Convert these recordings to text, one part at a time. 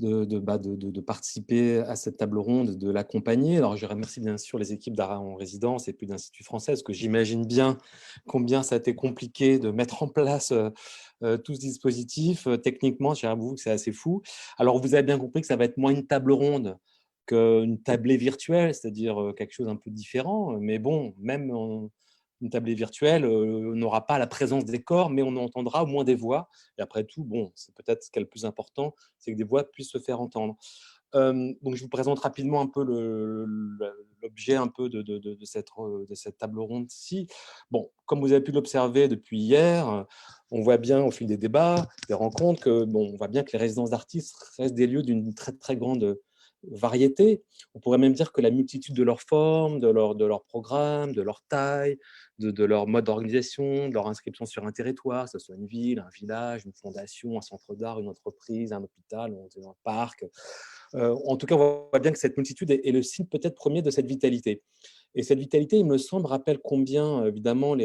de participer à cette table ronde, de l'accompagner. Alors, je remercie bien sûr les équipes d'Art en résidence et puis d'Institut français, parce que j'imagine bien combien ça a été compliqué de mettre en place tout ce dispositif. Techniquement, j'avoue que c'est assez fou. Alors, vous avez bien compris que ça va être moins une table ronde qu'une tablée virtuelle, c'est-à-dire quelque chose un peu différent. Mais bon, même une tablée virtuelle, on n'aura pas la présence des corps, mais on entendra au moins des voix. Et après tout, bon, c'est peut-être ce qui est le plus important, c'est que des voix puissent se faire entendre. Donc, je vous présente rapidement un peu l'objet un peu de cette table ronde-ci. Bon, comme vous avez pu l'observer depuis hier, on voit bien au fil des débats, des rencontres, que bon, on voit bien que les résidences d'artistes restent des lieux d'une très très grande variété. On pourrait même dire que la multitude de leurs formes, de leurs programmes, de leur taille, de leur mode d'organisation, de leur inscription sur un territoire, que ce soit une ville, un village, une fondation, un centre d'art, une entreprise, un hôpital, un parc. En tout cas, on voit bien que cette multitude est le signe peut-être premier de cette vitalité. Et cette vitalité, il me semble, rappelle combien, évidemment,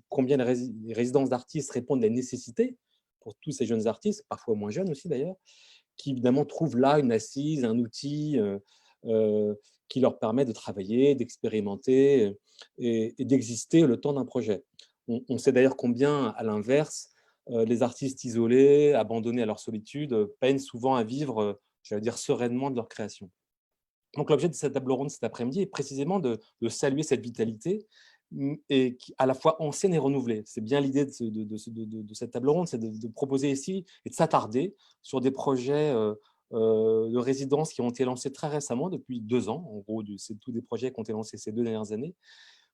combien les résidences d'artistes répondent à une nécessité pour tous ces jeunes artistes, parfois moins jeunes aussi d'ailleurs, qui évidemment trouvent là une assise, un outil euh, qui leur permet de travailler, d'expérimenter et d'exister le temps d'un projet. On sait d'ailleurs combien, à l'inverse, les artistes isolés, abandonnés à leur solitude, peinent souvent à vivre, j'allais dire, sereinement de leur création. Donc l'objet de cette table ronde cet après-midi est précisément de saluer cette vitalité et qui, à la fois ancienne et renouvelée. C'est bien l'idée de cette table ronde, c'est de proposer ici et de s'attarder sur des projets de résidence qui ont été lancés très récemment, depuis 2 ans. En gros, c'est tous des projets qui ont été lancés ces 2 dernières années,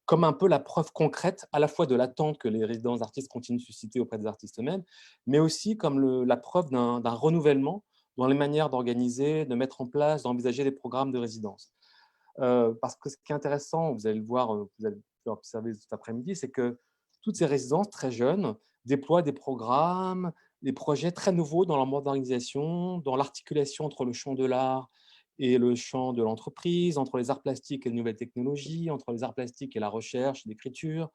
comme un peu la preuve concrète à la fois de l'attente que les résidences d'artistes continuent de susciter auprès des artistes eux-mêmes, mais aussi comme la preuve d'un renouvellement dans les manières d'organiser, de mettre en place, d'envisager des programmes de résidence. Parce que ce qui est intéressant, vous allez le voir, vous allez l'observer cet après-midi, c'est que toutes ces résidences très jeunes déploient des programmes, des projets très nouveaux dans leur mode d'organisation, dans l'articulation entre le champ de l'art et le champ de l'entreprise, entre les arts plastiques et les nouvelles technologies, entre les arts plastiques et la recherche, l'écriture,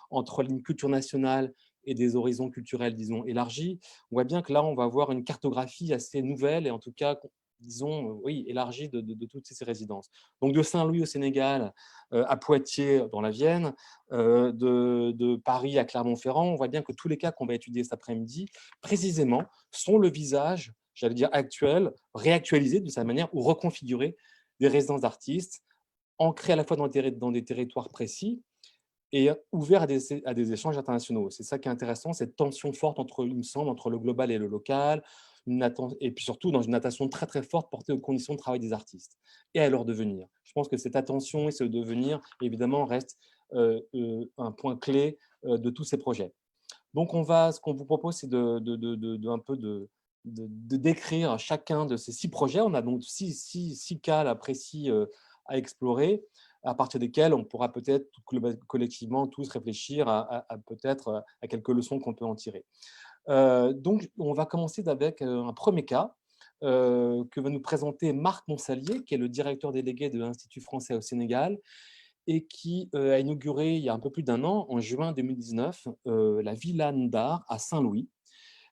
entre une culture nationale et des horizons culturels, disons, élargis. On voit bien que là, on va avoir une cartographie assez nouvelle et en tout cas, disons, oui, élargie de toutes ces résidences. Donc, de Saint-Louis au Sénégal, à Poitiers dans la Vienne, de Paris à Clermont-Ferrand, on voit bien que tous les cas qu'on va étudier cet après-midi, précisément, sont le visage, j'allais dire actuel, réactualisé de sa manière ou reconfiguré des résidences d'artistes, ancrées à la fois dans des territoires précis et ouvert à des échanges internationaux. C'est ça qui est intéressant, cette tension forte entre, il me semble, entre le global et le local, et puis surtout dans une attention très très forte portée aux conditions de travail des artistes et à leur devenir. Je pense que cette attention et ce devenir, évidemment, reste un point clé de tous ces projets. Donc, ce qu'on vous propose, c'est un peu de décrire chacun de ces 6 projets. On a donc six cas là, précis à explorer, à partir desquels on pourra peut-être collectivement tous réfléchir à peut-être à quelques leçons qu'on peut en tirer. Donc, on va commencer avec un premier cas que va nous présenter Marc Monsalier, qui est le directeur délégué de l'Institut français au Sénégal et qui a inauguré il y a un peu plus d'un an, en juin 2019, la Villa Ndar à Saint-Louis,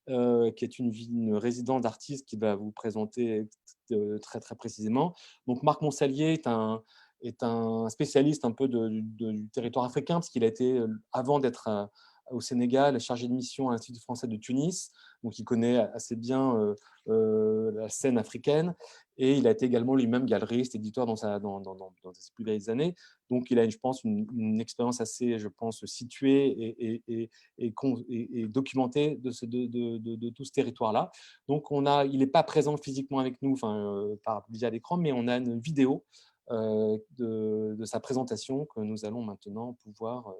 qui est une résidence d'artiste qui va vous présenter très, très précisément. Donc, Marc Monsalier est un spécialiste un peu du territoire africain, parce qu'il a été, avant d'être au Sénégal, chargé de mission à l'Institut français de Tunis, donc il connaît assez bien la scène africaine, et il a été également lui-même galeriste, éditeur dans ses plus vieilles années. Donc, il a, je pense, une expérience assez, je pense, située et documentée de tout ce territoire-là. Donc, il n'est pas présent physiquement avec nous via l'écran, mais on a une vidéo de sa présentation que nous allons maintenant pouvoir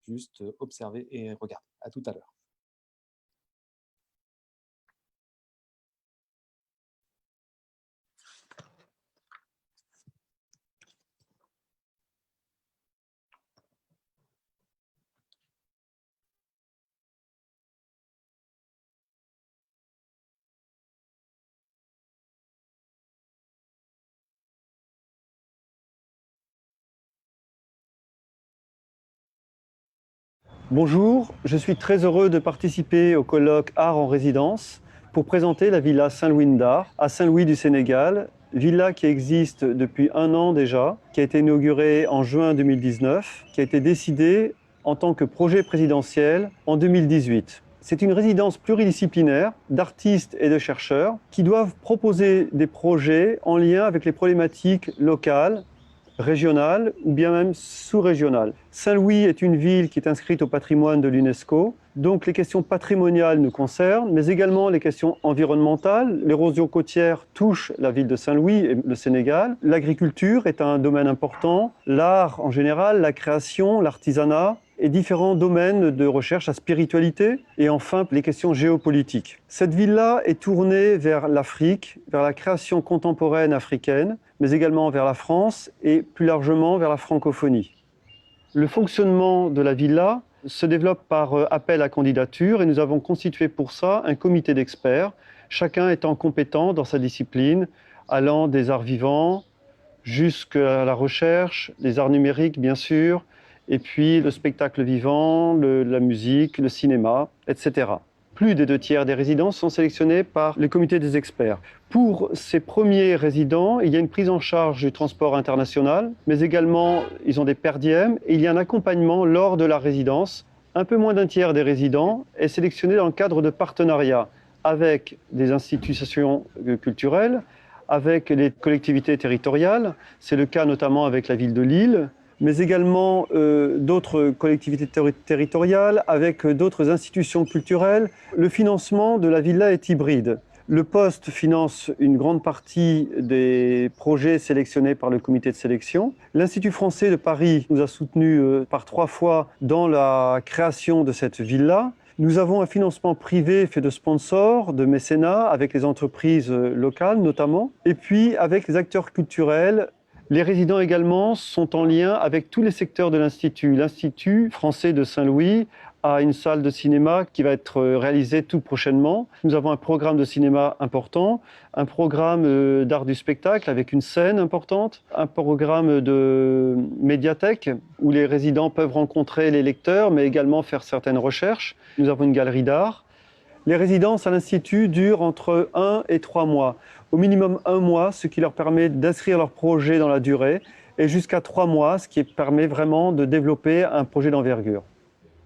juste observer et regarder. À tout à l'heure. Bonjour, je suis très heureux de participer au colloque Art en résidence pour présenter la Villa Saint-Louis Ndar à Saint-Louis du Sénégal, villa qui existe depuis 1 an déjà, qui a été inaugurée en juin 2019, qui a été décidée en tant que projet présidentiel en 2018. C'est une résidence pluridisciplinaire d'artistes et de chercheurs qui doivent proposer des projets en lien avec les problématiques locales, régionales ou bien même sous-régionales. Saint-Louis est une ville qui est inscrite au patrimoine de l'UNESCO, donc les questions patrimoniales nous concernent, mais également les questions environnementales. L'érosion côtière touche la ville de Saint-Louis et le Sénégal. L'agriculture est un domaine important, l'art en général, la création, l'artisanat, et différents domaines de recherche, la spiritualité et enfin les questions géopolitiques. Cette ville-là est tournée vers l'Afrique, vers la création contemporaine africaine, mais également vers la France et plus largement vers la francophonie. Le fonctionnement de la villa se développe par appel à candidature et nous avons constitué pour ça un comité d'experts, chacun étant compétent dans sa discipline, allant des arts vivants jusqu'à la recherche, les arts numériques bien sûr, et puis le spectacle vivant, la musique, le cinéma, etc. Plus des 2/3 des résidents sont sélectionnés par le comité des experts. Pour ces premiers résidents, il y a une prise en charge du transport international, mais également ils ont des per diem et il y a un accompagnement lors de la résidence. Un peu moins d'1/3 des résidents est sélectionné dans le cadre de partenariats avec des institutions culturelles, avec les collectivités territoriales. C'est le cas notamment avec la ville de Lille, mais également d'autres collectivités territoriales, avec d'autres institutions culturelles. Le financement de la villa est hybride. Le poste finance une grande partie des projets sélectionnés par le comité de sélection. L'Institut français de Paris nous a soutenus par 3 fois dans la création de cette villa. Nous avons un financement privé fait de sponsors, de mécénats, avec les entreprises locales notamment, et puis avec les acteurs culturels. Les résidents également sont en lien avec tous les secteurs de l'Institut. L'Institut français de Saint-Louis a une salle de cinéma qui va être réalisée tout prochainement. Nous avons un programme de cinéma important, un programme d'art du spectacle avec une scène importante, un programme de médiathèque où les résidents peuvent rencontrer les lecteurs, mais également faire certaines recherches. Nous avons une galerie d'art. Les résidences à l'Institut durent entre 1 et 3 mois. Au minimum 1 mois, ce qui leur permet d'inscrire leur projet dans la durée, et jusqu'à 3 mois, ce qui permet vraiment de développer un projet d'envergure.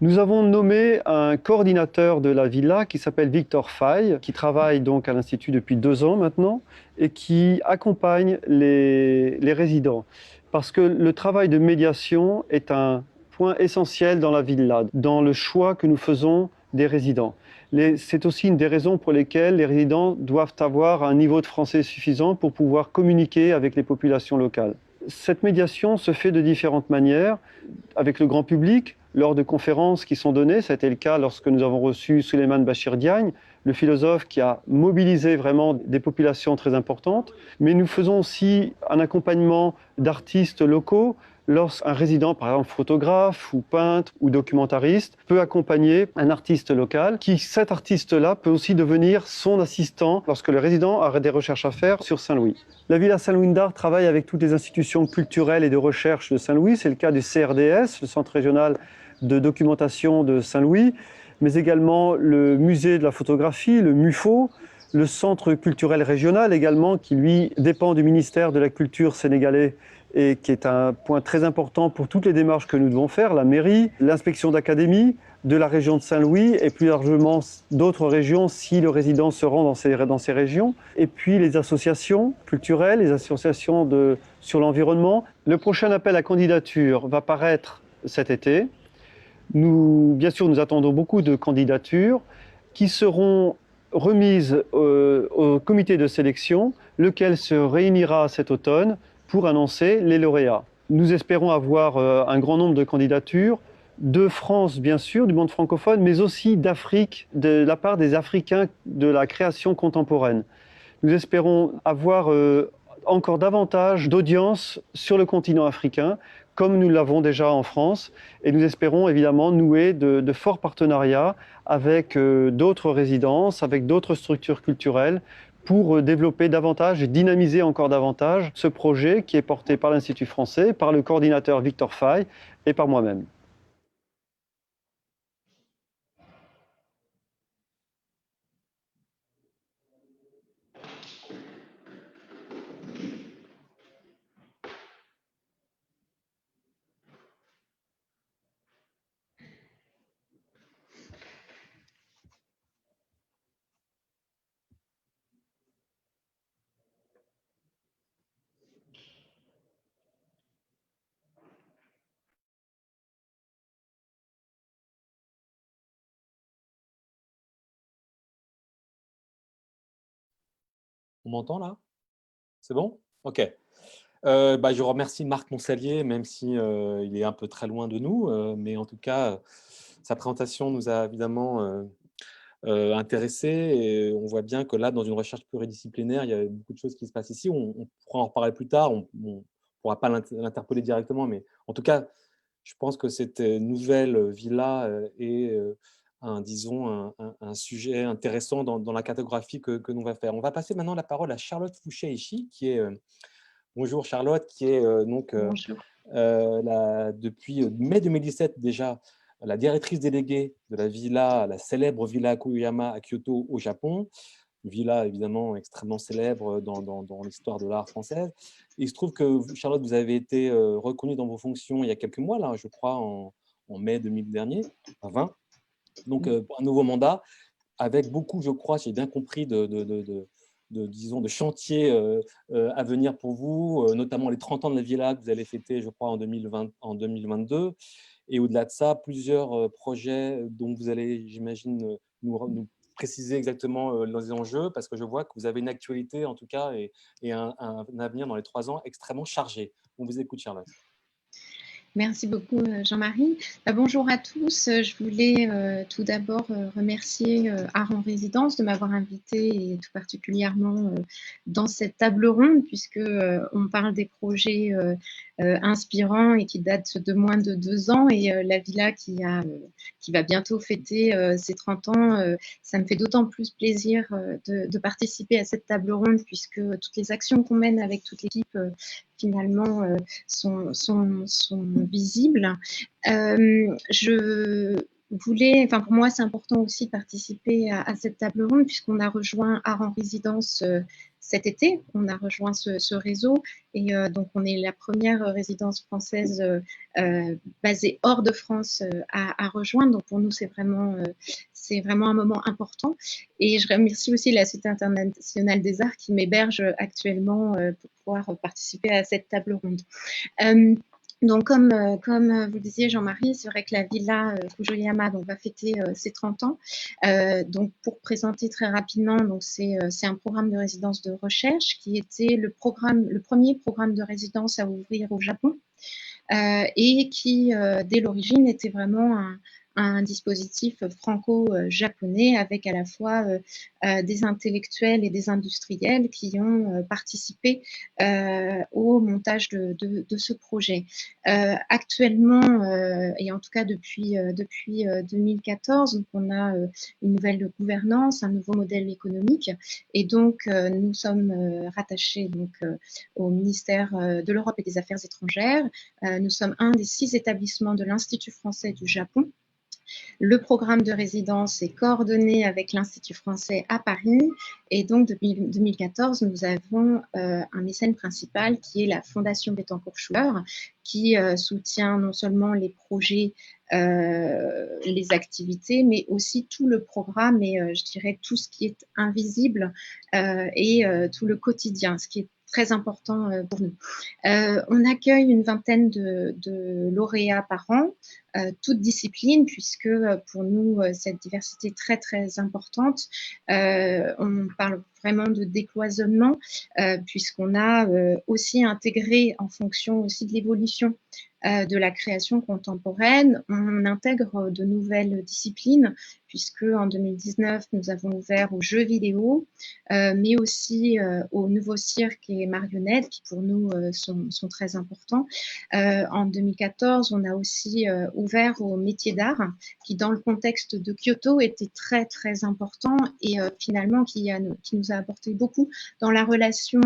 Nous avons nommé un coordinateur de la villa qui s'appelle Victor Faye, qui travaille donc à l'Institut depuis 2 ans maintenant, et qui accompagne les résidents. Parce que le travail de médiation est un point essentiel dans la villa, dans le choix que nous faisons des résidents. C'est aussi une des raisons pour lesquelles les résidents doivent avoir un niveau de français suffisant pour pouvoir communiquer avec les populations locales. Cette médiation se fait de différentes manières, avec le grand public, lors de conférences qui sont données. Ça a été le cas lorsque nous avons reçu Souleymane Bachir Diagne, le philosophe qui a mobilisé vraiment des populations très importantes. Mais nous faisons aussi un accompagnement d'artistes locaux, lorsqu'un résident, par exemple photographe ou peintre ou documentariste, peut accompagner un artiste local, cet artiste-là peut aussi devenir son assistant lorsque le résident a des recherches à faire sur Saint-Louis. La Villa Saint-Louis Ndar travaille avec toutes les institutions culturelles et de recherche de Saint-Louis. C'est le cas du CRDS, le Centre régional de documentation de Saint-Louis, mais également le musée de la photographie, le MUFO, le Centre culturel régional également, qui lui dépend du ministère de la Culture sénégalais et qui est un point très important pour toutes les démarches que nous devons faire, la mairie, l'inspection d'académie de la région de Saint-Louis et plus largement d'autres régions si le résident se rend dans ces régions, et puis les associations culturelles, les associations sur l'environnement. Le prochain appel à candidature va paraître cet été. Bien sûr, nous attendons beaucoup de candidatures qui seront remises au comité de sélection, lequel se réunira cet automne pour annoncer les lauréats. Nous espérons avoir un grand nombre de candidatures de France, bien sûr, du monde francophone, mais aussi d'Afrique, de la part des Africains de la création contemporaine. Nous espérons avoir encore davantage d'audience sur le continent africain, comme nous l'avons déjà en France, et nous espérons évidemment nouer de forts partenariats avec d'autres résidences, avec d'autres structures culturelles, pour développer davantage et dynamiser encore davantage ce projet qui est porté par l'Institut français, par le coordinateur Victor Faye et par moi-même. On m'entend là? C'est bon? OK. Je remercie Marc Monsalier, même si, il est un peu très loin de nous, mais en tout cas, sa présentation nous a évidemment, intéressés et on voit bien que là, dans une recherche pluridisciplinaire, il y a beaucoup de choses qui se passent ici. On pourra en reparler plus tard, on pourra pas l'interpeller directement, mais en tout cas, je pense que cette, nouvelle, villa, est, disons un sujet intéressant dans la cartographie que l'on va faire. On va passer maintenant la parole à Charlotte Fouché-Echy qui est, bonjour Charlotte, qui est, Bonjour. depuis mai 2017 déjà, la directrice déléguée de la villa, la célèbre villa Koyama à Kyoto au Japon. Une villa évidemment extrêmement célèbre dans l'histoire de l'art française. Il se trouve que Charlotte, vous avez été reconnue dans vos fonctions il y a quelques mois, là, je crois, en mai 2000 dernier, 20. Donc, pour un nouveau mandat, avec beaucoup, je crois, si j'ai bien compris, disons, de chantiers à venir pour vous, notamment les 30 ans de la Villa que vous allez fêter, je crois, en 2022. Et au-delà de ça, plusieurs projets dont vous allez, j'imagine, nous préciser exactement les enjeux, parce que je vois que vous avez une actualité, en tout cas, et un avenir dans les 3 ans extrêmement chargé. On vous écoute, Charlotte. Merci beaucoup, Jean-Marie. Bonjour à tous. Je voulais tout d'abord remercier Art en résidence de m'avoir invité et tout particulièrement dans cette table ronde puisque on parle des projets inspirants et qui datent de moins de 2 ans et la villa qui va bientôt fêter ses 30 ans. Ça me fait d'autant plus plaisir de participer à cette table ronde puisque toutes les actions qu'on mène avec toute l'équipe finalement sont visibles. Pour moi, c'est important aussi de participer à cette table ronde puisqu'on a rejoint Art en résidence cet été. On a rejoint ce réseau et donc on est la première résidence française basée hors de France à rejoindre. Donc pour nous, c'est vraiment un moment important. Et je remercie aussi la Cité internationale des arts qui m'héberge actuellement pour pouvoir participer à cette table ronde. Donc, comme vous le disiez, Jean-Marie, c'est vrai que la villa Fujiyama va fêter ses 30 ans. Donc, pour présenter très rapidement, c'est un programme de résidence de recherche qui était le premier programme de résidence à ouvrir au Japon et qui, dès l'origine, était vraiment un dispositif franco-japonais avec à la fois des intellectuels et des industriels qui ont participé au montage de ce projet. Actuellement, et en tout cas depuis 2014, donc on a une nouvelle gouvernance, un nouveau modèle économique, et donc nous sommes rattachés au ministère de l'Europe et des Affaires étrangères. Nous sommes un des 6 établissements de l'Institut français du Japon. Le programme de résidence est coordonné avec l'Institut français à Paris et donc depuis 2014, nous avons un mécène principal qui est la Fondation Bettencourt-Schuller qui soutient non seulement les projets, les activités, mais aussi tout le programme et je dirais tout ce qui est invisible et tout le quotidien, ce qui est très important pour nous. On accueille une vingtaine de lauréats par an, toutes disciplines, puisque pour nous, cette diversité est très, très importante. On parle vraiment de décloisonnement, puisqu'on a aussi intégré, en fonction aussi de l'évolution de la création contemporaine, on intègre de nouvelles disciplines, puisque en 2019, nous avons ouvert aux jeux vidéo, mais aussi aux nouveaux cirques et marionnettes, qui pour nous sont très importants. En 2014, on a aussi ouvert aux métiers d'art, qui dans le contexte de Kyoto était très très important et finalement qui nous a apporté beaucoup dans la relation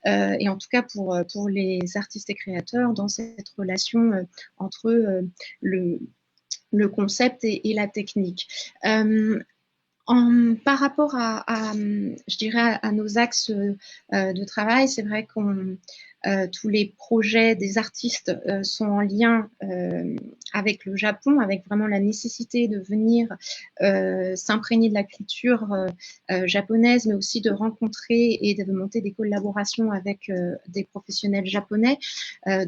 et en tout cas pour les artistes et créateurs dans cette relation entre le concept et la technique. Par rapport je dirais à nos axes de travail, c'est vrai qu'on tous les projets des artistes sont en lien avec le Japon, avec vraiment la nécessité de venir s'imprégner de la culture japonaise, mais aussi de rencontrer et de monter des collaborations avec des professionnels japonais.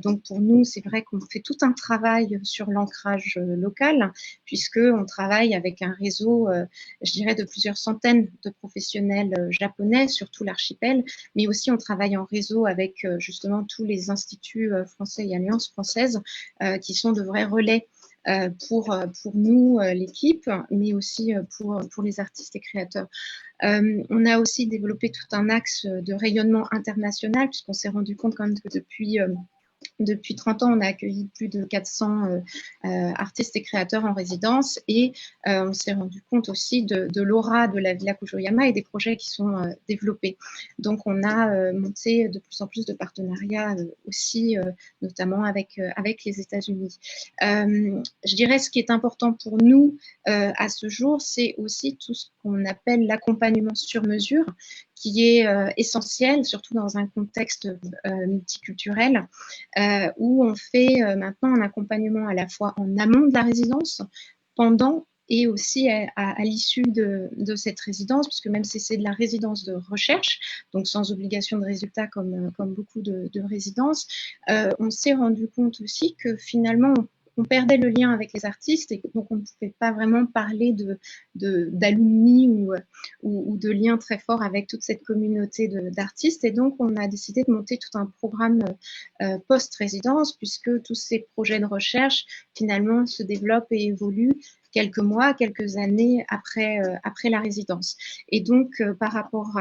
Donc pour nous, c'est vrai qu'on fait tout un travail sur l'ancrage local, puisqu'on travaille avec un réseau, je dirais, de plusieurs centaines de professionnels japonais sur tout l'archipel, mais aussi on travaille en réseau avec justement tous les instituts français et alliances françaises qui sont de vrais relais pour nous, l'équipe, mais aussi pour les artistes et créateurs. On a aussi développé tout un axe de rayonnement international, puisqu'on s'est rendu compte quand même que depuis 30 ans, on a accueilli plus de 400 artistes et créateurs en résidence et on s'est rendu compte aussi de l'aura de la Villa Kujoyama et des projets qui sont développés. Donc, on a monté de plus en plus de partenariats aussi, notamment avec les États-Unis. Je dirais ce qui est important pour nous à ce jour, c'est aussi tout ce qu'on appelle l'accompagnement sur mesure, qui est essentiel, surtout dans un contexte multiculturel, où on fait maintenant un accompagnement à la fois en amont de la résidence, pendant et aussi à l'issue de cette résidence, puisque même si c'est de la résidence de recherche, donc sans obligation de résultat comme beaucoup de résidences, on s'est rendu compte aussi que finalement, on perdait le lien avec les artistes et donc on ne pouvait pas vraiment parler d'alumni ou de liens très forts avec toute cette communauté d'artistes. Et donc, on a décidé de monter tout un programme post-résidence, puisque tous ces projets de recherche, finalement, se développent et évoluent quelques mois, quelques années après la résidence. Et donc, par rapport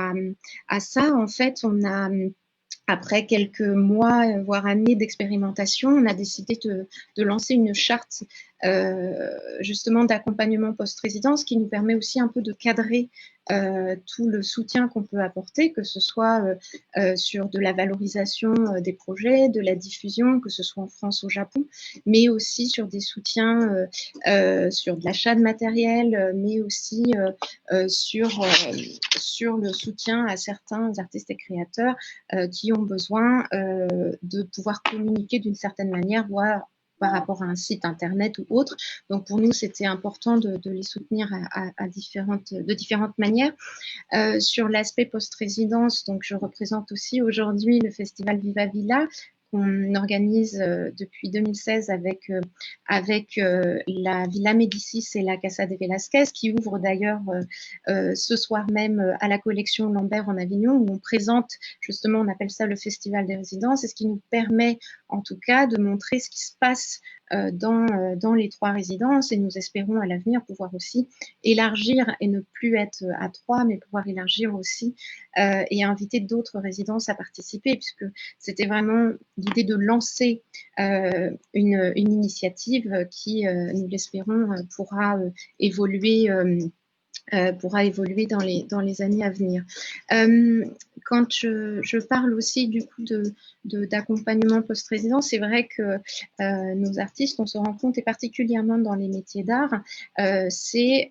à ça, en fait, on a... Après quelques mois, voire années d'expérimentation, on a décidé de lancer une charte justement d'accompagnement post-résidence qui nous permet aussi un peu de cadrer tout le soutien qu'on peut apporter, que ce soit sur de la valorisation des projets, de la diffusion, que ce soit en France ou au Japon, mais aussi sur des soutiens sur de l'achat de matériel, mais aussi sur le soutien à certains artistes et créateurs qui ont besoin de pouvoir communiquer d'une certaine manière, voire par rapport à un site internet ou autre. Donc pour nous, c'était important de les soutenir de différentes manières. Sur l'aspect post-résidence, donc je représente aussi aujourd'hui le festival Viva Villa qu'on organise depuis 2016 avec la Villa Médicis et la Casa de Velázquez, qui ouvre d'ailleurs ce soir même à la collection Lambert en Avignon, où on présente justement, on appelle ça le festival des résidences, et ce qui nous permet en tout cas de montrer ce qui se passe dans les 3 résidences, et nous espérons à l'avenir pouvoir aussi élargir et ne plus être à 3, mais pouvoir élargir aussi et inviter d'autres résidences à participer, puisque c'était vraiment l'idée de lancer une initiative qui, nous l'espérons, pourra évoluer dans les années à venir. Quand je parle aussi du coup d'accompagnement post-résidence, c'est vrai que nos artistes, on se rend compte, et particulièrement dans les métiers d'art, c'est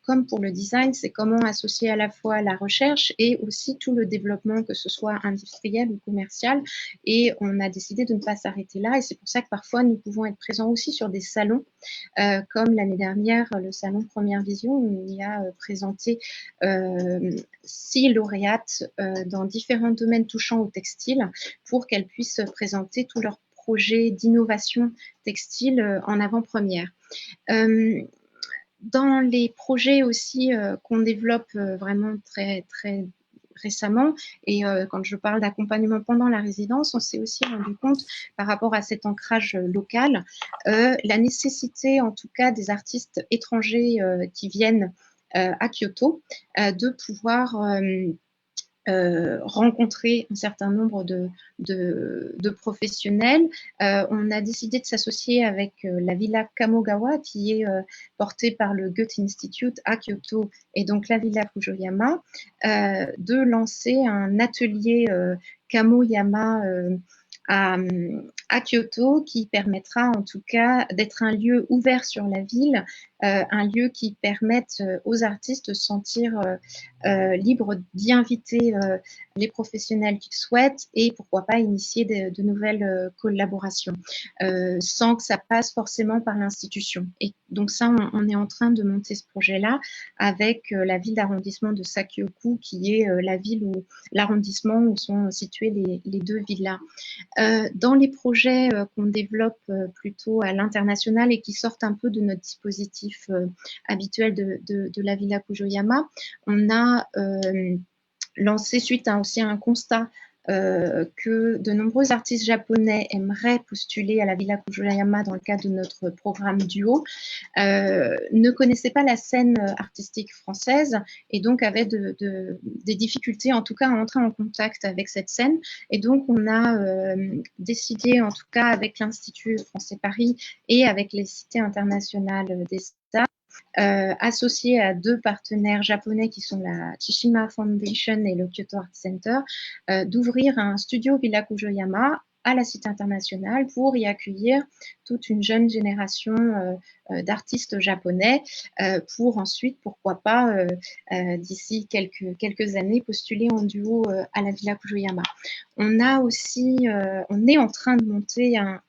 comme pour le design, c'est comment associer à la fois la recherche et aussi tout le développement, que ce soit industriel ou commercial. Et on a décidé de ne pas s'arrêter là, et c'est pour ça que parfois nous pouvons être présents aussi sur des salons, comme l'année dernière, le salon Première Vision, où il y a présenté 6 lauréates dans différents domaines touchant au textile pour qu'elles puissent présenter tous leurs projets d'innovation textile en avant-première. Dans les projets aussi qu'on développe vraiment très, très récemment, et quand je parle d'accompagnement pendant la résidence, on s'est aussi rendu compte par rapport à cet ancrage local, la nécessité en tout cas des artistes étrangers qui viennent à Kyoto de pouvoir rencontrer un certain nombre de professionnels. On a décidé de s'associer avec la Villa Kamogawa, qui est portée par le Goethe Institute à Kyoto, et donc la Villa Kujoyama, de lancer un atelier Kamoyama à Kyoto, qui permettra en tout cas d'être un lieu ouvert sur la ville un lieu qui permette aux artistes de se sentir libres d'y inviter les professionnels qu'ils souhaitent et pourquoi pas initier de nouvelles collaborations sans que ça passe forcément par l'institution. Et donc ça, on est en train de monter ce projet-là avec la ville d'arrondissement de Sakyoku, qui est la ville où l'arrondissement où sont situées les deux villas. Dans les projets qu'on développe plutôt à l'international et qui sortent un peu de notre dispositif habituel de la Villa Kujoyama, on a lancé suite aussi à un constat que de nombreux artistes japonais aimeraient postuler à la Villa Kujoyama dans le cadre de notre programme duo, ne connaissaient pas la scène artistique française et donc avaient des difficultés en tout cas à entrer en contact avec cette scène. Et donc on a décidé en tout cas avec l'Institut français Paris et avec les cités internationales des arts, associé à deux partenaires japonais qui sont la Tshishima Foundation et le Kyoto Art Center, d'ouvrir un studio Villa Kujoyama à la Cité internationale pour y accueillir toute une jeune génération d'artistes japonais pour ensuite, pourquoi pas, d'ici quelques années, postuler en duo à la Villa Kujoyama. On est en train de monter un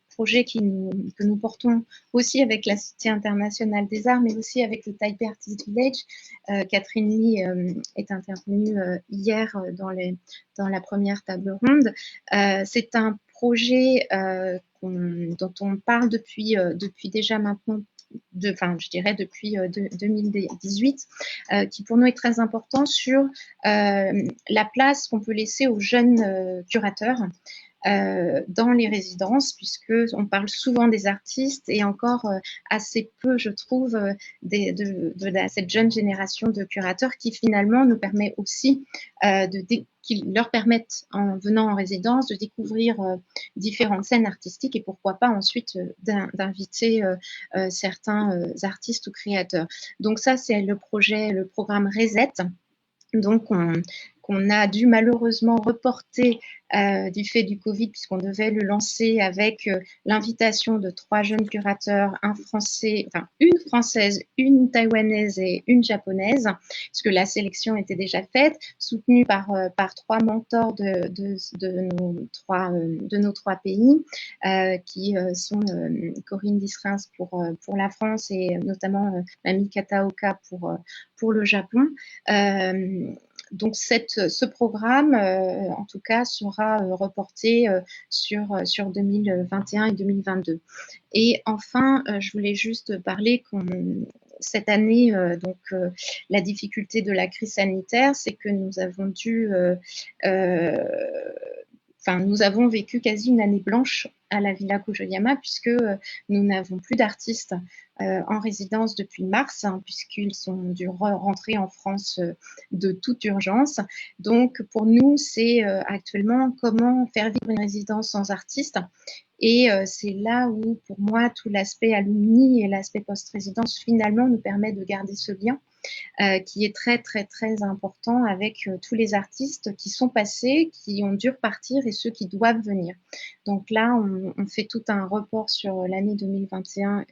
projet que nous portons aussi avec la Cité internationale des arts, mais aussi avec le Taipei Artist Village. Catherine Lee est intervenue hier dans la première table ronde. C'est un projet dont on parle depuis déjà maintenant, je dirais depuis 2018, qui pour nous est très important sur la place qu'on peut laisser aux jeunes curateurs dans les résidences, puisque on parle souvent des artistes et encore assez peu, je trouve, de cette jeune génération de curateurs qui finalement nous permet aussi qui leur permettent, en venant en résidence, de découvrir différentes scènes artistiques et pourquoi pas ensuite d'inviter certains artistes ou créateurs. Donc ça, c'est le programme Reset. Donc, qu'on a dû malheureusement reporter du fait du Covid, puisqu'on devait le lancer avec l'invitation de 3 jeunes curateurs, une française, une taïwanaise et une japonaise, puisque la sélection était déjà faite, soutenue par 3 mentors de nos 3 pays, qui sont Corinne Disrins pour la France et notamment Mami Kataoka pour le Japon. Donc ce programme, en tout cas, sera reporté sur 2021 et 2022. Et enfin, je voulais juste parler cette année, la difficulté de la crise sanitaire, c'est que nous avons nous avons vécu quasi une année blanche à la Villa Kujoyama puisque nous n'avons plus d'artistes en résidence depuis mars, puisqu'ils sont dû rentrer en France de toute urgence. Donc pour nous, c'est actuellement comment faire vivre une résidence sans artistes. Et c'est là où, pour moi, tout l'aspect alumni et l'aspect post-résidence, finalement, nous permet de garder ce lien qui est très, très, très important avec tous les artistes qui sont passés, qui ont dû repartir et ceux qui doivent venir. Donc là, on fait tout un report sur l'année 2021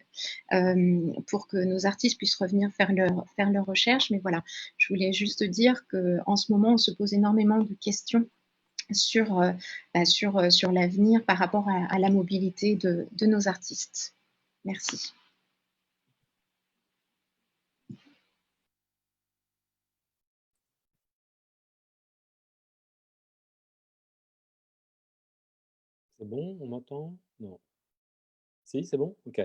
pour que nos artistes puissent revenir faire leur recherche. Mais voilà, je voulais juste dire qu'en ce moment, on se pose énormément de questions sur l'avenir par rapport à la mobilité de nos artistes. Merci. C'est bon, on m'entend? Non. Si, c'est bon? OK.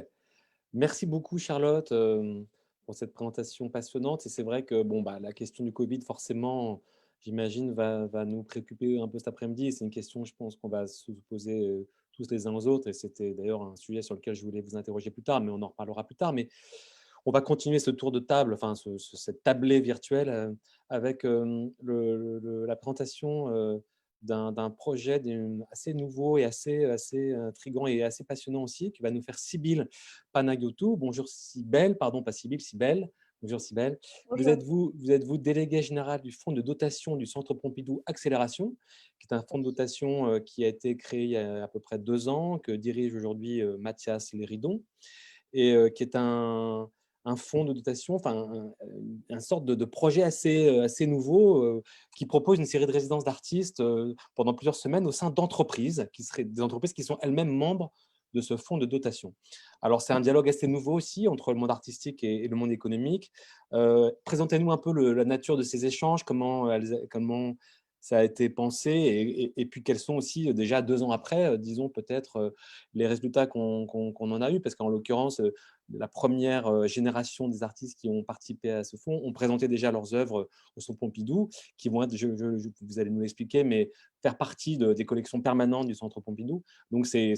Merci beaucoup Charlotte pour cette présentation passionnante. Et c'est vrai que bon, bah, la question du Covid, forcément, j'imagine, va nous préoccuper un peu cet après-midi. C'est une question, je pense, qu'on va se poser tous les uns aux autres. Et c'était d'ailleurs un sujet sur lequel je voulais vous interroger plus tard, mais on en reparlera plus tard. Mais on va continuer ce tour de table, enfin cette tablée virtuelle avec la présentation d'un projet assez nouveau et assez intriguant et assez passionnant aussi, qui va nous faire Sybille Panagiotou. Bonjour Sybille, pardon, pas Sybille, Sybille. Bonjour Sybille. Vous êtes délégué général du fonds de dotation du Centre Pompidou Accélération, qui est un fonds de dotation qui a été créé il y a à peu près 2 ans, que dirige aujourd'hui Mathias Léridon, et qui est un un fonds de dotation, enfin un sorte de projet assez nouveau qui propose une série de résidences d'artistes pendant plusieurs semaines au sein d'entreprises, qui seraient des entreprises qui sont elles-mêmes membres de ce fonds de dotation. Alors, c'est un dialogue assez nouveau aussi entre le monde artistique et le monde économique. Présentez-nous un peu la nature de ces échanges, comment ça a été pensé et puis quels sont aussi, déjà 2 ans après, disons peut-être, les résultats qu'on en a eu. Parce qu'en l'occurrence, la première génération des artistes qui ont participé à ce fonds ont présenté déjà leurs œuvres au Centre Pompidou, qui vont être, vous allez nous l'expliquer, mais faire partie des collections permanentes du Centre Pompidou. Donc, c'est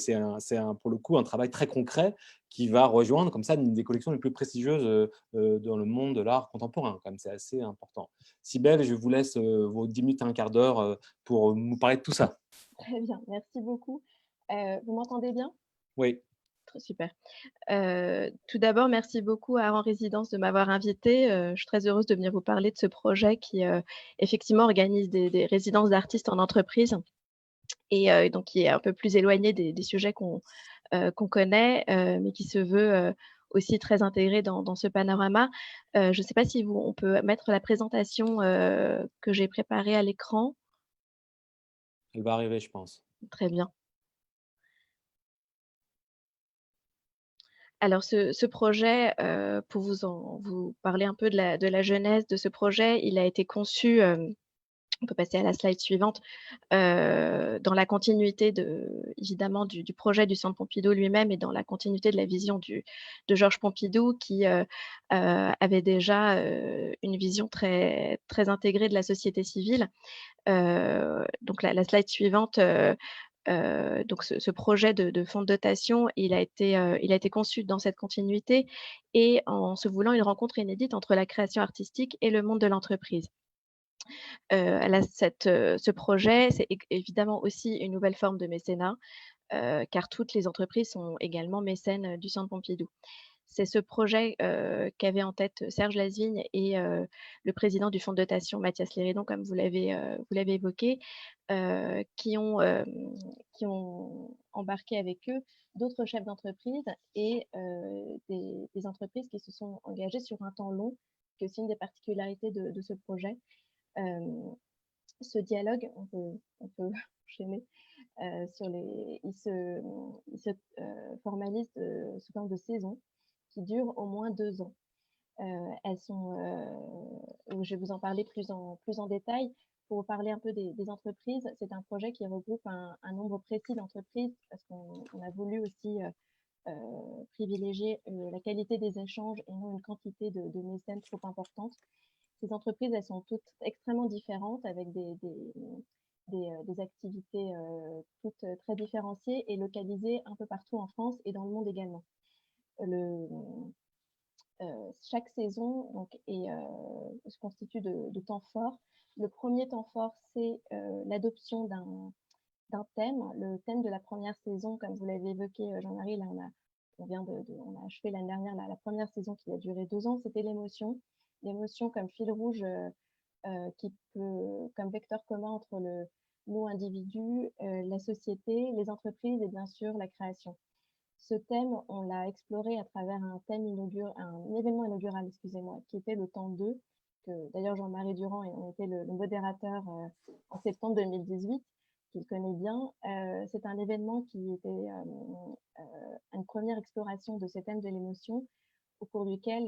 pour le coup un travail très concret qui va rejoindre comme ça une des collections les plus prestigieuses dans le monde de l'art contemporain. C'est assez important. Cybèle, je vous laisse vos 10 minutes à un quart d'heure pour nous parler de tout ça. Très bien, merci beaucoup. Vous m'entendez bien? Oui. Super. Tout d'abord, merci beaucoup à En Résidence de m'avoir invitée. Je suis très heureuse de venir vous parler de ce projet qui, effectivement, organise des résidences d'artistes en entreprise et donc qui est un peu plus éloigné des sujets qu'on connaît, mais qui se veut aussi très intégré dans ce panorama. Je ne sais pas si on peut mettre la présentation que j'ai préparée à l'écran. Elle va arriver, je pense. Très bien. Alors ce projet, pour vous parler un peu de la genèse de ce projet, il a été conçu, on peut passer à la slide suivante, dans la continuité évidemment du projet du Centre Pompidou lui-même et dans la continuité de la vision de Georges Pompidou qui, avait déjà, une vision très très intégrée de la société civile. Donc la slide suivante, donc ce projet de fonds de dotation, il a été conçu dans cette continuité et en se voulant une rencontre inédite entre la création artistique et le monde de l'entreprise. Ce projet, c'est évidemment aussi une nouvelle forme de mécénat, car toutes les entreprises sont également mécènes du Centre Pompidou. C'est ce projet qu'avait en tête Serge Lasvigne et le président du fonds de dotation Mathias Léridon, comme vous l'avez évoqué, qui ont embarqué avec eux d'autres chefs d'entreprise et des entreprises qui se sont engagées sur un temps long, qui est aussi une des particularités de ce projet. Ce dialogue, on peut enchaîner sur il se formalise sous forme de saison qui dure au moins 2 ans. Elles sont, je vais vous en parler plus en détail. Pour vous parler un peu des entreprises, c'est un projet qui regroupe un nombre précis d'entreprises parce qu'on a voulu aussi privilégier la qualité des échanges et non une quantité de mécènes trop importante. Ces entreprises, elles sont toutes extrêmement différentes avec des activités toutes très différenciées et localisées un peu partout en France et dans le monde également. Chaque saison se constitue de temps forts. Le premier temps fort, c'est l'adoption d'un thème. Le thème de la première saison, comme vous l'avez évoqué, Jean-Marie, là, on a achevé l'année dernière la première saison qui a duré 2 ans, c'était l'émotion. L'émotion comme fil rouge comme vecteur commun entre nous, individus, la société, les entreprises et bien sûr la création. Ce thème, on l'a exploré à travers un événement inaugural, excusez-moi, qui était le temps 2, que d'ailleurs Jean-Marie Durand on était le modérateur en septembre 2018, qu'il connaît bien. C'est un événement qui était une première exploration de ce thème de l'émotion, au cours duquel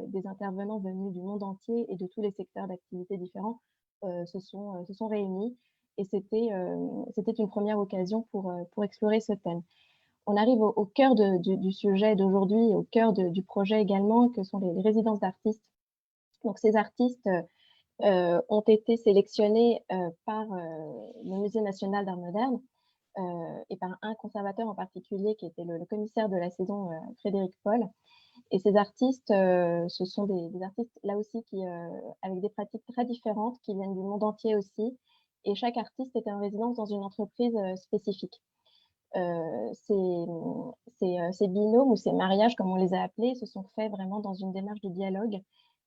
des intervenants venus du monde entier et de tous les secteurs d'activité différents se sont réunis. Et c'était une première occasion pour explorer ce thème. On arrive au cœur du sujet d'aujourd'hui, au cœur du projet également, que sont les résidences d'artistes. Donc ces artistes ont été sélectionnés par le Musée national d'art moderne et par un conservateur en particulier qui était le commissaire de la saison, Frédéric Paul. Et ces artistes, ce sont des artistes là aussi avec des pratiques très différentes, qui viennent du monde entier aussi. Et chaque artiste était en résidence dans une entreprise spécifique. Ces binômes ou ces mariages, comme on les a appelés, se sont faits vraiment dans une démarche de dialogue.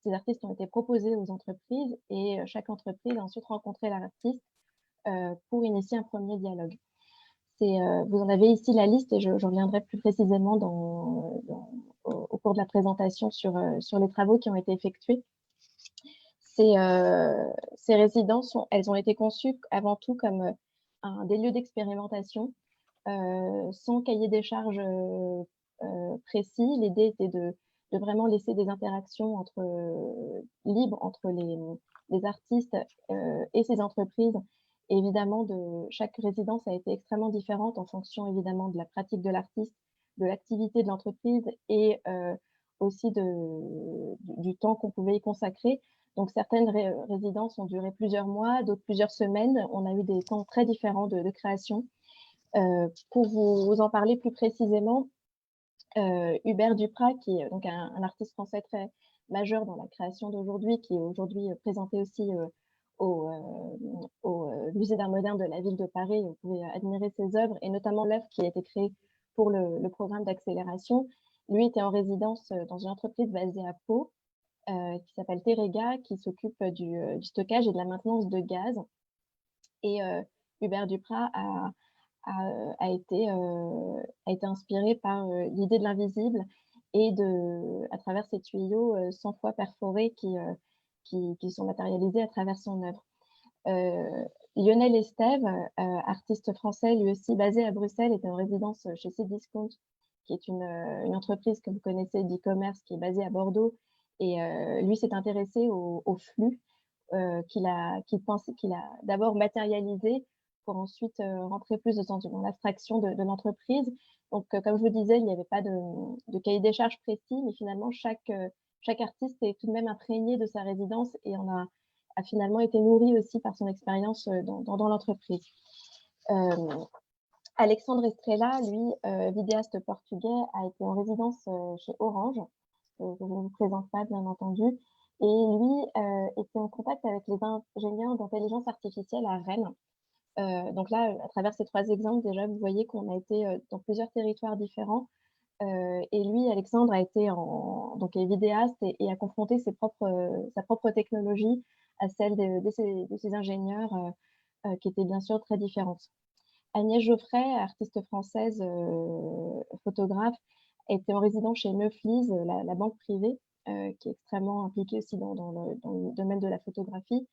Ces artistes ont été proposés aux entreprises et chaque entreprise a ensuite rencontré l'artiste pour initier un premier dialogue. Vous en avez ici la liste et je reviendrai plus précisément au cours de la présentation sur les travaux qui ont été effectués. Ces résidences, elles ont été conçues avant tout comme des lieux d'expérimentation, sans cahier des charges précis. L'idée était de vraiment laisser des interactions libres entre les artistes et ces entreprises. Et évidemment, chaque résidence a été extrêmement différente en fonction évidemment de la pratique de l'artiste, de l'activité de l'entreprise et aussi du temps qu'on pouvait y consacrer. Donc certaines résidences ont duré plusieurs mois, d'autres plusieurs semaines. On a eu des temps très différents de création. Pour vous en parler plus précisément, Hubert Duprat, qui est donc un artiste français très majeur dans la création d'aujourd'hui, qui est aujourd'hui présenté aussi au Musée d'art moderne de la ville de Paris. Vous pouvez admirer ses œuvres, et notamment l'œuvre qui a été créée pour le programme d'accélération. Lui était en résidence dans une entreprise basée à Pau, qui s'appelle Terega, qui s'occupe du stockage et de la maintenance de gaz. Et Hubert Duprat a été inspiré par l'idée de l'invisible et à travers ces tuyaux 100 fois perforés qui sont matérialisés à travers son œuvre. Lionel Estève, artiste français, lui aussi basé à Bruxelles, était en résidence chez Cdiscount, qui est une entreprise que vous connaissez d'e-commerce qui est basée à Bordeaux. Et lui s'est intéressé au flux qu'il a d'abord matérialisé pour ensuite rentrer plus dans l'abstraction de l'entreprise. Donc, comme je vous disais, il n'y avait pas de cahier des charges précis, mais finalement, chaque artiste est tout de même imprégné de sa résidence et a finalement été nourri aussi par son expérience dans l'entreprise. Alexandre Estrella, lui, vidéaste portugais, a été en résidence chez Orange, que je ne vous présente pas, bien entendu. Et lui était en contact avec les ingénieurs d'intelligence artificielle à Rennes. Donc là, à travers ces 3 exemples, déjà, vous voyez qu'on a été dans plusieurs territoires différents. Et lui, Alexandre, donc est vidéaste et a confronté sa propre technologie à celle de ces ingénieurs qui étaient bien sûr très différentes. Agnès Geoffrey, artiste française, photographe, était en résidence chez Neuflize, la banque privée, qui est extrêmement impliquée aussi dans le domaine de la photographie.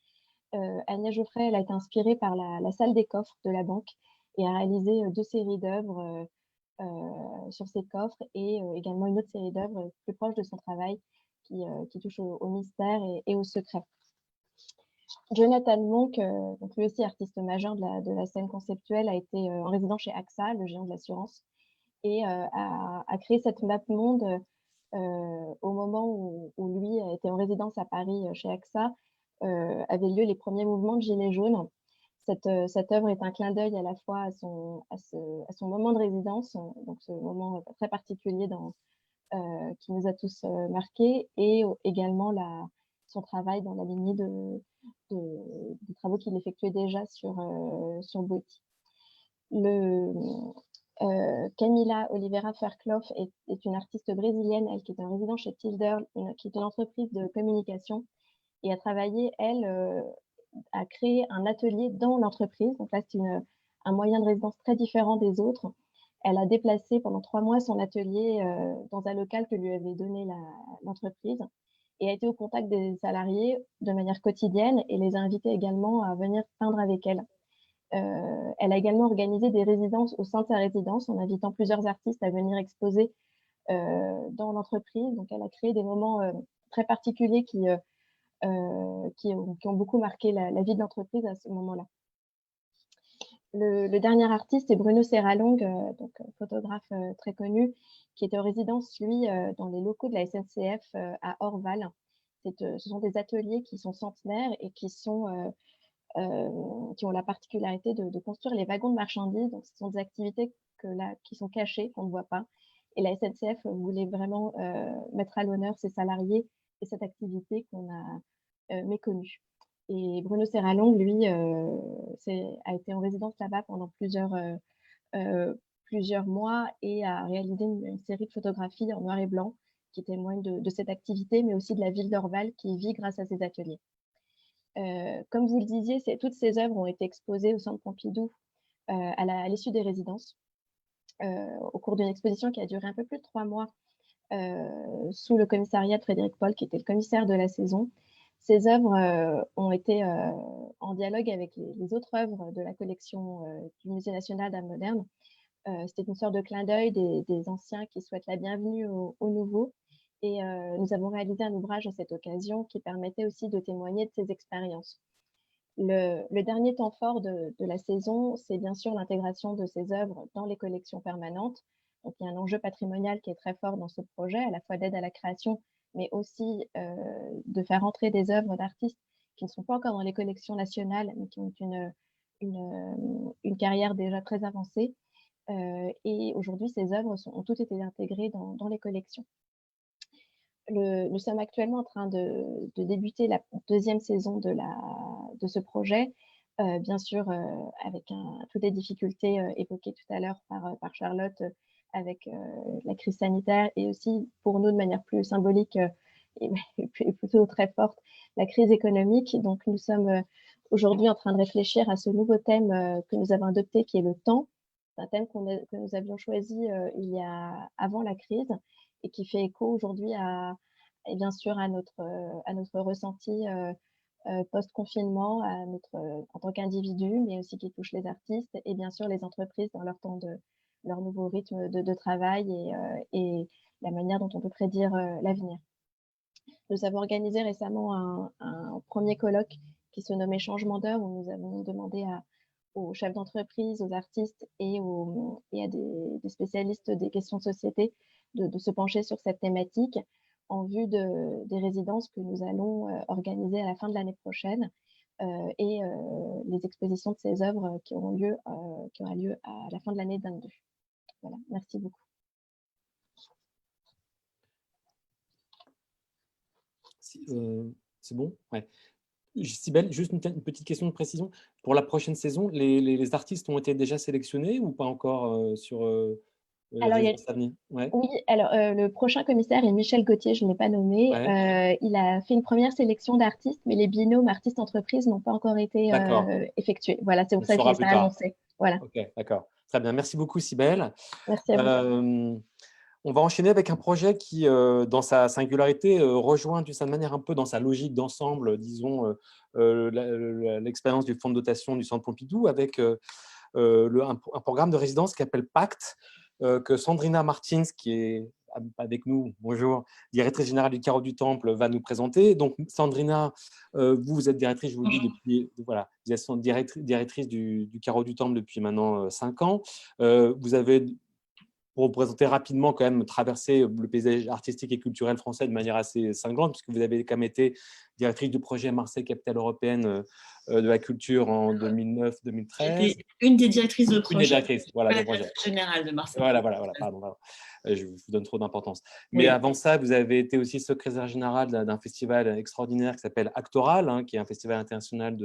Agnès Geoffrey, elle a été inspirée par la salle des coffres de la banque et a réalisé 2 séries d'œuvres sur ces coffres et également une autre série d'œuvres plus proche de son travail qui touche au mystère et au secret. Jonathan Monk, donc lui aussi artiste majeur de la scène conceptuelle, a été en résidence chez AXA, le géant de l'assurance, et a créé cette map monde au moment où lui était en résidence à Paris chez AXA. Avaient lieu les premiers mouvements de Gilets jaunes. Cette œuvre est un clin d'œil à la fois à son moment de résidence, donc ce moment très particulier qui nous a tous marqués, et également son travail dans la lignée des travaux qu'il effectuait déjà sur Boetti. Camila Oliveira Fairclough est une artiste brésilienne, elle qui est en résidence chez Tilder, qui est une entreprise de communication, et a travaillé, elle, à créer un atelier dans l'entreprise. Donc là, c'est un moyen de résidence très différent des autres. Elle a déplacé pendant 3 mois son atelier dans un local que lui avait donné l'entreprise et a été au contact des salariés de manière quotidienne et les a invités également à venir peindre avec elle. Elle a également organisé des résidences au sein de sa résidence en invitant plusieurs artistes à venir exposer dans l'entreprise. Donc, elle a créé des moments très particuliers qui ont beaucoup marqué la vie de l'entreprise à ce moment-là. Le dernier artiste est Bruno Serralong, donc photographe très connu, qui était en résidence, lui, dans les locaux de la SNCF à Orval. Ce sont des ateliers qui sont centenaires et qui ont la particularité de construire les wagons de marchandises. Donc, ce sont des activités qui sont cachées, qu'on ne voit pas. Et la SNCF voulait vraiment mettre à l'honneur ses salariés et cette activité qu'on a méconnue. Et Bruno Serralong, lui, a été en résidence là-bas pendant plusieurs mois et a réalisé une série de photographies en noir et blanc qui témoignent de cette activité, mais aussi de la ville d'Orval qui vit grâce à ces ateliers. Comme vous le disiez, toutes ces œuvres ont été exposées au Centre Pompidou à l'issue des résidences, au cours d'une exposition qui a duré un peu plus de 3 mois sous le commissariat de Frédéric Paul, qui était le commissaire de la saison. Ces œuvres ont été en dialogue avec les autres œuvres de la collection du Musée national d'art moderne. C'était une sorte de clin d'œil des anciens qui souhaitent la bienvenue aux nouveaux. Et nous avons réalisé un ouvrage à cette occasion qui permettait aussi de témoigner de ces expériences. Le dernier temps fort de la saison, c'est bien sûr l'intégration de ces œuvres dans les collections permanentes. Donc, il y a un enjeu patrimonial qui est très fort dans ce projet, à la fois d'aide à la création, mais aussi de faire entrer des œuvres d'artistes qui ne sont pas encore dans les collections nationales, mais qui ont une carrière déjà très avancée. Et aujourd'hui, ces œuvres ont toutes été intégrées dans les collections. Nous sommes actuellement en train de débuter la deuxième saison de ce projet, bien sûr avec toutes les difficultés évoquées tout à l'heure par Charlotte, avec la crise sanitaire, et aussi pour nous de manière plus symbolique et plutôt très forte, la crise économique. Donc nous sommes aujourd'hui en train de réfléchir à ce nouveau thème que nous avons adopté, qui est le temps. C'est un thème que nous avions choisi avant la crise, et qui fait écho aujourd'hui et bien sûr à notre ressenti post-confinement, en tant qu'individu, mais aussi qui touche les artistes et bien sûr les entreprises dans leur nouveau rythme de travail et la manière dont on peut prédire l'avenir. Nous avons organisé récemment un premier colloque qui se nommait Changement d'heure, où nous avons demandé aux chefs d'entreprise, aux artistes et à des spécialistes des questions de société de se pencher sur cette thématique en vue des résidences que nous allons organiser à la fin de l'année prochaine et les expositions de ces œuvres qui aura lieu à la fin de l'année 2022. Voilà, merci beaucoup. C'est bon? Ouais. Cybèle, juste une petite question de précision. Pour la prochaine saison, les artistes ont été déjà sélectionnés ou pas encore sur les Alors, résidences à venir? Ouais. oui, alors le prochain commissaire est Michel Gauthier, je ne l'ai pas nommé. Ouais. Il a fait une première sélection d'artistes, mais les binômes artistes-entreprises n'ont pas encore été effectués. Voilà, c'est pour ça qu'il n'est pas annoncé. Voilà. Ok, d'accord. Très bien. Merci beaucoup, Cybèle. Merci à vous. On va enchaîner avec un projet qui, dans sa singularité, rejoint d'une certaine manière un peu dans sa logique d'ensemble, disons, l'expérience du fonds de dotation du Centre Pompidou, avec un programme de résidence qui s'appelle Pacte, que Sandrina Martins, qui est avec nous, bonjour, directrice générale du Carreau du Temple, va nous présenter. Donc, Sandrina, vous êtes directrice, je vous le dis, depuis, voilà, vous êtes directrice du Carreau du Temple depuis maintenant 5 ans. Vous avez, pour vous présenter rapidement, quand même traverser le paysage artistique et culturel français de manière assez cinglante, puisque vous avez quand même été directrice du projet Marseille Capitale Européenne de la culture en 2009-2013. J'étais une des directrices de projet. Une des directrices, voilà, pas de la projet. directrice générale de Marseille. Voilà, pardon. Je vous donne trop d'importance. Mais avant ça, vous avez été aussi secrétaire général d'un festival extraordinaire qui s'appelle Actoral, hein, qui est un festival international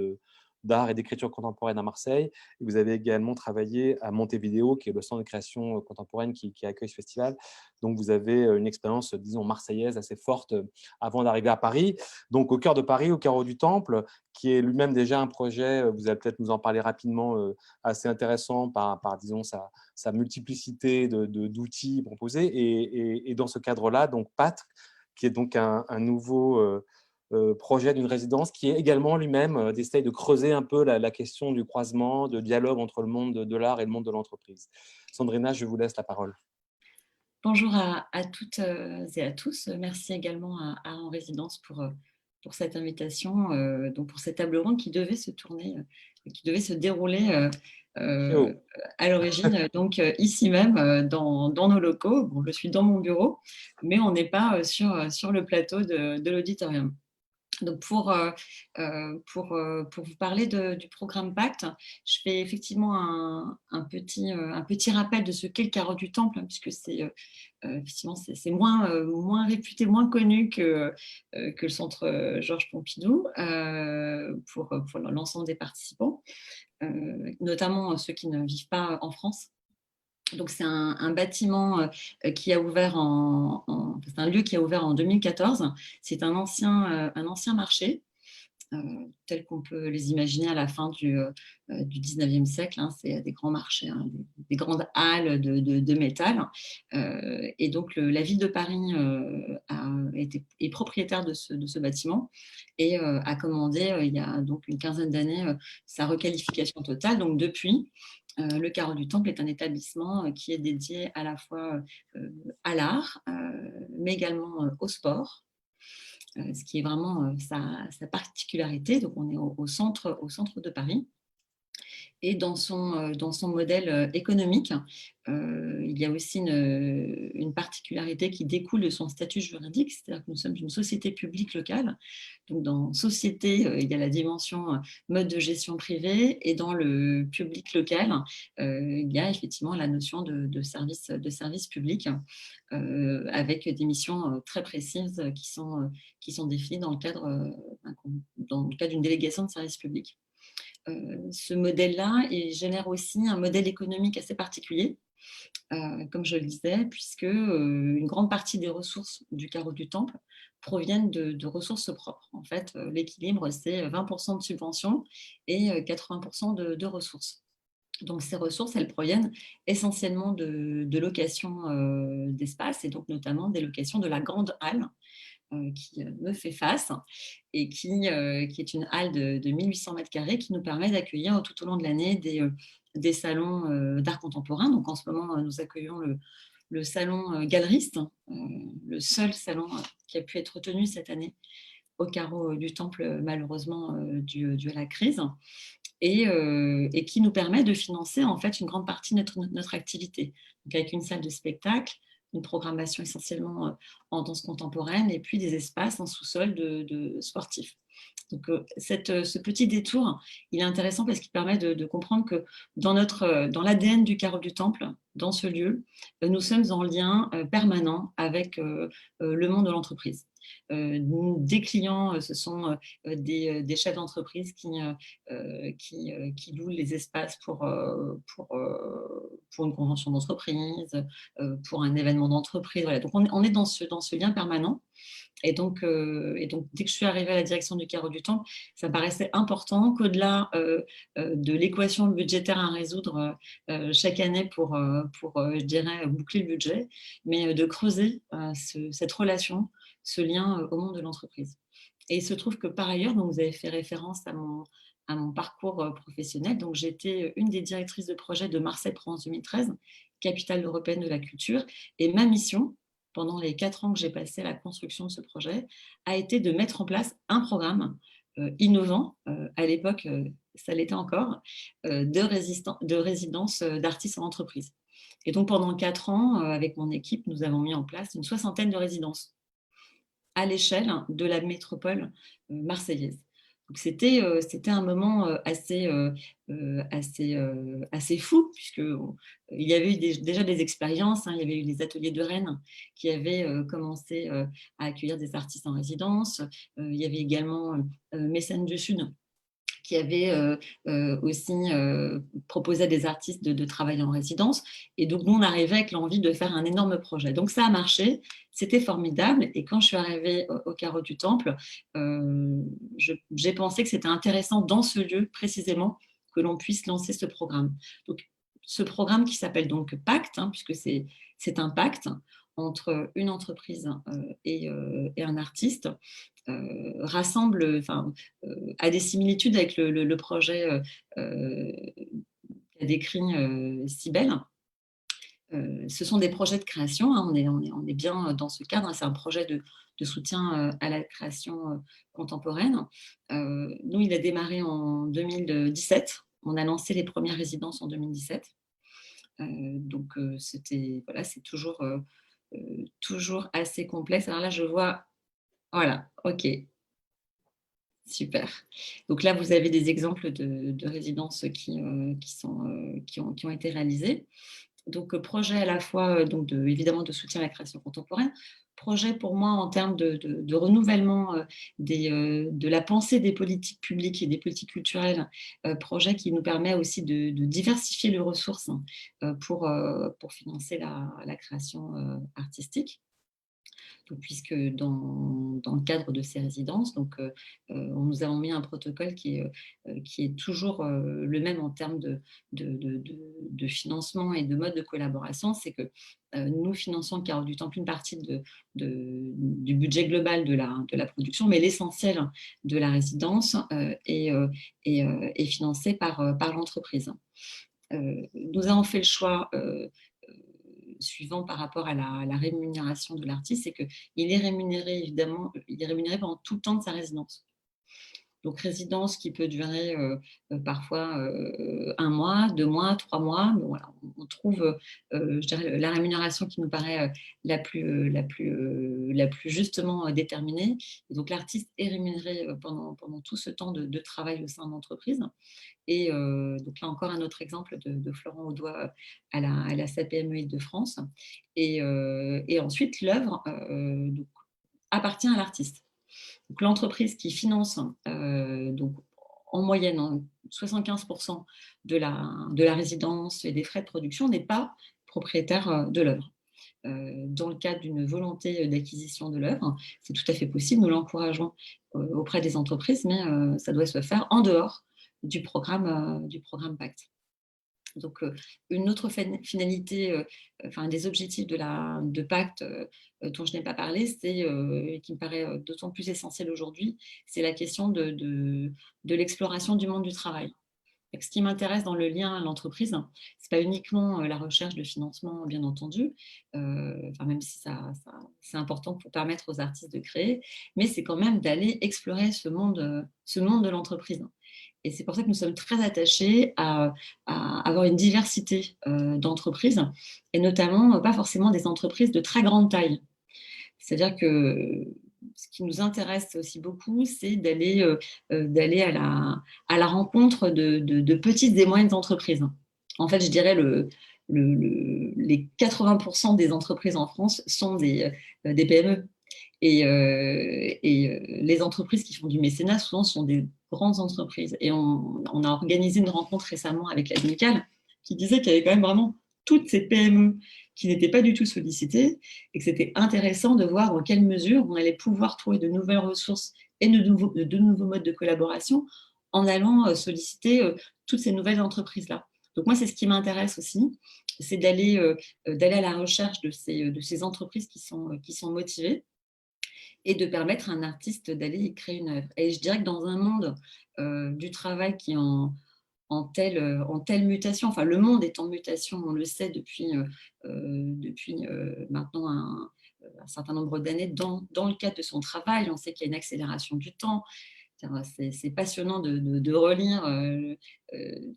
d'art et d'écriture contemporaine à Marseille. Et vous avez également travaillé à Montevideo, qui est le centre de création contemporaine qui accueille ce festival. Donc, vous avez une expérience, disons, marseillaise assez forte avant d'arriver à Paris. Donc, au cœur de Paris, au Carreau du Temple, qui est lui-même déjà un projet, vous allez peut-être nous en parler rapidement, assez intéressant par disons, sa multiplicité d'outils proposés. Et dans ce cadre-là, donc Pacte, qui est donc un nouveau projet d'une résidence qui est également lui-même d'essayer de creuser un peu la question du croisement, de dialogue entre le monde de l'art et le monde de l'entreprise. Sandrina, je vous laisse la parole. Bonjour à toutes et à tous. Merci également à En Résidence pour cette invitation, donc pour cette table ronde qui devait se dérouler à l'origine, donc ici même dans nos locaux. Bon, je suis dans mon bureau, mais on n'est pas sur le plateau de l'auditorium. Donc pour vous parler du programme Pacte, je fais effectivement un petit rappel de ce qu'est le Carreau du Temple, hein, puisque effectivement c'est moins réputé, moins connu que le centre Georges Pompidou pour l'ensemble des participants, notamment ceux qui ne vivent pas en France. Donc, c'est un bâtiment qui a ouvert c'est un lieu qui a ouvert en 2014. C'est un ancien marché tels qu'on peut les imaginer à la fin du 19e siècle. Hein. C'est des grands marchés, hein, des grandes halles de métal. Et donc, la ville de Paris est propriétaire de ce bâtiment et a commandé, il y a donc une quinzaine d'années, sa requalification totale. Donc, depuis, le Carreau du Temple est un établissement qui est dédié à la fois à l'art, mais également au sport, ce qui est vraiment sa particularité. Donc, on est au centre de Paris. Et dans son modèle économique, il y a aussi une particularité qui découle de son statut juridique, c'est-à-dire que nous sommes une société publique locale. Donc, dans société, il y a la dimension mode de gestion privée, et dans le public local, il y a effectivement la notion de service public, avec des missions très précises qui sont définies dans le cadre d'une délégation de service public. Ce modèle-là, il génère aussi un modèle économique assez particulier, comme je le disais, puisque une grande partie des ressources du Carreau du Temple proviennent de ressources propres. En fait, l'équilibre, c'est 20% de subventions et 80% de ressources. Donc, ces ressources, elles proviennent essentiellement de locations d'espace, et donc notamment des locations de la Grande Halle, qui me fait face, et qui est une halle de 1800 mètres carrés qui nous permet d'accueillir tout au long de l'année des salons d'art contemporain. Donc, en ce moment, nous accueillons le salon galeriste, le seul salon qui a pu être tenu cette année au Carreau du Temple, malheureusement dû à la crise, et qui nous permet de financer en fait une grande partie de notre activité. Donc, avec une salle de spectacle, une programmation essentiellement en danse contemporaine, et puis des espaces en sous-sol de sportifs. Donc, ce petit détour, il est intéressant parce qu'il permet de comprendre que dans l'ADN du Carreau du Temple, dans ce lieu, nous sommes en lien permanent avec le monde de l'entreprise. Des clients, ce sont des chefs d'entreprise qui louent les espaces pour une convention d'entreprise, pour un événement d'entreprise. Voilà. Donc, on est dans ce lien permanent. Et donc, dès que je suis arrivée à la direction du Carreau du Temple, ça me paraissait important qu'au-delà de l'équation budgétaire à résoudre chaque année pour je dirais, boucler le budget, mais de creuser cette relation, ce lien au monde de l'entreprise. Et il se trouve que par ailleurs, donc vous avez fait référence à mon parcours professionnel. Donc, j'étais une des directrices de projet de Marseille Provence 2013, capitale européenne de la culture, et ma mission, pendant les 4 ans que j'ai passé à la construction de ce projet, a été de mettre en place un programme innovant, à l'époque, ça l'était encore, de résidence d'artistes en entreprise. Et donc, pendant 4 ans, avec mon équipe, nous avons mis en place une 60aine de résidences à l'échelle de la métropole marseillaise. Donc, c'était un moment assez fou, puisqu'il y avait eu déjà des expériences. Hein. Il y avait eu les ateliers de Rennes qui avaient commencé à accueillir des artistes en résidence. Il y avait également Mécène du Sud qui avait aussi proposé à des artistes de travailler en résidence. Et donc, nous, on arrivait avec l'envie de faire un énorme projet. Donc, ça a marché, c'était formidable. Et quand je suis arrivée au Carreau du Temple, j'ai pensé que c'était intéressant dans ce lieu, précisément, que l'on puisse lancer ce programme. Donc, ce programme qui s'appelle donc Pacte, hein, puisque c'est un pacte entre une entreprise et un artiste, rassemble, a des similitudes avec le projet qu'a décrit Cybèle. Ce sont des projets de création, hein, on est bien dans ce cadre, hein, c'est un projet de soutien à la création contemporaine. Nous, il a démarré en 2017, on a lancé les premières résidences en 2017. Donc, c'est toujours assez complexe. Alors là, je vois, voilà, ok, super. Donc là, vous avez des exemples de résidences qui ont été réalisées. Donc, projet à la fois évidemment de soutien à la création contemporaine, projet pour moi en termes de renouvellement de la pensée des politiques publiques et des politiques culturelles, projet qui nous permet aussi de diversifier les ressources pour financer la création artistique. Donc, puisque dans le cadre de ces résidences, nous avons mis un protocole qui est toujours le même en termes de financement et de mode de collaboration, c'est que nous finançons Carreau du Temple une partie du budget global de la production, mais l'essentiel de la résidence est financé par l'entreprise. Nous avons fait le choix suivant par rapport à la rémunération de l'artiste, c'est qu'il est rémunéré, évidemment, il est rémunéré pendant tout le temps de sa résidence. Donc, résidence qui peut durer parfois 1 mois, 2 mois, 3 mois. Mais voilà, on trouve, je dirais, la rémunération qui nous paraît la plus justement déterminée. Et donc, l'artiste est rémunéré pendant tout ce temps de travail au sein de l'entreprise. Et donc là encore un autre exemple de Florent Audois à la SAPME Île-de-France. Et ensuite, l'œuvre appartient à l'artiste. Donc l'entreprise qui finance donc, en moyenne 75% de la résidence et des frais de production n'est pas propriétaire de l'œuvre. Dans le cadre d'une volonté d'acquisition de l'œuvre, c'est tout à fait possible, nous l'encourageons auprès des entreprises, mais ça doit se faire en dehors du programme Pacte. Donc, une autre finalité, des objectifs de Pacte dont je n'ai pas parlé, et qui me paraît d'autant plus essentiel aujourd'hui, c'est la question de l'exploration du monde du travail. Donc, ce qui m'intéresse dans le lien à l'entreprise, ce n'est pas uniquement la recherche de financement, bien entendu, même si c'est important pour permettre aux artistes de créer, mais c'est quand même d'aller explorer ce monde de l'entreprise. Et c'est pour ça que nous sommes très attachés à avoir une diversité d'entreprises, et notamment pas forcément des entreprises de très grande taille. C'est-à-dire que ce qui nous intéresse aussi beaucoup, c'est d'aller à la rencontre de petites et moyennes entreprises. En fait, je dirais les 80% des entreprises en France sont des PME. Et les entreprises qui font du mécénat, souvent, sont des grandes entreprises. Et on a organisé une rencontre récemment avec l'Admical qui disait qu'il y avait quand même vraiment toutes ces PME qui n'étaient pas du tout sollicitées et que c'était intéressant de voir dans quelle mesure on allait pouvoir trouver de nouvelles ressources et de nouveaux modes de collaboration en allant solliciter toutes ces nouvelles entreprises-là. Donc moi, c'est ce qui m'intéresse aussi, c'est d'aller à la recherche de ces entreprises qui sont motivées, et de permettre à un artiste d'aller créer une œuvre. Et je dirais que dans un monde du travail qui est en telle mutation, enfin le monde est en mutation, on le sait depuis maintenant un certain nombre d'années dans le cadre de son travail, on sait qu'il y a une accélération du temps. C'est passionnant de relire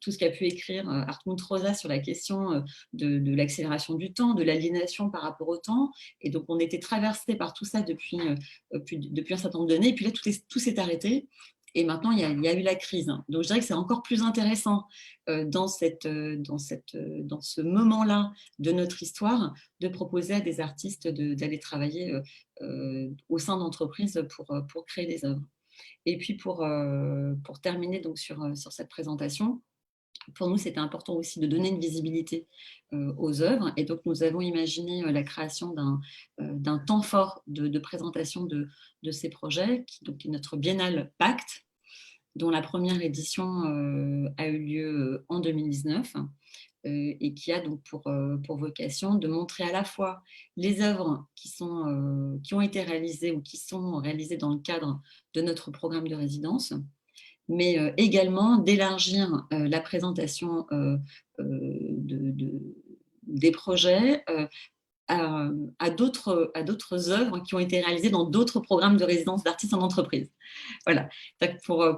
tout ce qu'a pu écrire Hartmut Rosa sur la question de l'accélération du temps, de l'aliénation par rapport au temps. Et donc, on était traversé par tout ça depuis un certain nombre d'années. Et puis là, tout s'est arrêté. Et maintenant, il y a eu la crise. Donc, je dirais que c'est encore plus intéressant dans ce moment-là de notre histoire de proposer à des artistes d'aller travailler au sein d'entreprises pour créer des œuvres. Et puis, pour terminer donc sur cette présentation, pour nous, c'était important aussi de donner une visibilité aux œuvres. Et donc, nous avons imaginé la création d'un temps fort de présentation de ces projets, qui est notre biennale Pacte, dont la première édition a eu lieu en 2019. Et qui a donc pour vocation de montrer à la fois les œuvres qui ont été réalisées ou qui sont réalisées dans le cadre de notre programme de résidence, mais également d'élargir la présentation des projets à d'autres œuvres qui ont été réalisées dans d'autres programmes de résidence d'artistes en entreprise. Voilà. Pour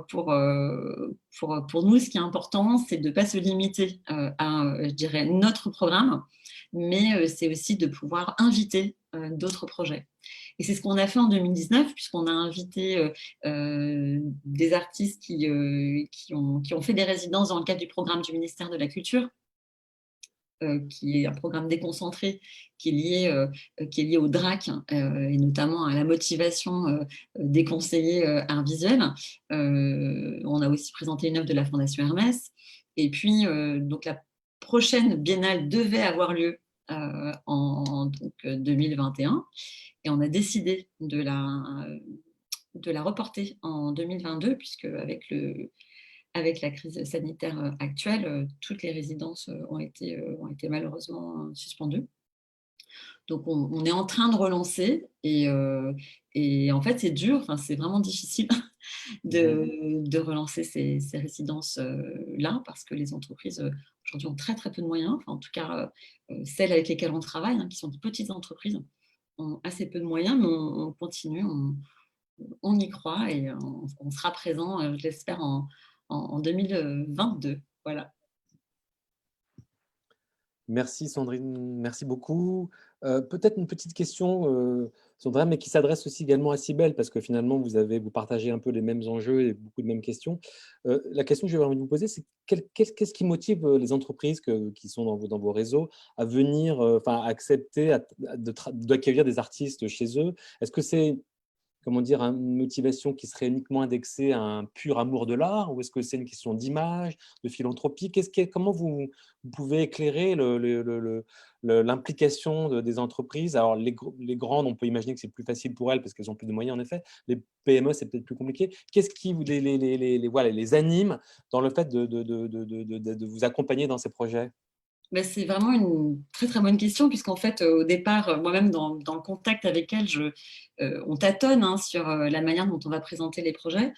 nous, ce qui est important, c'est de ne pas se limiter à, je dirais, notre programme, mais c'est aussi de pouvoir inviter d'autres projets. Et c'est ce qu'on a fait en 2019, puisqu'on a invité des artistes qui ont fait des résidences dans le cadre du programme du ministère de la Culture, qui est un programme déconcentré qui est lié au DRAC et notamment à la motivation des conseillers arts visuels. On a aussi présenté une œuvre de la Fondation Hermès. Et puis, donc la prochaine biennale devait avoir lieu donc, 2021 et on a décidé de la reporter en 2022 puisque avec la crise sanitaire actuelle, toutes les résidences ont été malheureusement suspendues. Donc, on est en train de relancer et en fait, c'est dur, enfin, c'est vraiment difficile de relancer ces résidences-là parce que les entreprises aujourd'hui ont très, très peu de moyens. Enfin, en tout cas, celles avec lesquelles on travaille, hein, qui sont de petites entreprises, ont assez peu de moyens, mais on continue, on y croit et on sera présent, je l'espère, en 2022. Voilà. Merci Sandrine, merci beaucoup. Peut-être une petite question, Sandrine, mais qui s'adresse aussi également à Cybèle, parce que finalement, vous partagez un peu les mêmes enjeux et beaucoup de mêmes questions. La question que j'avais envie de vous poser, c'est qu'est-ce qui motive les entreprises qui sont dans vos réseaux à venir, enfin, à accepter d'accueillir des artistes chez eux? Est-ce que c'est, comment dire, une motivation qui serait uniquement indexée à un pur amour de l'art, ou est-ce que c'est une question d'image, de philanthropie? Comment vous pouvez éclairer l'implication des entreprises? Alors, les grandes, on peut imaginer que c'est plus facile pour elles parce qu'elles ont plus de moyens, en effet. Les PME, c'est peut-être plus compliqué. Qu'est-ce qui voilà, les anime dans le fait de vous accompagner dans ces projets? Ben, c'est vraiment une très très bonne question puisqu'en fait au départ moi-même dans le contact avec elle on tâtonne hein, sur la manière dont on va présenter les projets.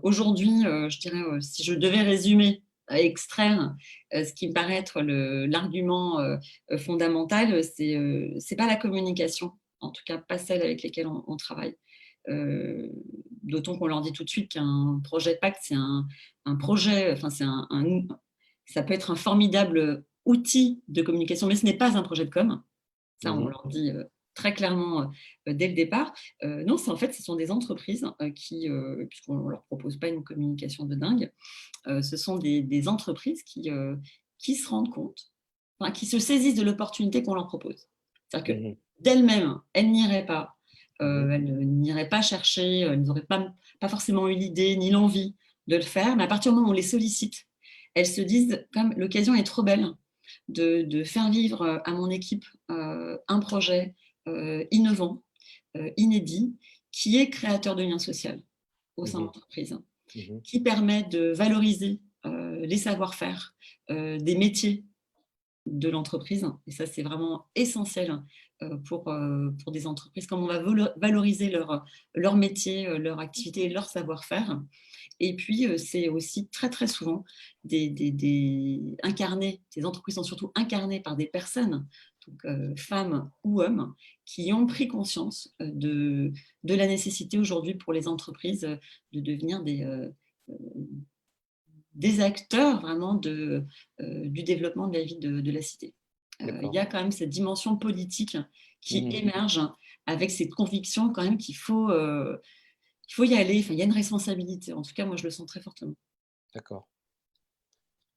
Aujourd'hui je dirais si je devais résumer extraire ce qui me paraît être l'argument fondamental, c'est pas la communication, en tout cas pas celle avec lesquelles on travaille. D'autant qu'on leur dit tout de suite qu'un projet de pacte, c'est un projet, enfin ça peut être un formidable outil de communication, mais ce n'est pas un projet de com. Ça, on leur dit très clairement dès le départ. Non, en fait, ce sont des entreprises puisqu'on ne leur propose pas une communication de dingue, ce sont des entreprises qui se rendent compte, enfin, qui se saisissent de l'opportunité qu'on leur propose. C'est-à-dire que d'elles-mêmes, elles n'iraient pas. Elles n'iraient pas chercher, elles n'auraient pas forcément eu l'idée ni l'envie de le faire, mais à partir du moment où on les sollicite, elles se disent, comme l'occasion est trop belle de faire vivre à mon équipe un projet innovant, inédit, qui est créateur de liens sociaux au sein de l'entreprise, qui permet de valoriser les savoir-faire des métiers de l'entreprise. Et ça, c'est vraiment essentiel pour des entreprises, comme on va valoriser leur métier, leur activité, leur savoir-faire. Et puis, c'est aussi très, très souvent incarné, ces entreprises sont surtout incarnées par des personnes, donc femmes ou hommes, qui ont pris conscience de la nécessité aujourd'hui pour les entreprises de devenir des acteurs vraiment du développement de la vie de la cité. Il y a quand même cette dimension politique qui émerge avec cette conviction quand même qu'il faut y aller. Enfin, il y a une responsabilité. En tout cas, moi, je le sens très fortement. D'accord.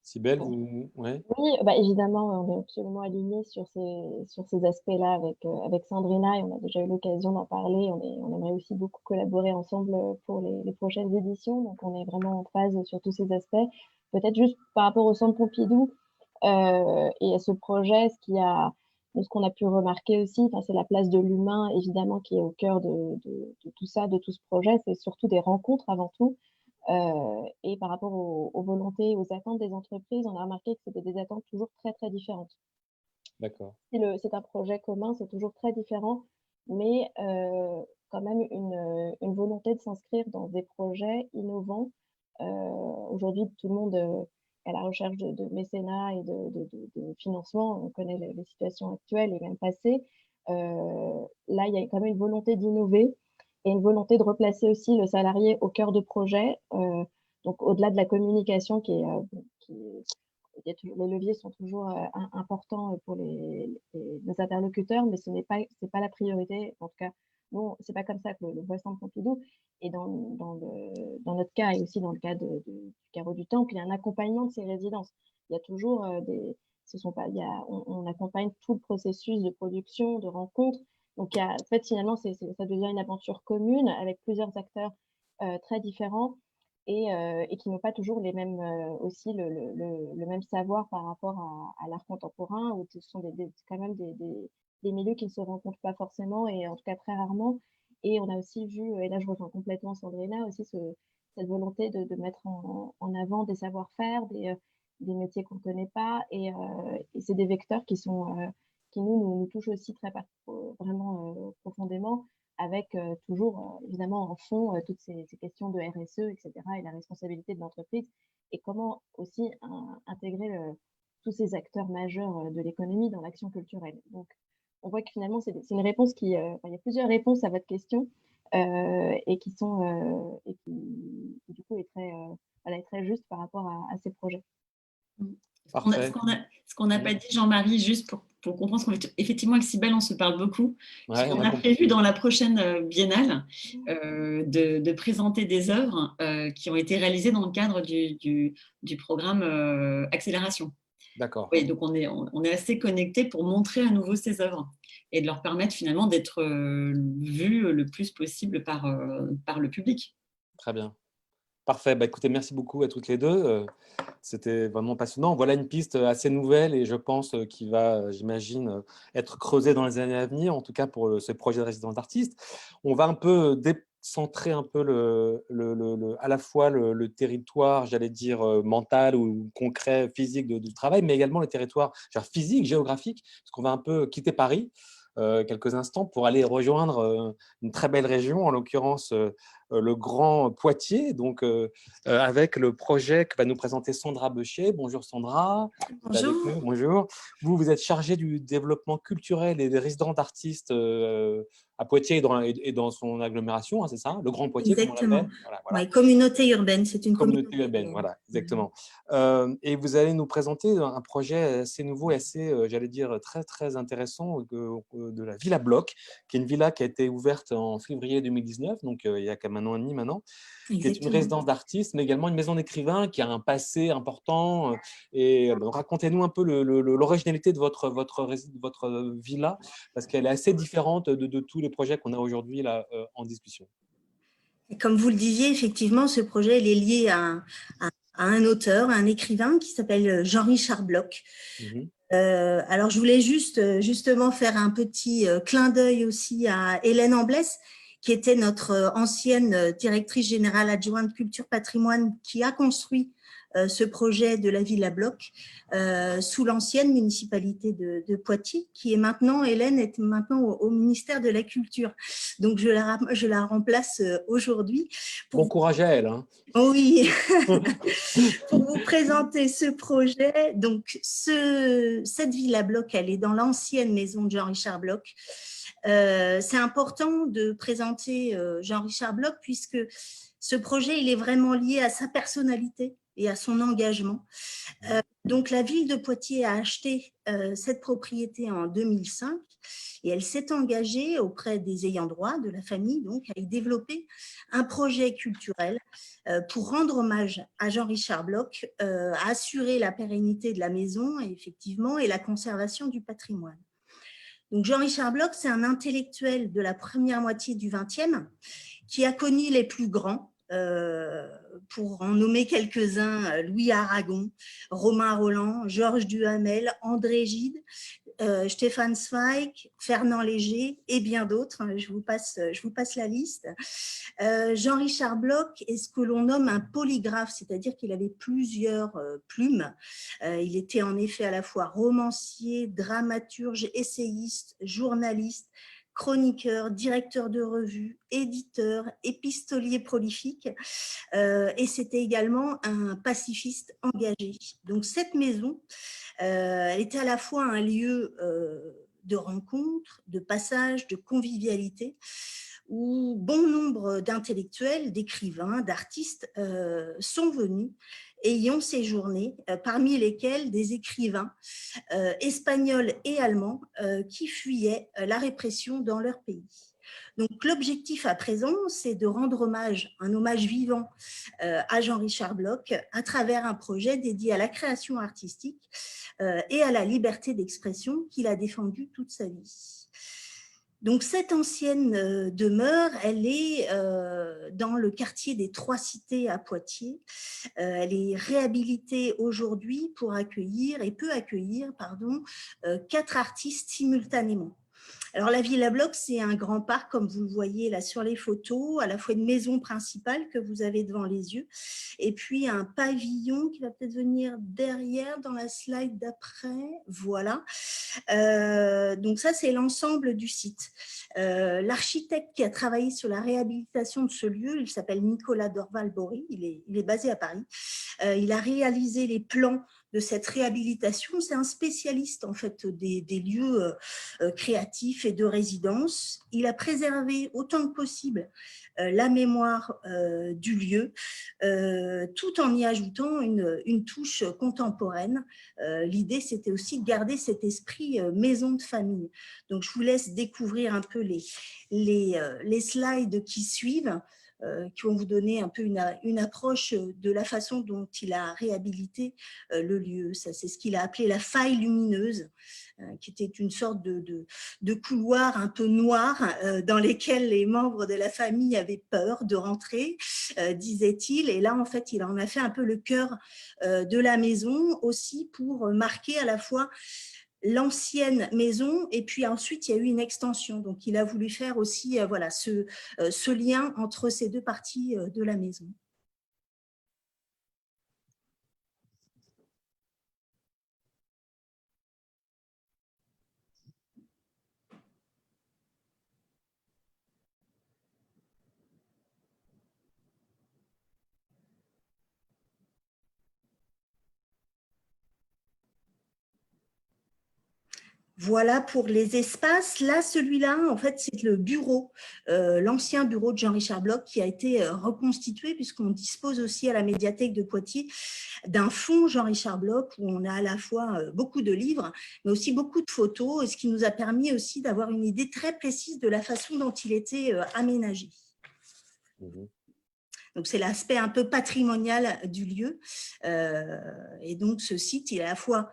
Cybèle, ouais. Oui, bah, évidemment, on est absolument alignés sur ces aspects-là avec Sandrina et on a déjà eu l'occasion d'en parler. On aimerait aussi beaucoup collaborer ensemble pour les prochaines éditions. Donc, on est vraiment en phase sur tous ces aspects. Peut-être juste par rapport au Centre Pompidou et à ce projet, ce qu'on a pu remarquer aussi, c'est la place de l'humain, évidemment, qui est au cœur de tout ça, de tout ce projet. C'est surtout des rencontres avant tout. Et par rapport aux volontés, aux attentes des entreprises, on a remarqué que c'était des attentes toujours très, très différentes. D'accord. C'est un projet commun, c'est toujours très différent, mais quand même une volonté de s'inscrire dans des projets innovants. Aujourd'hui, tout le monde est à la recherche de mécénat et de financement. On connaît les situations actuelles et même passées. Là, il y a quand même une volonté d'innover et une volonté de replacer aussi le salarié au cœur de projet. Donc, au-delà de la communication les leviers sont toujours importants pour nos interlocuteurs, mais c'est pas la priorité. En tout cas, bon, c'est pas comme ça que le voit Centre Pompidou. Et dans notre cas, et aussi dans le cas du Carreau du Temple, il y a un accompagnement de ces résidences. Il y a toujours on accompagne tout le processus de production, de rencontre. Donc, en fait, finalement, ça devient une aventure commune avec plusieurs acteurs très différents. et qui n'ont pas toujours les mêmes, aussi le même savoir par rapport à l'art contemporain, où ce sont quand même des milieux qui ne se rencontrent pas forcément et en tout cas très rarement. Et on a aussi vu, et là je rejoins complètement Sandrina, aussi cette volonté de mettre en avant des savoir-faire, des métiers qu'on ne connaît pas. Et c'est des vecteurs qui nous touchent aussi vraiment profondément, avec toujours évidemment en fond toutes ces questions de RSE, etc., et la responsabilité de l'entreprise, et comment aussi intégrer tous ces acteurs majeurs de l'économie dans l'action culturelle. Donc, on voit que finalement, c'est une réponse il y a plusieurs réponses à votre question, et qui du coup est très juste par rapport à ces projets. Parfait. Ce qu'on n'a pas dit, Jean-Marie, juste pour comprendre, parce qu'effectivement, avec Cybèle, on se parle beaucoup. Ouais, on a prévu dans la prochaine biennale de présenter des œuvres qui ont été réalisées dans le cadre du programme Accélération. D'accord. Oui, donc on est assez connectés pour montrer à nouveau ces œuvres et de leur permettre finalement d'être vues le plus possible par le public. Très bien. Parfait. Bah, écoutez, merci beaucoup à toutes les deux. C'était vraiment passionnant. Voilà une piste assez nouvelle et je pense qui va, j'imagine, être creusée dans les années à venir, en tout cas pour ce projet de résidence d'artiste. On va un peu décentrer un peu à la fois le territoire, j'allais dire, mental ou concret, physique du travail, mais également le territoire physique, géographique, parce qu'on va un peu quitter Paris quelques instants pour aller rejoindre une très belle région, en l'occurrence le Grand Poitiers, donc avec le projet que va nous présenter Sandra Beuchet. Bonjour Sandra. Bonjour. Avec nous. Bonjour. Vous êtes chargée du développement culturel et des résidents d'artistes à Poitiers et dans son agglomération, hein, c'est ça? Le Grand Poitiers, Exactement. comme on l'appelle. Voilà. Ouais, communauté urbaine, c'est une Communauté urbaine, voilà, exactement. Et vous allez nous présenter un projet assez nouveau et assez, j'allais dire, très, très intéressant de la Villa Bloch, qui est une villa qui a été ouverte en février 2019, donc il y a qu'un an et demi maintenant, qui est une résidence d'artistes, mais également une maison d'écrivain qui a un passé important. Et racontez-nous un peu l'originalité de votre villa, parce qu'elle est assez différente de tous les projets qu'on a aujourd'hui là en discussion. Comme vous le disiez, effectivement, ce projet il est lié à un auteur, à un écrivain qui s'appelle Jean-Richard Bloch. Alors, je voulais justement faire un petit clin d'œil aussi à Hélène Amblès, qui était notre ancienne directrice générale adjointe Culture Patrimoine, qui a construit ce projet de la Villa Bloch sous l'ancienne municipalité de Poitiers, qui est maintenant, Hélène est maintenant au ministère de la Culture. Donc, je la remplace aujourd'hui. Bon courage à elle. Hein. Oui, pour vous présenter ce projet. Donc, cette Villa Bloch, elle est dans l'ancienne maison de Jean-Richard Bloch. C'est important de présenter Jean-Richard Bloch puisque ce projet, il est vraiment lié à sa personnalité et à son engagement. Donc, la ville de Poitiers a acheté cette propriété en 2005 et elle s'est engagée auprès des ayants droit de la famille donc, à y développer un projet culturel pour rendre hommage à Jean-Richard Bloch, à assurer la pérennité de la maison effectivement, et la conservation du patrimoine. Donc, Jean-Richard Bloch, c'est un intellectuel de la première moitié du XXe qui a connu les plus grands, pour en nommer quelques-uns, Louis Aragon, Romain Roland, Georges Duhamel, André Gide, Stéphane Zweig, Fernand Léger et bien d'autres. Je vous passe la liste. Jean-Richard Bloch est ce que l'on nomme un polygraphe, c'est-à-dire qu'il avait plusieurs plumes. Il était en effet à la fois romancier, dramaturge, essayiste, journaliste, chroniqueur, directeur de revue, éditeur, épistolier prolifique, et c'était également un pacifiste engagé. Donc cette maison était à la fois un lieu de rencontre, de passage, de convivialité, où bon nombre d'intellectuels, d'écrivains, d'artistes sont venus et y ont séjourné, parmi lesquels des écrivains espagnols et allemands qui fuyaient la répression dans leur pays. Donc l'objectif à présent, c'est de rendre un hommage vivant à Jean-Richard Bloch à travers un projet dédié à la création artistique et à la liberté d'expression qu'il a défendu toute sa vie. Donc, cette ancienne demeure, elle est dans le quartier des Trois Cités à Poitiers. Elle est réhabilitée aujourd'hui pour accueillir, et peut accueillir, pardon, 4 artistes simultanément. Alors, la Villa Bloch, c'est un grand parc, comme vous le voyez là sur les photos, à la fois une maison principale que vous avez devant les yeux, et puis un pavillon qui va peut-être venir derrière dans la slide d'après. Voilà. Donc ça, c'est l'ensemble du site. L'architecte qui a travaillé sur la réhabilitation de ce lieu, il s'appelle Nicolas Dorval-Bory, il est basé à Paris. Il a réalisé les plans de cette réhabilitation. C'est un spécialiste en fait des lieux créatifs et de résidence. Il a préservé autant que possible la mémoire du lieu, tout en y ajoutant une touche contemporaine. L'idée, c'était aussi de garder cet esprit maison de famille. Donc, je vous laisse découvrir un peu les slides qui suivent, qui vont vous donner un peu une approche de la façon dont il a réhabilité le lieu. Ça, c'est ce qu'il a appelé la faille lumineuse, qui était une sorte de couloir un peu noir dans lesquels les membres de la famille avaient peur de rentrer, disait-il. Et là, en fait, il en a fait un peu le cœur de la maison aussi pour marquer à la fois l'ancienne maison et puis ensuite il y a eu une extension. Donc il a voulu faire aussi voilà, ce lien entre ces deux parties de la maison. Voilà pour les espaces. Là, celui-là, en fait, c'est le bureau, l'ancien bureau de Jean-Richard Bloch qui a été reconstitué puisqu'on dispose aussi à la médiathèque de Poitiers d'un fonds Jean-Richard Bloch où on a à la fois beaucoup de livres, mais aussi beaucoup de photos, et ce qui nous a permis aussi d'avoir une idée très précise de la façon dont il était aménagé. Donc, c'est l'aspect un peu patrimonial du lieu. Et donc, ce site, il est à la fois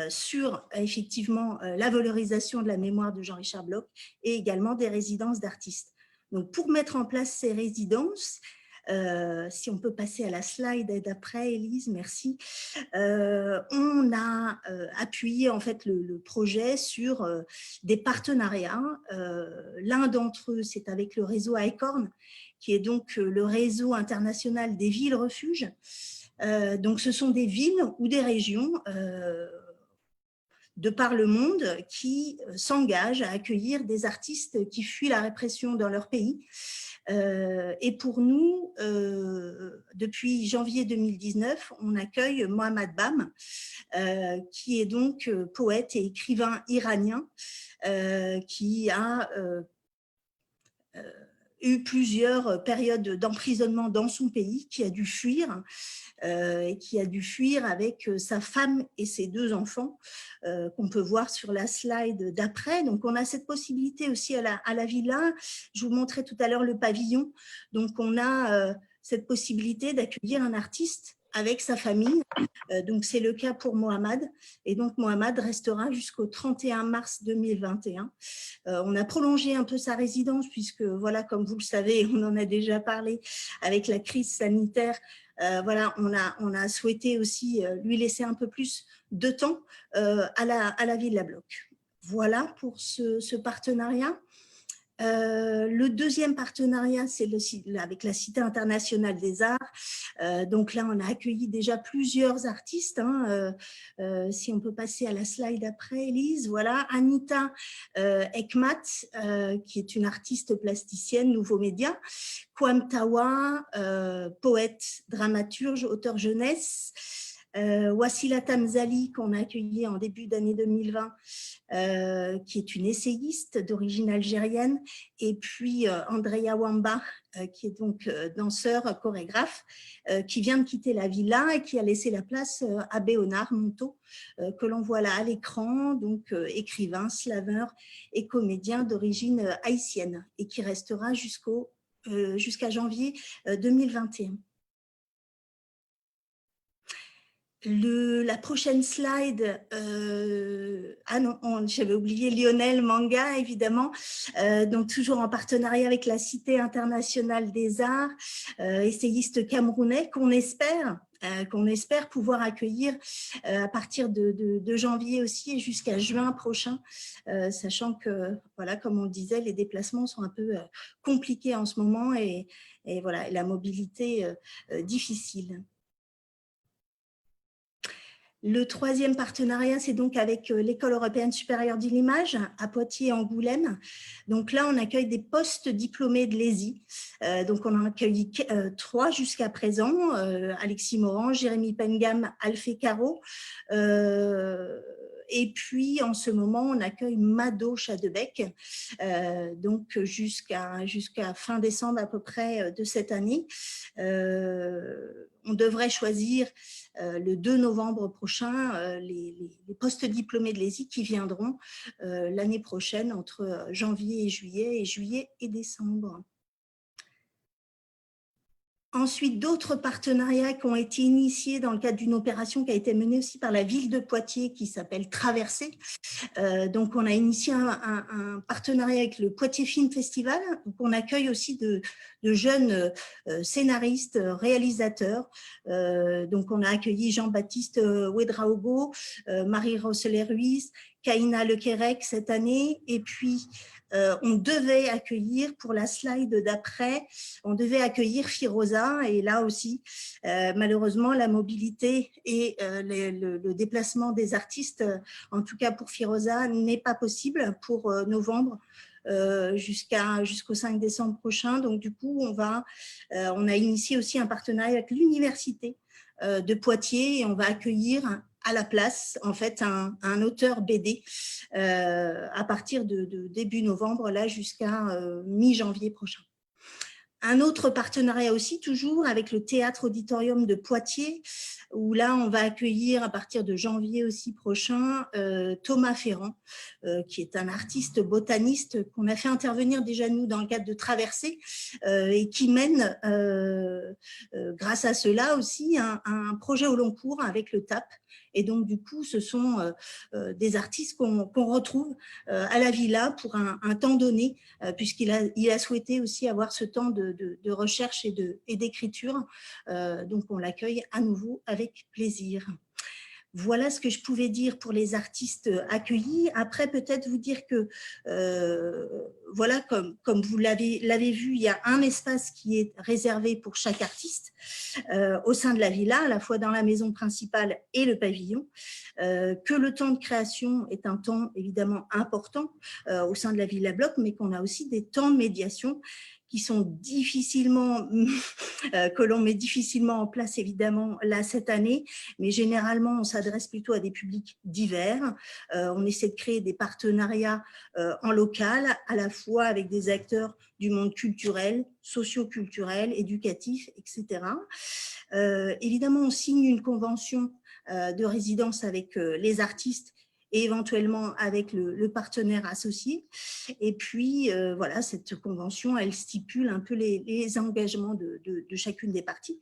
sur effectivement la valorisation de la mémoire de Jean-Richard Bloch et également des résidences d'artistes. Donc, pour mettre en place ces résidences, si on peut passer à la slide d'après, Élise, merci. On a appuyé en fait le projet sur des partenariats. L'un d'entre eux, c'est avec le réseau ICORN, qui est donc le réseau international des villes refuges. Donc, ce sont des villes ou des régions de par le monde qui s'engagent à accueillir des artistes qui fuient la répression dans leur pays. Et pour nous, depuis janvier 2019, on accueille Mohamed Bam, qui est donc poète et écrivain iranien, qui a eu plusieurs périodes d'emprisonnement dans son pays, qui a dû fuir, et qui a dû fuir avec sa femme et ses 2 enfants, qu'on peut voir sur la slide d'après. Donc, on a cette possibilité aussi à la villa. Je vous montrais tout à l'heure le pavillon. Donc, on a cette possibilité d'accueillir un artiste avec sa famille. Donc, c'est le cas pour Mohamed. Et donc, Mohamed restera jusqu'au 31 mars 2021. On a prolongé un peu sa résidence puisque, voilà, comme vous le savez, on en a déjà parlé avec la crise sanitaire. Voilà, on a souhaité aussi lui laisser un peu plus de temps à la Villa Bloch. Voilà pour ce partenariat. Le deuxième partenariat, c'est avec la Cité internationale des arts. Donc là, on a accueilli déjà plusieurs artistes. Si on peut passer à la slide après, Elise. Voilà, Anita Ekmat, qui est une artiste plasticienne, nouveau média. Kwam Tawa, poète, dramaturge, auteur jeunesse. Wassila Tamzali, qu'on a accueilli en début d'année 2020, qui est une essayiste d'origine algérienne, et puis Andrea Wamba, qui est donc danseur, chorégraphe, qui vient de quitter la villa et qui a laissé la place à Béonard Monteau, que l'on voit là à l'écran, donc écrivain, slaveur et comédien d'origine haïtienne, et qui restera jusqu'à janvier 2021. La prochaine slide, ah non, j'avais oublié Lionel Manga, évidemment, donc toujours en partenariat avec la Cité internationale des arts, essayiste camerounais qu'on espère pouvoir accueillir à partir de janvier aussi et jusqu'à juin prochain, sachant que, voilà, comme on le disait, les déplacements sont un peu compliqués en ce moment et voilà, et la mobilité difficile. Le troisième partenariat, c'est donc avec l'École européenne supérieure de l'image à Poitiers-Angoulême. Donc là, on accueille des post-diplômés de l'ESI. Donc on en a accueilli 3 jusqu'à présent, Alexis Morand, Jérémy Pengam, Alphée Caro. Et puis, en ce moment, on accueille Mado Chadebec, donc jusqu'à fin décembre à peu près de cette année. On devrait choisir le 2 novembre prochain les post-diplômés de l'ESI qui viendront l'année prochaine entre janvier et juillet et décembre. Ensuite, d'autres partenariats qui ont été initiés dans le cadre d'une opération qui a été menée aussi par la ville de Poitiers qui s'appelle Traversée. Donc, on a initié un partenariat avec le Poitiers Film Festival. Donc, on accueille aussi de jeunes scénaristes, réalisateurs. Donc, on a accueilli Jean-Baptiste Ouedraogo, Marie Rosselet-Ruiz, Kaina Lequerec cette année. Et puis, on devait accueillir, pour la slide d'après, on devait accueillir Firoza. Et là aussi, malheureusement, la mobilité et le déplacement des artistes, en tout cas pour Firoza, n'est pas possible pour novembre. Jusqu'au 5 décembre prochain. Donc, du coup, on a initié aussi un partenariat avec l'université de Poitiers et on va accueillir à la place, en fait, un auteur BD à partir de début novembre, là, jusqu'à mi-janvier prochain. Un autre partenariat aussi, toujours avec le Théâtre Auditorium de Poitiers, où là, on va accueillir à partir de janvier aussi prochain Thomas Ferrand, qui est un artiste botaniste qu'on a fait intervenir déjà nous dans le cadre de Traversée et qui mène, grâce à cela aussi, un projet au long cours avec le TAP. Et donc, du coup, ce sont des artistes qu'on retrouve à la Villa pour un temps donné, puisqu'il a souhaité aussi avoir ce temps de recherche et d'écriture. Donc, on l'accueille à nouveau avec plaisir. Voilà ce que je pouvais dire pour les artistes accueillis. Après, peut-être vous dire que, voilà, comme vous l'avez vu, il y a un espace qui est réservé pour chaque artiste au sein de la villa, à la fois dans la maison principale et le pavillon, que le temps de création est un temps évidemment important au sein de la Villa Bloc, mais qu'on a aussi des temps de médiation qui sont difficilement, que l'on met difficilement en place évidemment là cette année, mais généralement on s'adresse plutôt à des publics divers. On essaie de créer des partenariats en local, à la fois avec des acteurs du monde culturel, socio-culturel, éducatif, etc. Évidemment, on signe une convention de résidence avec les artistes et éventuellement avec le partenaire associé. Et puis, voilà, cette convention, elle stipule un peu les engagements de chacune des parties.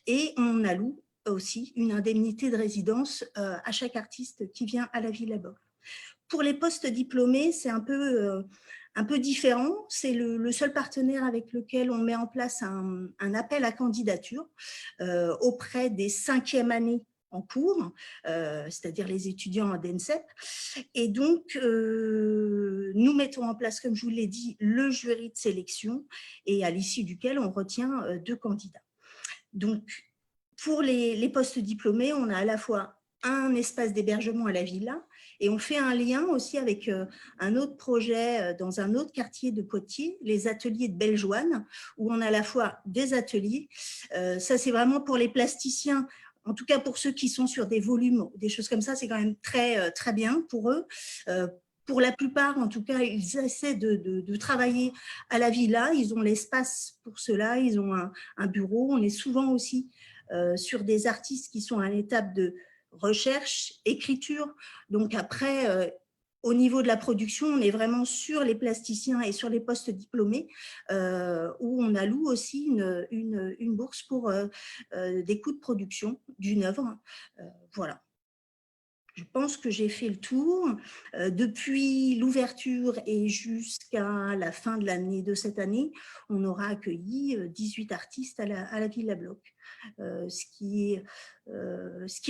Et on alloue aussi une indemnité de résidence à chaque artiste qui vient à la Villa Bloc. Pour les postes diplômés, c'est un peu différent. C'est le seul partenaire avec lequel on met en place un appel à candidature auprès des 5e années en cours, c'est-à-dire les étudiants à DENSEP. Et donc, nous mettons en place, comme je vous l'ai dit, le jury de sélection et à l'issue duquel on retient 2 candidats. Donc, pour les postes diplômés, on a à la fois un espace d'hébergement à la villa et on fait un lien aussi avec un autre projet dans un autre quartier de Poitiers, les ateliers de Bellejoine, où on a à la fois des ateliers. Ça, c'est vraiment pour les plasticiens. En tout cas, pour ceux qui sont sur des volumes, des choses comme ça, c'est quand même très, très bien pour eux. Pour la plupart, en tout cas, ils essaient de travailler à la villa. Ils ont l'espace pour cela. Ils ont un bureau. On est souvent aussi sur des artistes qui sont à l'étape de recherche, écriture. Donc après, au niveau de la production, on est vraiment sur les plasticiens et sur les postes diplômés, où on alloue aussi une bourse pour des coûts de production d'une œuvre. Voilà. Je pense que j'ai fait le tour. Depuis l'ouverture et jusqu'à la fin de l'année de cette année, on aura accueilli 18 artistes à la Villa Bloc. Ce qui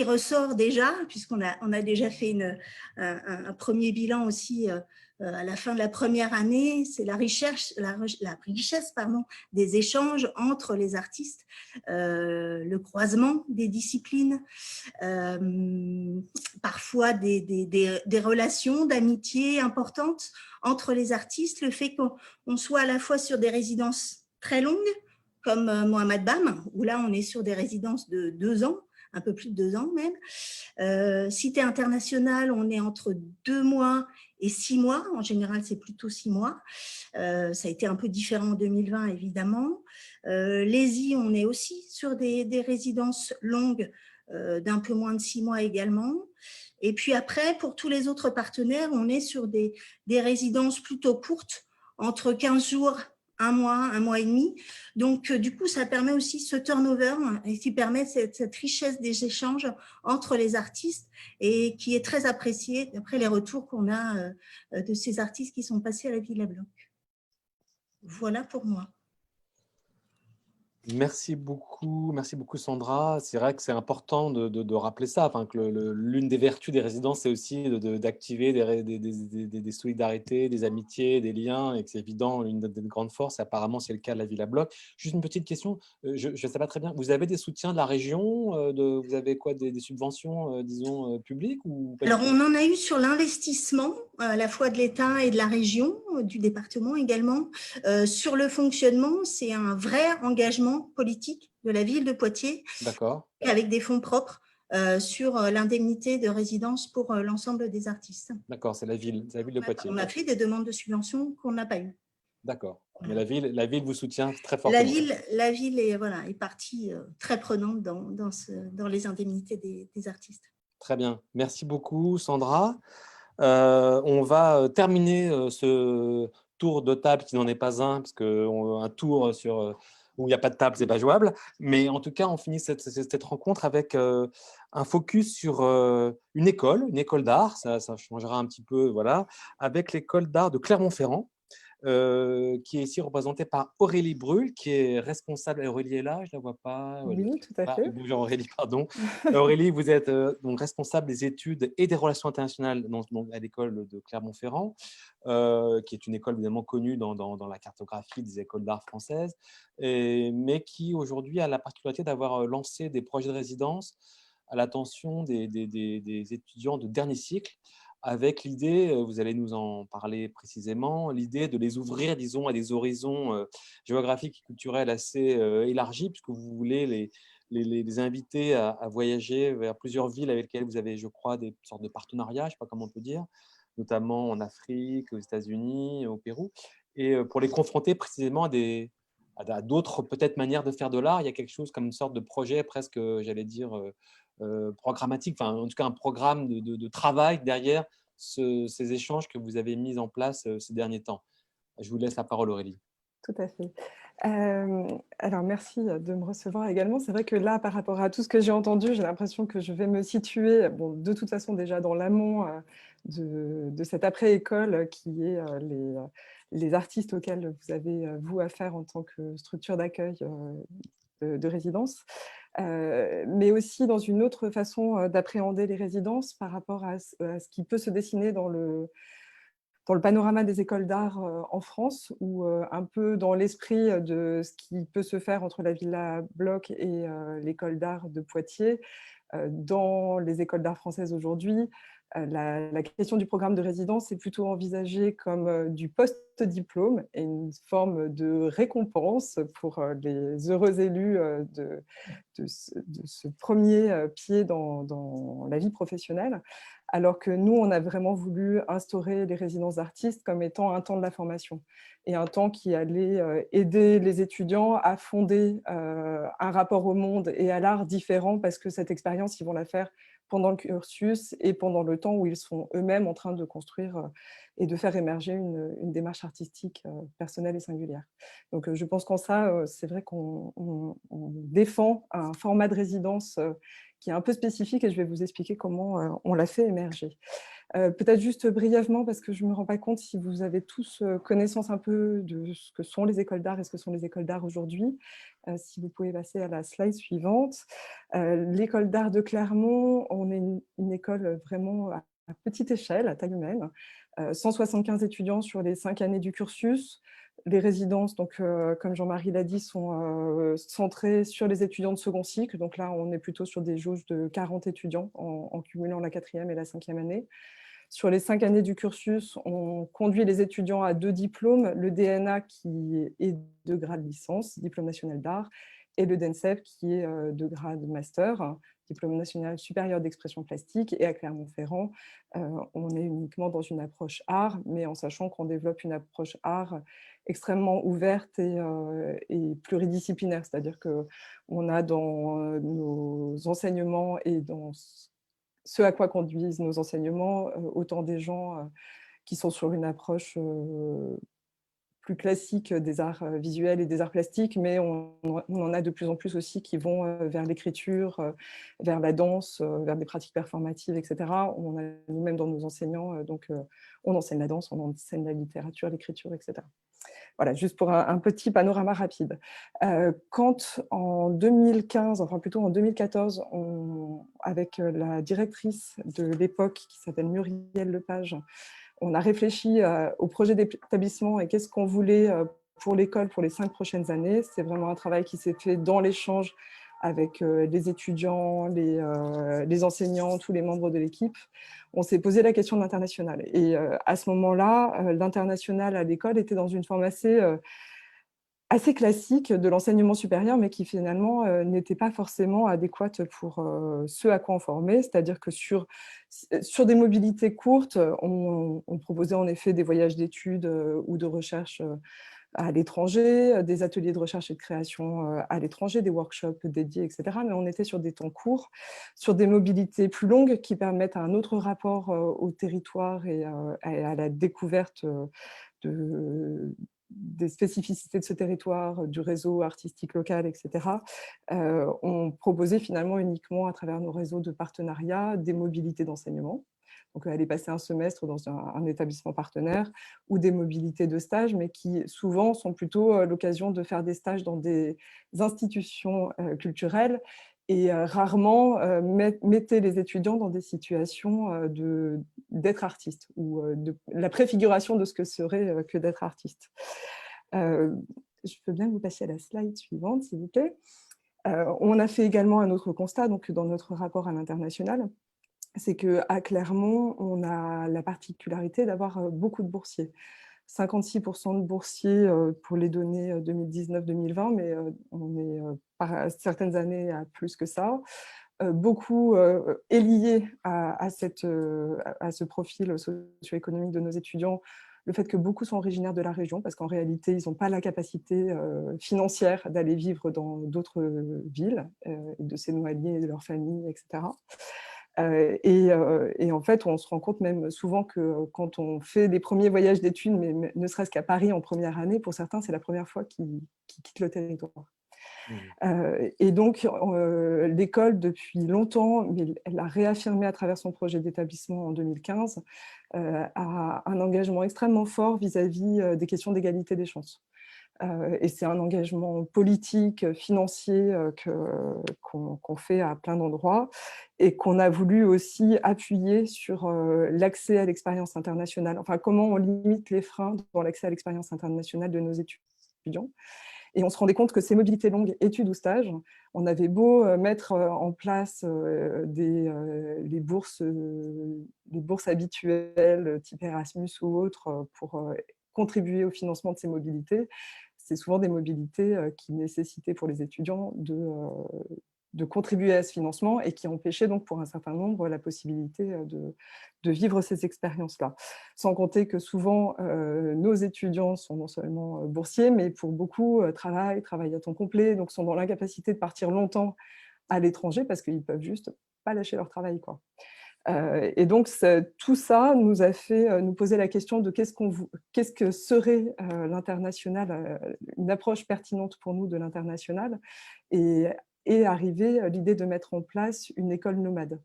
ressort déjà, puisqu'on a déjà fait un premier bilan aussi à la fin de la première année, c'est la richesse des échanges entre les artistes, le croisement des disciplines, parfois des relations d'amitié importantes entre les artistes, le fait qu'on soit à la fois sur des résidences très longues, comme Mohamed Bam, où là on est sur des résidences de 2 ans, un peu plus de 2 ans même. Cité internationale, on est entre 2 mois et 6 mois. En général, c'est plutôt 6 mois. Ça a été un peu différent en 2020, évidemment. L'ESI, on est aussi sur des résidences longues d'un peu moins de 6 mois également. Et puis après, pour tous les autres partenaires, on est sur des résidences plutôt courtes, entre 15 jours, 1 mois et demi. Donc, du coup, ça permet aussi ce turnover et qui permet cette richesse des échanges entre les artistes et qui est très appréciée d'après les retours qu'on a de ces artistes qui sont passés à la Villa Bloc. Voilà pour moi. Merci beaucoup Sandra. C'est vrai que c'est important de rappeler ça, enfin, que l'une des vertus des résidences, c'est aussi d'activer des solidarités, des amitiés, des liens, et que c'est évident, une des grandes forces. Apparemment, c'est le cas de la Villa Bloc. Juste une petite question, je ne sais pas très bien, vous avez des soutiens de la région, vous avez quoi, des subventions, disons, publiques ou pas du Alors, tout? on en a eu sur l'investissement, à la fois de l'État et de la région, du département également. Sur le fonctionnement, c'est un vrai engagement politique de la ville de Poitiers, D'accord. avec des fonds propres sur l'indemnité de résidence pour l'ensemble des artistes. D'accord, c'est la ville de Poitiers. On a fait des demandes de subventions qu'on n'a pas eues. D'accord. Mais Voilà. la ville vous soutient très La fortement. ville est partie très prenante dans les indemnités des artistes. Très bien. Merci beaucoup, Sandra. On va terminer ce tour de table qui n'en est pas un, parce qu'un tour où il n'y a pas de table, ce n'est pas jouable. Mais en tout cas, on finit cette rencontre avec un focus sur une école d'art. Ça changera un petit peu, voilà, avec l'école d'art de Clermont-Ferrand, qui est ici représentée par Aurélie Brul, qui est responsable. Aurélie est là, je ne la vois pas. Oui, tout à fait. Bonjour Aurélie, pardon. Aurélie, vous êtes donc responsable des études et des relations internationales à l'école de Clermont-Ferrand, qui est une école évidemment connue dans la cartographie des écoles d'art françaises, mais qui aujourd'hui a la particularité d'avoir lancé des projets de résidence à l'attention des étudiants de dernier cycle, avec l'idée, vous allez nous en parler précisément, l'idée de les ouvrir, disons, à des horizons géographiques et culturels assez élargis, puisque vous voulez les inviter à voyager vers plusieurs villes avec lesquelles vous avez, je crois, des sortes de partenariats, je ne sais pas comment on peut dire, notamment en Afrique, aux États-Unis, au Pérou, et pour les confronter précisément à d'autres peut-être manières de faire de l'art. Il y a quelque chose comme une sorte de projet presque, j'allais dire, programmatique, enfin en tout cas un programme de travail derrière ces échanges que vous avez mis en place ces derniers temps. Je vous laisse la parole, Aurélie. Tout à fait. Alors, merci de me recevoir également. C'est vrai que là, par rapport à tout ce que j'ai entendu, j'ai l'impression que je vais me situer, bon, de toute façon déjà dans l'amont de cette après-école qui est les artistes auxquels vous avez, vous, affaire en tant que structure d'accueil de résidence, mais aussi dans une autre façon d'appréhender les résidences par rapport à ce qui peut se dessiner dans le panorama des écoles d'art en France, ou un peu dans l'esprit de ce qui peut se faire entre la Villa Bloc et l'école d'art de Poitiers. Dans les écoles d'art françaises aujourd'hui, la question du programme de résidence est plutôt envisagée comme du post-diplôme et une forme de récompense pour les heureux élus de ce premier pied dans la vie professionnelle. Alors que nous, on a vraiment voulu instaurer les résidences d'artistes comme étant un temps de la formation et un temps qui allait aider les étudiants à fonder un rapport au monde et à l'art différent, parce que cette expérience, ils vont la faire pendant le cursus et pendant le temps où ils sont eux-mêmes en train de construire et de faire émerger une démarche artistique personnelle et singulière. Donc, je pense qu'en ça, c'est vrai qu'on défend un format de résidence qui est un peu spécifique et je vais vous expliquer comment on l'a fait émerger. Peut-être juste brièvement, parce que je ne me rends pas compte si vous avez tous connaissance un peu de ce que sont les écoles d'art et ce que sont les écoles d'art aujourd'hui. Si vous pouvez passer à la slide suivante. L'école d'art de Clermont, on est une école vraiment à petite échelle, à taille humaine. 175 étudiants sur les 5 années du cursus. Les résidences, donc, comme Jean-Marie l'a dit, sont centrées sur les étudiants de second cycle. Donc là, on est plutôt sur des jauges de 40 étudiants en cumulant la 4e et la 5e année. Sur les 5 années du cursus, on conduit les étudiants à 2 diplômes, le DNA qui est de grade licence, diplôme national d'art, et le DNSEP qui est de grade master, diplôme national supérieur d'expression plastique. Et à Clermont-Ferrand, on est uniquement dans une approche art, mais en sachant qu'on développe une approche art extrêmement ouverte et pluridisciplinaire. C'est-à-dire qu'on a dans nos enseignements et dans ce à quoi conduisent nos enseignements, autant des gens qui sont sur une approche plus classique des arts visuels et des arts plastiques, mais on en a de plus en plus aussi qui vont vers l'écriture, vers la danse, vers des pratiques performatives, etc. On a nous-mêmes dans nos enseignants, donc on enseigne la danse, on enseigne la littérature, l'écriture, etc. Voilà, juste pour un petit panorama rapide. Quand en 2015, enfin plutôt en 2014, avec la directrice de l'époque qui s'appelle Muriel Lepage, on a réfléchi au projet d'établissement et qu'est-ce qu'on voulait pour l'école pour les 5 prochaines années. C'est vraiment un travail qui s'est fait dans l'échange avec les étudiants, les enseignants, tous les membres de l'équipe. On s'est posé la question de l'international. Et à ce moment-là, l'international à l'école était dans une forme assez classique de l'enseignement supérieur, mais qui finalement n'était pas forcément adéquate pour ce à quoi on formait. C'est-à-dire que sur des mobilités courtes, on proposait en effet des voyages d'études ou de recherche à l'étranger, des ateliers de recherche et de création à l'étranger, des workshops dédiés, etc. Mais on était sur des temps courts, sur des mobilités plus longues qui permettent un autre rapport au territoire et à la découverte des spécificités de ce territoire, du réseau artistique local, etc. On proposait finalement uniquement à travers nos réseaux de partenariat des mobilités d'enseignement. Donc, aller passer un semestre dans un établissement partenaire ou des mobilités de stage, mais qui souvent sont plutôt l'occasion de faire des stages dans des institutions culturelles et rarement mettez les étudiants dans des situations d'être artiste ou de la préfiguration de ce que serait que d'être artiste. Je peux bien que vous passiez à la slide suivante, s'il vous plaît. On a fait également un autre constat donc, dans notre rapport à l'international, c'est qu'à Clermont, on a la particularité d'avoir beaucoup de boursiers. 56% de boursiers pour les données 2019-2020, mais on est par certaines années à plus que ça. Beaucoup est lié à ce profil socio-économique de nos étudiants, le fait que beaucoup sont originaires de la région, parce qu'en réalité, ils n'ont pas la capacité financière d'aller vivre dans d'autres villes, et de s'éloigner de leur famille, etc. Et en fait, on se rend compte même souvent que quand on fait des premiers voyages d'études, mais ne serait-ce qu'à Paris en première année, pour certains, c'est la première fois qu'ils quittent le territoire. Et donc, l'école, depuis longtemps, mais elle a réaffirmé à travers son projet d'établissement en 2015, a un engagement extrêmement fort vis-à-vis des questions d'égalité des chances. Et c'est un engagement politique, financier qu'on fait à plein d'endroits et qu'on a voulu aussi appuyer sur l'accès à l'expérience internationale. Enfin, comment on limite les freins dans l'accès à l'expérience internationale de nos étudiants. Et on se rendait compte que ces mobilités longues, études ou stages, on avait beau mettre en place les bourses habituelles, type Erasmus ou autres, pour contribuer au financement de ces mobilités. C'est souvent des mobilités qui nécessitaient pour les étudiants de contribuer à ce financement et qui empêchaient donc pour un certain nombre la possibilité de vivre ces expériences-là. Sans compter que souvent, nos étudiants sont non seulement boursiers, mais pour beaucoup travaillent à temps complet, donc sont dans l'incapacité de partir longtemps à l'étranger parce qu'ils peuvent juste pas lâcher leur travail, quoi. Et donc, tout ça nous a fait nous poser la question de qu'est-ce que serait l'international, une approche pertinente pour nous de l'international, et arriver à l'idée de mettre en place une école nomade.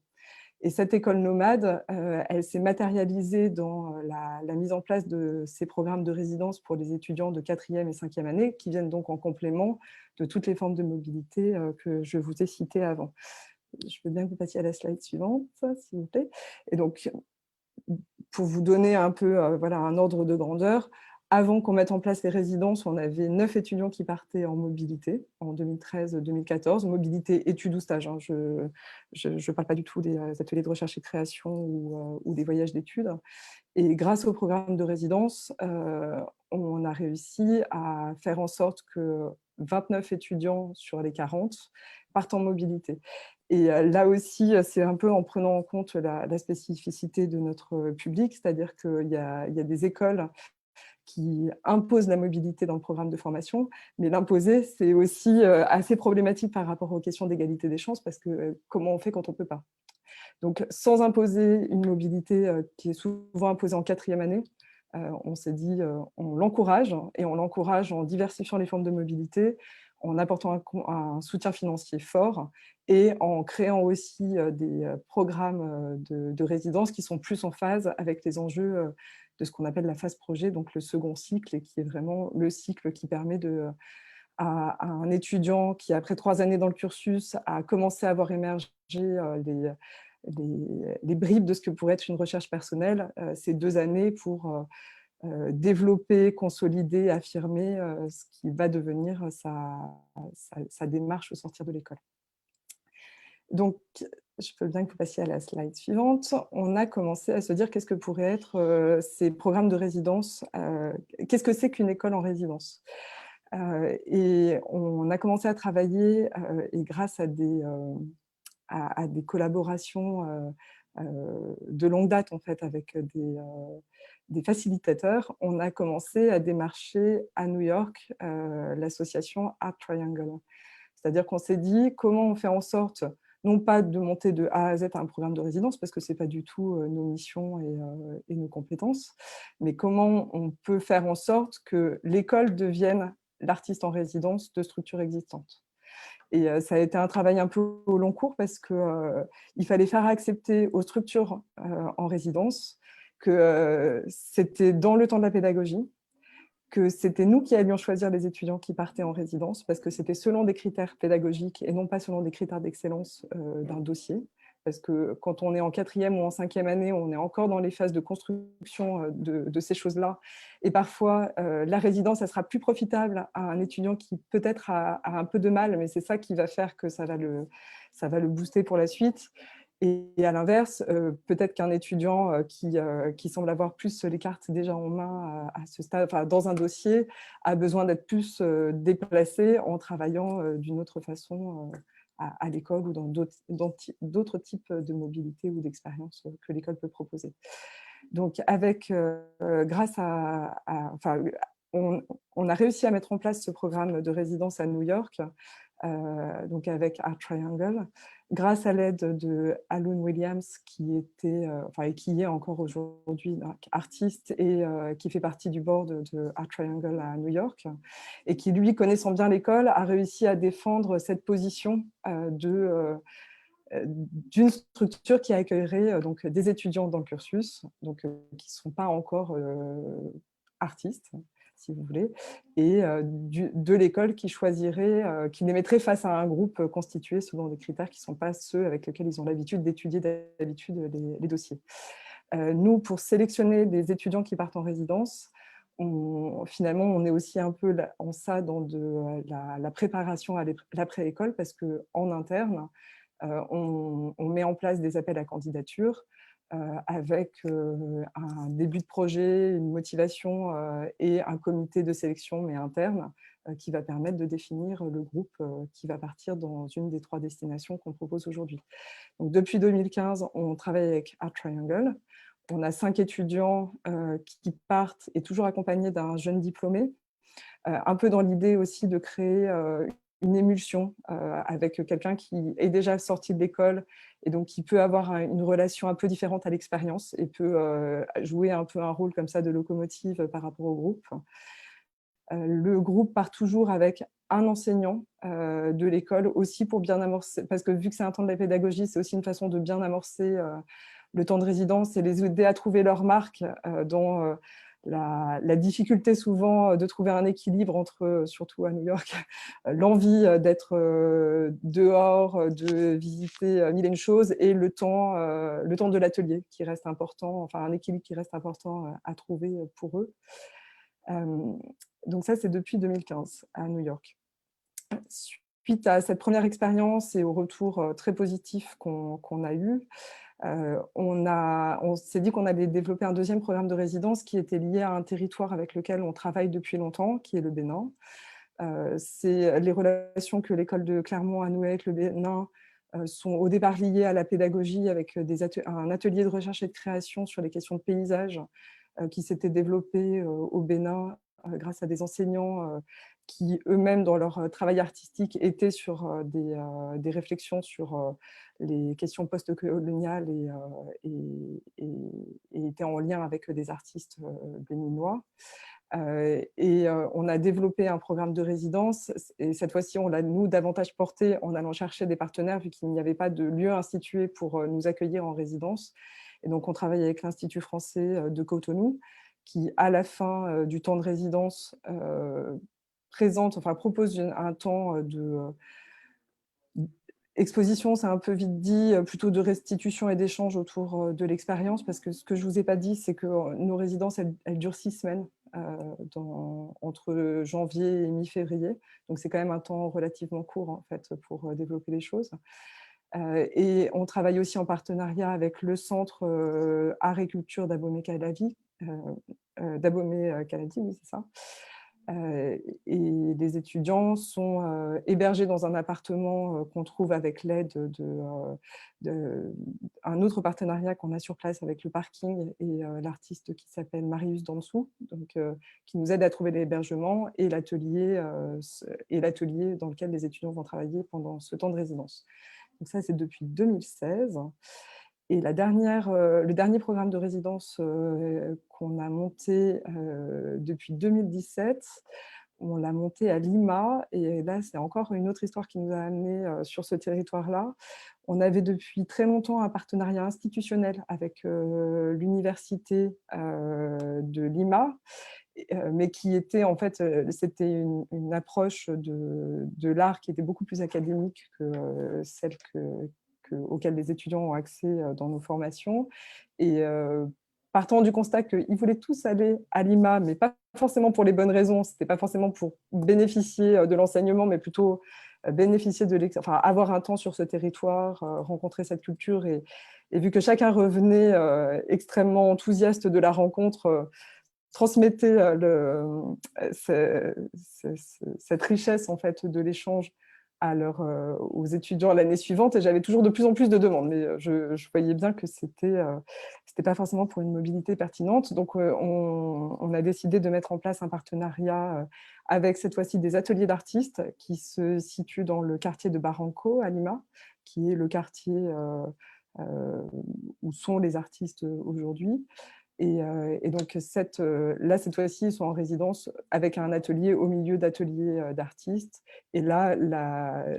Et cette école nomade, elle s'est matérialisée dans la mise en place de ces programmes de résidence pour les étudiants de 4e et 5e année, qui viennent donc en complément de toutes les formes de mobilité que je vous ai citées avant. Je veux bien que vous passiez à la slide suivante, s'il vous plaît. Et donc, pour vous donner un peu voilà, un ordre de grandeur, avant qu'on mette en place les résidences, on avait 9 étudiants qui partaient en mobilité en 2013-2014, mobilité études ou stages. Hein. Je ne parle pas du tout des ateliers de recherche et création ou des voyages d'études. Et grâce au programme de résidence, on a réussi à faire en sorte que 29 étudiants sur les 40 partent en mobilité. Et là aussi, c'est un peu en prenant en compte la spécificité de notre public, c'est-à-dire qu'il y a des écoles qui imposent la mobilité dans le programme de formation, mais l'imposer, c'est aussi assez problématique par rapport aux questions d'égalité des chances, parce que comment on fait quand on ne peut pas? Donc, sans imposer une mobilité qui est souvent imposée en 4e année, on s'est dit, on l'encourage, et on l'encourage en diversifiant les formes de mobilité, en apportant un soutien financier fort et en créant aussi des programmes de résidence qui sont plus en phase avec les enjeux de ce qu'on appelle la phase projet, donc le second cycle, et qui est vraiment le cycle qui permet à un étudiant qui, après 3 années dans le cursus, a commencé à voir émerger les bribes de ce que pourrait être une recherche personnelle, ces 2 années pour développer, consolider, affirmer ce qui va devenir sa démarche au sortir de l'école. Donc, je peux bien que vous passiez à la slide suivante. On a commencé à se dire qu'est-ce que pourraient être ces programmes de résidence, qu'est-ce que c'est qu'une école en résidence. Et on a commencé à travailler, et grâce à des collaborations de longue date en fait, avec des facilitateurs, on a commencé à démarcher à New York l'association Art Triangle. C'est-à-dire qu'on s'est dit comment on fait en sorte, non pas de monter de A à Z un programme de résidence, parce que ce n'est pas du tout nos missions et nos compétences, mais comment on peut faire en sorte que l'école devienne l'artiste en résidence de structures existantes. Et ça a été un travail un peu au long cours, parce qu'il fallait faire accepter aux structures en résidence que c'était dans le temps de la pédagogie, que c'était nous qui allions choisir les étudiants qui partaient en résidence, parce que c'était selon des critères pédagogiques et non pas selon des critères d'excellence d'un dossier. Parce que quand on est en 4e ou en 5e année, on est encore dans les phases de construction de ces choses-là. Et parfois, la résidence, elle sera plus profitable à un étudiant qui peut-être a un peu de mal, mais c'est ça qui va faire que ça va le booster pour la suite. Et à l'inverse, peut-être qu'un étudiant qui semble avoir plus les cartes déjà en main à ce stade, enfin, dans un dossier, a besoin d'être plus déplacé en travaillant d'une autre façon à l'école ou dans d'autres types de mobilité ou d'expériences que l'école peut proposer. Donc, grâce enfin, on a réussi à mettre en place ce programme de résidence à New York, donc avec Art Triangle, grâce à l'aide de Alun Williams, qui est encore aujourd'hui artiste et qui fait partie du board de Art Triangle à New York, et qui, lui, connaissant bien l'école, a réussi à défendre cette position d'une structure qui accueillerait donc des étudiants dans le cursus, donc qui ne sont pas encore artistes, si vous voulez, et de l'école qui choisirait, qui les mettrait face à un groupe constitué selon des critères qui ne sont pas ceux avec lesquels ils ont l'habitude d'étudier les dossiers. Nous, pour sélectionner des étudiants qui partent en résidence, finalement, on est aussi un peu en ça dans la préparation à l'après-école, parce qu'en interne, on met en place des appels à candidature avec un début de projet, une motivation et un comité de sélection, mais interne, qui va permettre de définir le groupe qui va partir dans une des 3 destinations qu'on propose aujourd'hui. Donc, depuis 2015, on travaille avec Art Triangle. On a 5 étudiants qui partent, et toujours accompagnés d'un jeune diplômé, un peu dans l'idée aussi de créer une émulsion avec quelqu'un qui est déjà sorti de l'école et donc qui peut avoir une relation un peu différente à l'expérience et peut jouer un peu un rôle comme ça de locomotive par rapport au groupe. Le groupe part toujours avec un enseignant de l'école aussi pour bien amorcer, parce que vu que c'est un temps de la pédagogie, c'est aussi une façon de bien amorcer le temps de résidence et les aider à trouver leur marque dans la difficulté souvent de trouver un équilibre entre, surtout à New York, l'envie d'être dehors, de visiter mille et une choses et le temps de l'atelier qui reste important, enfin un équilibre qui reste important à trouver pour eux. Donc ça, c'est depuis 2015 à New York. Suite à cette première expérience et au retour très positif qu'on a eu, on s'est dit qu'on allait développer un deuxième programme de résidence qui était lié à un territoire avec lequel on travaille depuis longtemps, qui est le Bénin. C'est les relations que l'école de Clermont a nouées avec le Bénin sont au départ liées à la pédagogie avec un atelier de recherche et de création sur les questions de paysage qui s'était développé au Bénin grâce à des enseignants qui eux-mêmes, dans leur travail artistique, étaient sur des réflexions sur les questions post-coloniales et étaient en lien avec des artistes béninois. Et on a développé un programme de résidence et cette fois-ci, on l'a, nous, davantage porté en allant chercher des partenaires vu qu'il n'y avait pas de lieu institué pour nous accueillir en résidence. Et donc, on travaille avec l'Institut français de Cotonou qui, à la fin du temps de résidence, propose un temps de exposition, c'est un peu vite dit, plutôt de restitution et d'échange autour de l'expérience, parce que ce que je ne vous ai pas dit, c'est que nos résidences, elles durent 6 semaines entre janvier et mi-février. Donc, c'est quand même un temps relativement court, en fait, pour développer les choses. Et on travaille aussi en partenariat avec le Centre Art et Culture d'Abomey-Calavi, d'Abomey-Calavi, oui, c'est ça. Et les étudiants sont hébergés dans un appartement qu'on trouve avec l'aide d'un autre partenariat qu'on a sur place avec le parking et l'artiste qui s'appelle Marius Dansou, donc, qui nous aide à trouver l'hébergement et l'atelier dans lequel les étudiants vont travailler pendant ce temps de résidence. Donc ça, c'est depuis 2016. Et le dernier programme de résidence qu'on a monté depuis 2017, on l'a monté à Lima. Et là, c'est encore une autre histoire qui nous a amenés sur ce territoire-là. On avait depuis très longtemps un partenariat institutionnel avec l'université de Lima, mais qui était en fait, c'était une approche de l'art qui était beaucoup plus académique que celle auxquelles les étudiants ont accès dans nos formations. Et partant du constat qu'ils voulaient tous aller à Lima, mais pas forcément pour les bonnes raisons, c'était pas forcément pour bénéficier de l'enseignement, mais plutôt bénéficier avoir un temps sur ce territoire, rencontrer cette culture. Et vu que chacun revenait extrêmement enthousiaste de la rencontre, transmettait cette richesse en fait, de l'échange aux étudiants l'année suivante, et j'avais toujours de plus en plus de demandes, mais je voyais bien que c'était pas forcément pour une mobilité pertinente. Donc, on a décidé de mettre en place un partenariat avec cette fois-ci des ateliers d'artistes qui se situent dans le quartier de Barranco à Lima, qui est le quartier où sont les artistes aujourd'hui. Et donc, cette fois-ci, ils sont en résidence avec un atelier au milieu d'ateliers d'artistes. Et là,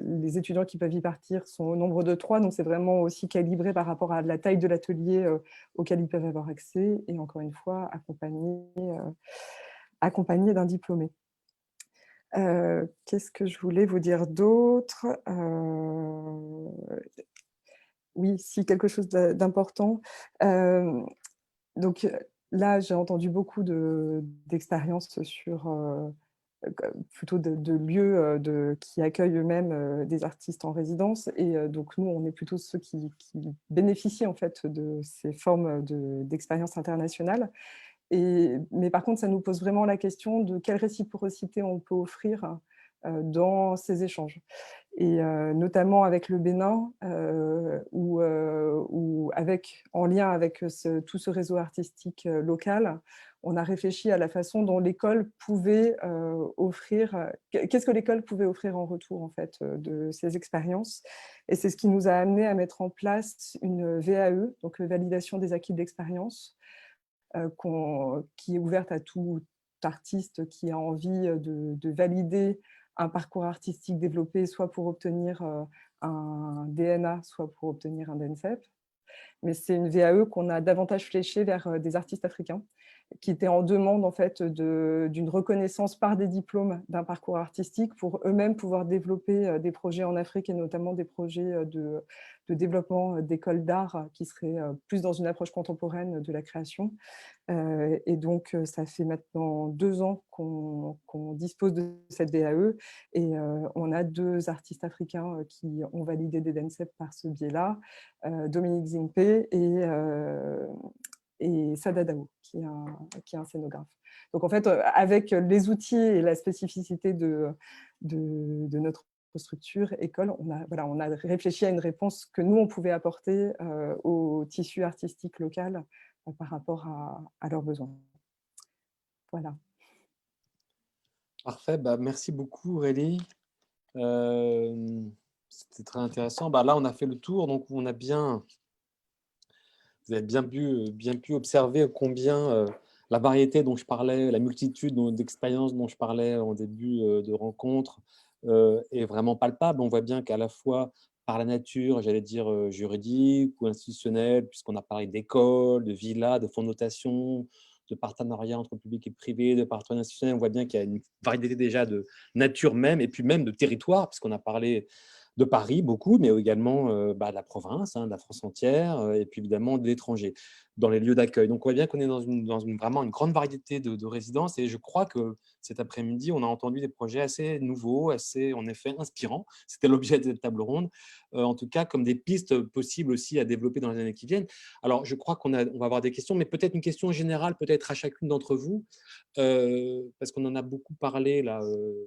les étudiants qui peuvent y partir sont au nombre de 3. Donc, c'est vraiment aussi calibré par rapport à la taille de l'atelier auquel ils peuvent avoir accès. Et encore une fois, accompagnés d'un diplômé. Qu'est-ce que je voulais vous dire d'autre ? Oui, si, quelque chose d'important. Donc là, j'ai entendu beaucoup d'expériences sur plutôt de lieux qui accueillent eux-mêmes des artistes en résidence. Et donc nous, on est plutôt ceux qui bénéficient en fait de ces formes d'expériences internationales. Mais par contre, ça nous pose vraiment la question de quelle réciprocité on peut offrir dans ces échanges. et notamment avec le Bénin, ou en lien avec tout ce réseau artistique local, on a réfléchi à la façon dont l'école pouvait offrir, qu'est-ce que l'école pouvait offrir en retour en fait, de ces expériences. Et c'est ce qui nous a amené à mettre en place une VAE, donc validation des acquis d'expérience, qui est ouverte à tout artiste qui a envie de valider un parcours artistique développé, soit pour obtenir un DNA, soit pour obtenir un DNCEP. Mais c'est une VAE qu'on a davantage fléchée vers des artistes africains qui étaient en demande en fait, d'une reconnaissance par des diplômes d'un parcours artistique pour eux-mêmes pouvoir développer des projets en Afrique et notamment des projets de développement d'écoles d'art qui seraient plus dans une approche contemporaine de la création. Et donc, ça fait maintenant 2 ans qu'on dispose de cette VAE et on a 2 artistes africains qui ont validé des DNCEP par ce biais-là, Dominique Zingpe et Sada Daou, qui est un scénographe. Donc en fait, avec les outils et la spécificité de notre structure école, on a réfléchi à une réponse que nous, on pouvait apporter au tissu artistique local par rapport à leurs besoins. Voilà. Parfait, merci beaucoup Aurélie. C'était très intéressant. Là, on a fait le tour, donc vous avez bien pu observer combien la variété dont je parlais, la multitude d'expériences dont je parlais en début de rencontre est vraiment palpable. On voit bien qu'à la fois par la nature, j'allais dire juridique ou institutionnelle, puisqu'on a parlé d'écoles, de villas, de fonds de notation, de partenariats entre public et privé, de partenariats institutionnels. On voit bien qu'il y a une variété déjà de nature même, et puis même de territoire, puisqu'on a parlé de Paris beaucoup, mais également de la province, de la France entière, et puis évidemment de l'étranger, dans les lieux d'accueil. Donc on voit bien qu'on est dans vraiment une grande variété de résidences, et je crois que cet après-midi, on a entendu des projets assez nouveaux, assez en effet inspirants. C'était l'objet de cette table ronde, en tout cas comme des pistes possibles aussi à développer dans les années qui viennent. Alors je crois on va avoir des questions, mais peut-être une question générale, peut-être à chacune d'entre vous, parce qu'on en a beaucoup parlé là,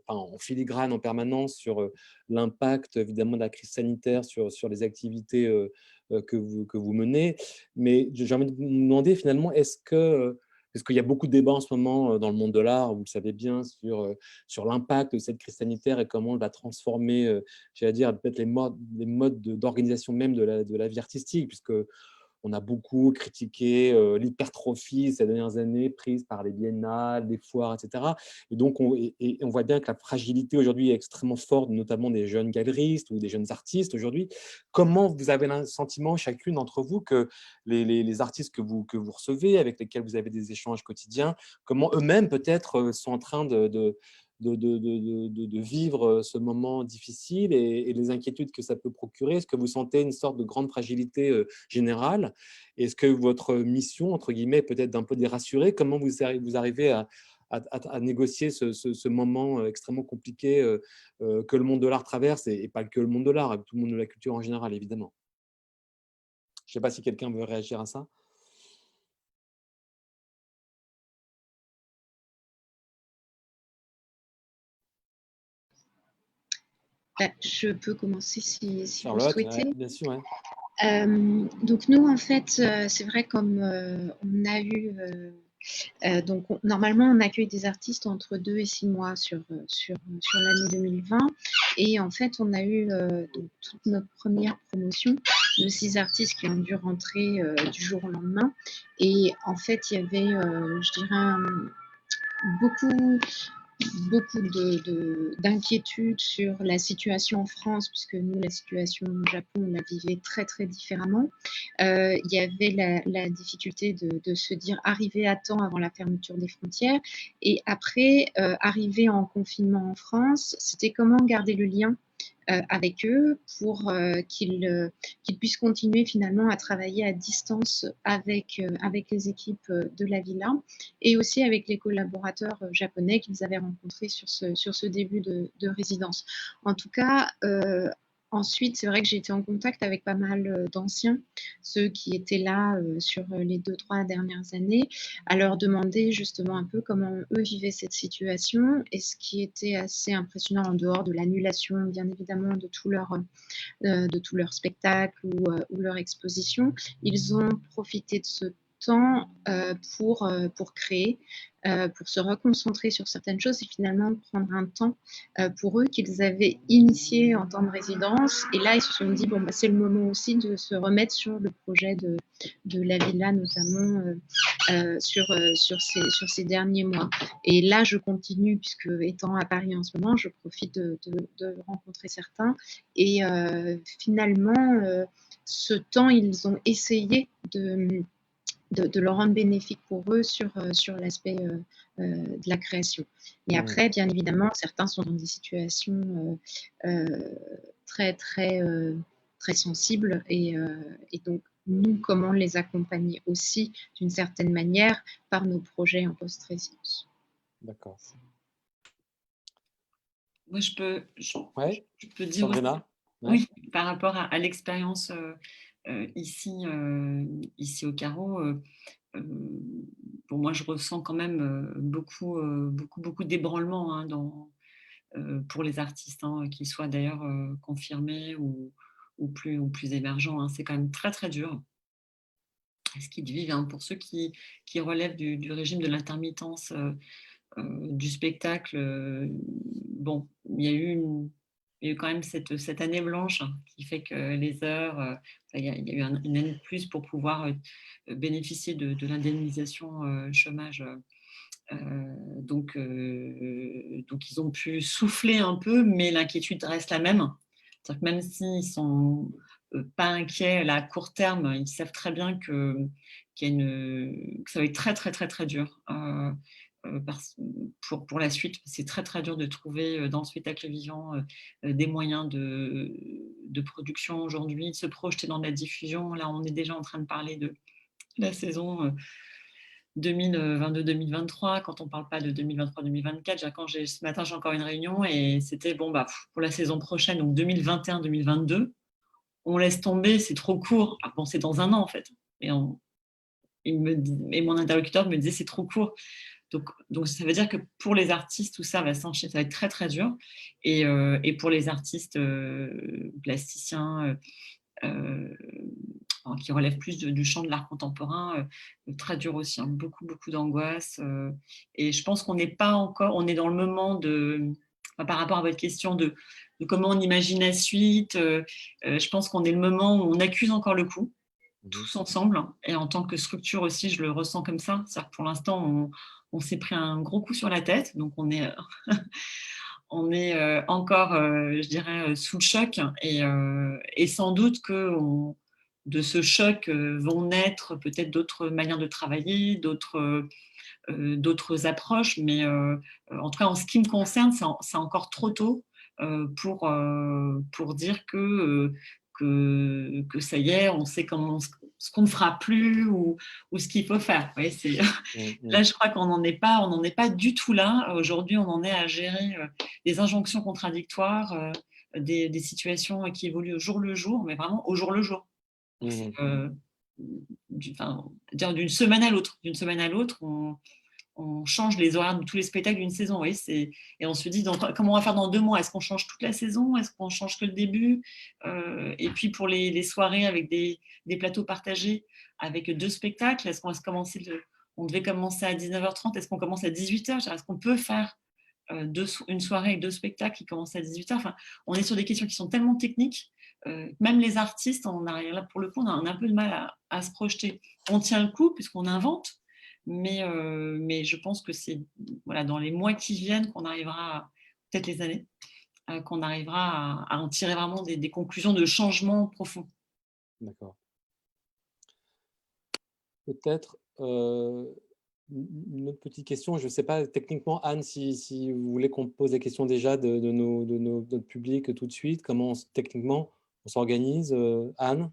en filigrane en permanence sur l'impact évidemment de la crise sanitaire sur les activités que vous menez. Mais j'ai envie de vous demander finalement, est-ce qu'il y a beaucoup de débats en ce moment dans le monde de l'art, vous le savez bien, sur l'impact de cette crise sanitaire et comment elle va transformer, j'allais dire, peut-être les modes d'organisation même de la vie artistique, puisque on a beaucoup critiqué l'hypertrophie ces dernières années prise par les biennales, les foires, etc. Et donc, on voit bien que la fragilité aujourd'hui est extrêmement forte, notamment des jeunes galeristes ou des jeunes artistes aujourd'hui. Comment vous avez le sentiment, chacune d'entre vous, que les artistes que vous recevez, avec lesquels vous avez des échanges quotidiens, comment eux-mêmes peut-être sont en train de vivre ce moment difficile et les inquiétudes que ça peut procurer? Est-ce que vous sentez une sorte de grande fragilité générale? Est-ce que votre mission, entre guillemets, peut-être d'un peu les rassurer? Comment vous arrivez à négocier ce moment extrêmement compliqué que le monde de l'art traverse, et pas que le monde de l'art, tout le monde de la culture en général, évidemment? Je ne sais pas si quelqu'un veut réagir à ça. Je peux commencer si Charlotte, vous souhaitez. ouais, bien sûr. Ouais. Donc nous, en fait, c'est vrai comme on a eu... donc normalement, on accueille des artistes entre 2 et 6 mois sur l'année 2020. Et en fait, on a eu donc, toute notre première promotion de 6 artistes qui ont dû rentrer du jour au lendemain. Et en fait, il y avait, je dirais, beaucoup d'inquiétudes sur la situation en France, puisque nous, la situation au Japon, on la vivait très, très différemment. Il y avait la difficulté de se dire arriver à temps avant la fermeture des frontières. Et après, arriver en confinement en France, c'était comment garder le lien avec eux pour qu'ils puissent continuer finalement à travailler à distance avec les équipes de la villa et aussi avec les collaborateurs japonais qu'ils avaient rencontrés sur ce début de résidence. En tout cas, Ensuite, c'est vrai que j'ai été en contact avec pas mal d'anciens, ceux qui étaient là sur les 2-3 dernières années, à leur demander justement un peu comment eux vivaient cette situation. Et ce qui était assez impressionnant, en dehors de l'annulation, bien évidemment, de tout leur spectacle ou leur exposition, ils ont profité de ce temps pour créer, pour se reconcentrer sur certaines choses et finalement prendre un temps pour eux qu'ils avaient initié en temps de résidence. Et là, ils se sont dit, bon, bah, c'est le moment aussi de se remettre sur le projet de la villa, notamment sur ces derniers mois. Et là, je continue, puisque étant à Paris en ce moment, je profite de rencontrer certains. Et finalement, ce temps, ils ont essayé de le rendre bénéfique pour eux sur l'aspect de la création. Et après, bien évidemment, certains sont dans des situations très, très, très sensibles. Et donc, nous, comment les accompagner aussi, d'une certaine manière, par nos projets en post-résidence. D'accord. Moi, je peux dire Sandrina, aussi, oui, par rapport à l'expérience ici au Carreau, pour moi, je ressens quand même beaucoup d'ébranlement hein, pour les artistes, hein, qu'ils soient d'ailleurs confirmés ou plus émergents. Hein. C'est quand même très, très dur ce qu'ils vivent. Hein. Pour ceux qui relèvent du régime de l'intermittence du spectacle, bon, il y a eu quand même cette année blanche hein, qui fait que les heures, il y a eu une année de plus pour pouvoir bénéficier de l'indemnisation chômage. Donc, ils ont pu souffler un peu, mais l'inquiétude reste la même. C'est-à-dire que même s'ils ne sont pas inquiets là, à court terme, ils savent très bien que ça va être très, très, très, très dur. Pour la suite, c'est très très dur de trouver dans le spectacle vivant des moyens de production aujourd'hui, de se projeter dans de la diffusion. Là, on est déjà en train de parler de la saison 2022-2023, quand on ne parle pas de 2023-2024. Ce matin, j'ai encore une réunion et c'était bon, pour la saison prochaine, donc 2021-2022, on laisse tomber, c'est trop court. Ah, bon, c'est dans un an en fait. Et mon interlocuteur me disait c'est trop court. Donc, ça veut dire que pour les artistes, tout ça va s'enchaîner, ça va être très, très dur. Et pour les artistes plasticiens qui relèvent plus du champ de l'art contemporain, très dur aussi, hein, beaucoup, beaucoup d'angoisse. Et je pense qu'on n'est pas encore, on est dans le moment par rapport à votre question de comment on imagine la suite, je pense qu'on est le moment où on accuse encore le coup, tous ensemble. Et en tant que structure aussi, je le ressens comme ça. C'est-à-dire que pour l'instant, on s'est pris un gros coup sur la tête, donc on est encore, je dirais, sous le choc. Et sans doute que de ce choc vont naître peut-être d'autres manières de travailler, d'autres approches. Mais en tout cas, en ce qui me concerne, c'est encore trop tôt pour dire que ça y est, on sait ce qu'on ne fera plus ou ce qu'il faut faire. Vous voyez, là, je crois qu'on n'en est pas du tout là. Aujourd'hui, on en est à gérer des injonctions contradictoires, des situations qui évoluent au jour le jour, mais vraiment au jour le jour. D'une semaine à l'autre. D'une semaine à l'autre, on change les horaires de tous les spectacles d'une saison. Oui, et on se dit comment on va faire dans 2 mois. Est-ce qu'on change toute la saison? Est-ce qu'on change que le début? Et puis pour les soirées avec des plateaux partagés avec 2 spectacles, est-ce qu'on va commencer on devait commencer à 19h30, est-ce qu'on commence à 18h? Est-ce qu'on peut faire une soirée avec 2 spectacles qui commencent à 18h? Enfin, on est sur des questions qui sont tellement techniques. Même les artistes, là, pour le coup, on a un peu de mal à se projeter. On tient le coup puisqu'on invente, mais je pense que c'est dans les mois qui viennent qu'on arrivera, peut-être les années, qu'on arrivera à en tirer vraiment des conclusions de changement profond. D'accord. Peut-être une autre petite question, je ne sais pas techniquement, Anne, si vous voulez qu'on pose des questions déjà de notre public tout de suite, comment techniquement on s'organise, Anne?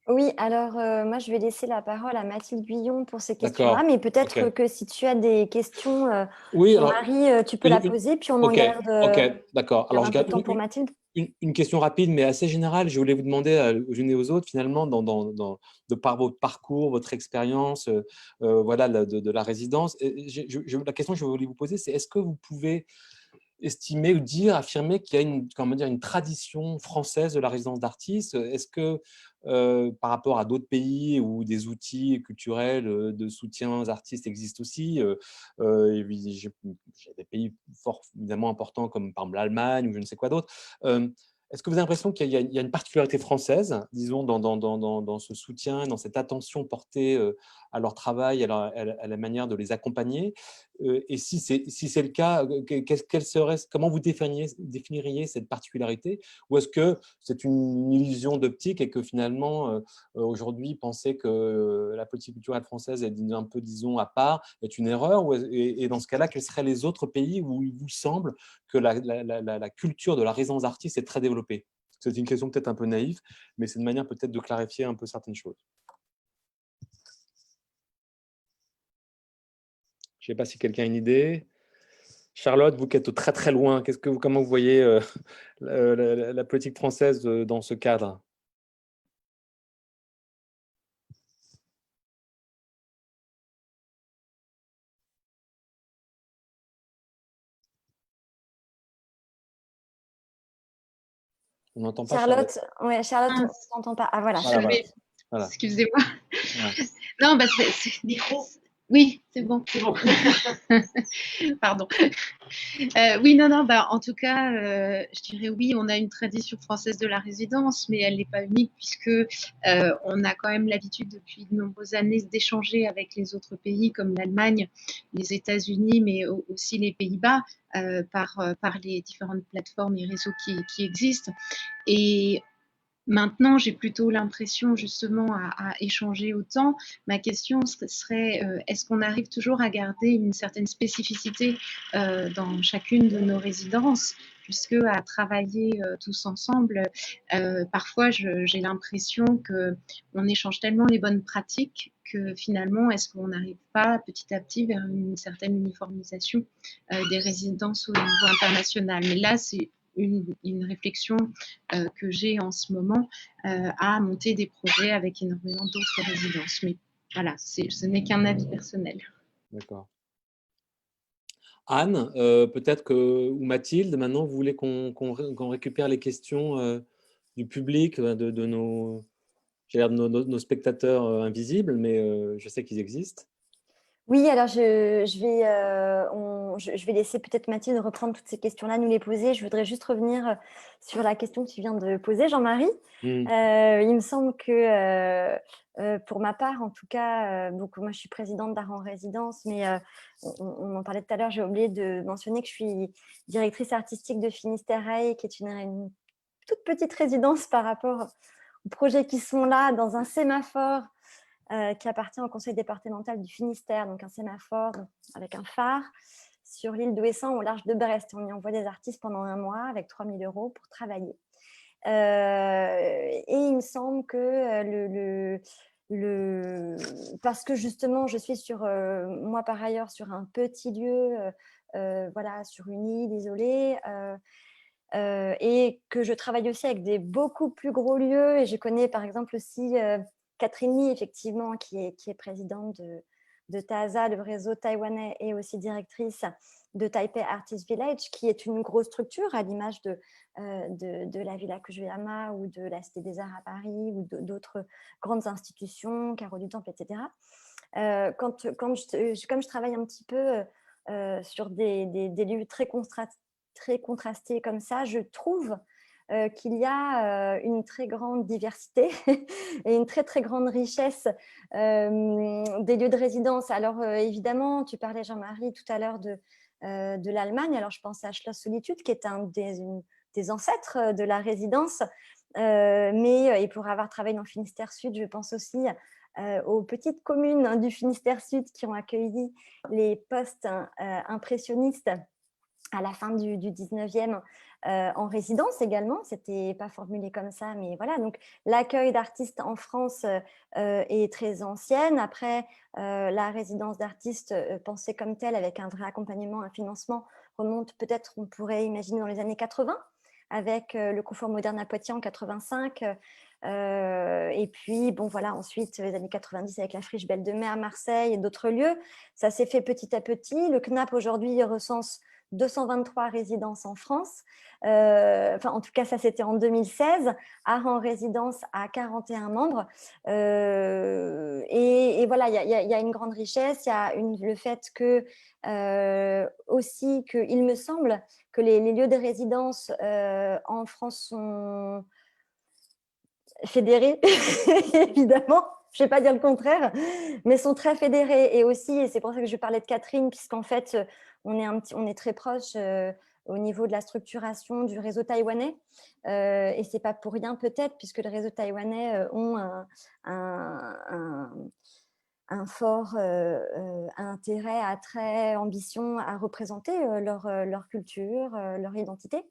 Oui, alors moi, je vais laisser la parole à Mathilde Guyon pour ces questions-là, D'accord. mais peut-être Ok. que si tu as des questions Oui, pour alors, Marie, tu peux la poser, puis on en ok, garde ok, d'accord. un Alors, peu de temps pour Mathilde. Une question rapide, mais assez générale. Je voulais vous demander, aux unes et aux autres, finalement, de par votre parcours, votre expérience, voilà, de la résidence. Et la question que je voulais vous poser, c'est est-ce que vous pouvez estimer ou dire, affirmer qu'il y a comment dire, une tradition française de la résidence d'artistes? Est-ce que, par rapport à d'autres pays où des outils culturels de soutien aux artistes existent aussi, j'ai des pays fort évidemment importants comme par exemple l'Allemagne ou je ne sais quoi d'autre. Est-ce que vous avez l'impression qu'il y a une particularité française, disons, dans ce soutien, dans cette attention portée à leur travail, à la manière de les accompagner? Et si c'est le cas, comment vous définiriez cette particularité? Ou est-ce que c'est une illusion d'optique et que finalement, aujourd'hui, penser que la politique culturelle française est un peu, disons, à part, est une erreur? Et dans ce cas-là, quels seraient les autres pays où il vous semble que la culture de la résidence d'artiste est très développée? C'est une question peut-être un peu naïve, mais c'est une manière peut-être de clarifier un peu certaines choses. Je ne sais pas si quelqu'un a une idée. Charlotte, vous qui êtes très très loin, comment vous voyez la politique française dans ce cadre? On n'entend pas Charlotte. Ouais, Charlotte, on ne s'entend pas. Ah voilà. Voilà. Excusez-moi. Ouais. Non, micro. Oui, c'est bon. Pardon. Oui, non, en tout cas, je dirais oui, on a une tradition française de la résidence, mais elle n'est pas unique puisque on a quand même l'habitude depuis de nombreuses années d'échanger avec les autres pays comme l'Allemagne, les États-Unis, mais aussi les Pays-Bas par les différentes plateformes et réseaux qui existent. Et maintenant, j'ai plutôt l'impression justement à échanger autant. Ma question serait, est-ce qu'on arrive toujours à garder une certaine spécificité dans chacune de nos résidences, puisque à travailler tous ensemble, parfois j'ai l'impression qu'on échange tellement les bonnes pratiques que finalement, est-ce qu'on n'arrive pas petit à petit vers une certaine uniformisation des résidences au niveau international? Mais là, c'est une réflexion que j'ai en ce moment à monter des projets avec énormément d'autres résidences. Mais voilà, ce n'est qu'un avis personnel. D'accord. Anne, peut-être ou Mathilde, maintenant, vous voulez qu'on récupère les questions du public, de nos spectateurs invisibles, mais je sais qu'ils existent. Oui, alors je vais laisser peut-être Mathilde reprendre toutes ces questions-là, nous les poser. Je voudrais juste revenir sur la question que tu viens de poser, Jean-Marie. Il me semble que, pour ma part, en tout cas, donc moi je suis présidente d'Art en résidence, mais on en parlait tout à l'heure, j'ai oublié de mentionner que je suis directrice artistique de Finistère Rail, qui est une toute petite résidence par rapport aux projets qui sont là, dans un sémaphore qui appartient au conseil départemental du Finistère, donc un sémaphore avec un phare sur l'île d'Ouessant au large de Brest. On y envoie des artistes pendant un mois avec 3 000 € pour travailler. Et il me semble que parce que justement je suis moi par ailleurs sur un petit lieu, voilà, sur une île isolée, et que je travaille aussi avec des beaucoup plus gros lieux, et je connais par exemple aussi Catherine Lee, effectivement, qui est présidente de TASA, le réseau taïwanais, et aussi directrice de Taipei Artist Village, qui est une grosse structure à l'image de la Villa Kujuyama ou de la Cité des Arts à Paris ou d'autres grandes institutions, Carreau du Temple, etc. Comme je travaille un petit peu sur des lieux très contrastés comme ça, je trouve qu'il y a une très grande diversité et une très, très grande richesse des lieux de résidence. Alors, évidemment, tu parlais, Jean-Marie, tout à l'heure de l'Allemagne. Alors, je pense à Schloss Solitude, qui est un des ancêtres de la résidence. Et pour avoir travaillé dans le Finistère Sud, je pense aussi aux petites communes du Finistère Sud qui ont accueilli les postes impressionnistes à la fin du 19e en résidence également. C'était pas formulé comme ça, mais voilà. Donc, l'accueil d'artistes en France est très ancienne. Après, la résidence d'artistes pensée comme telle, avec un vrai accompagnement, un financement, remonte peut-être, on pourrait imaginer, dans les années 80, avec le Confort moderne à Poitiers en 85. Et puis, bon, voilà, ensuite, les années 90 avec la Friche Belle de Mai à Marseille et d'autres lieux. Ça s'est fait petit à petit. Le CNAP, aujourd'hui, recense 223 résidences en France. Enfin, en tout cas, ça, c'était en 2016. Art en résidence à 41 membres. Et voilà, il y a une grande richesse. Il y a le fait que, aussi, il me semble que les lieux de résidence en France sont fédérés, évidemment, je ne vais pas dire le contraire, mais sont très fédérés. Et aussi, et c'est pour ça que je parlais de Catherine, puisqu'en fait, on est très proche au niveau de la structuration du réseau taïwanais. Et ce n'est pas pour rien peut-être, puisque le réseau taïwanais ont un fort intérêt, attrait, ambition à représenter leur culture, leur identité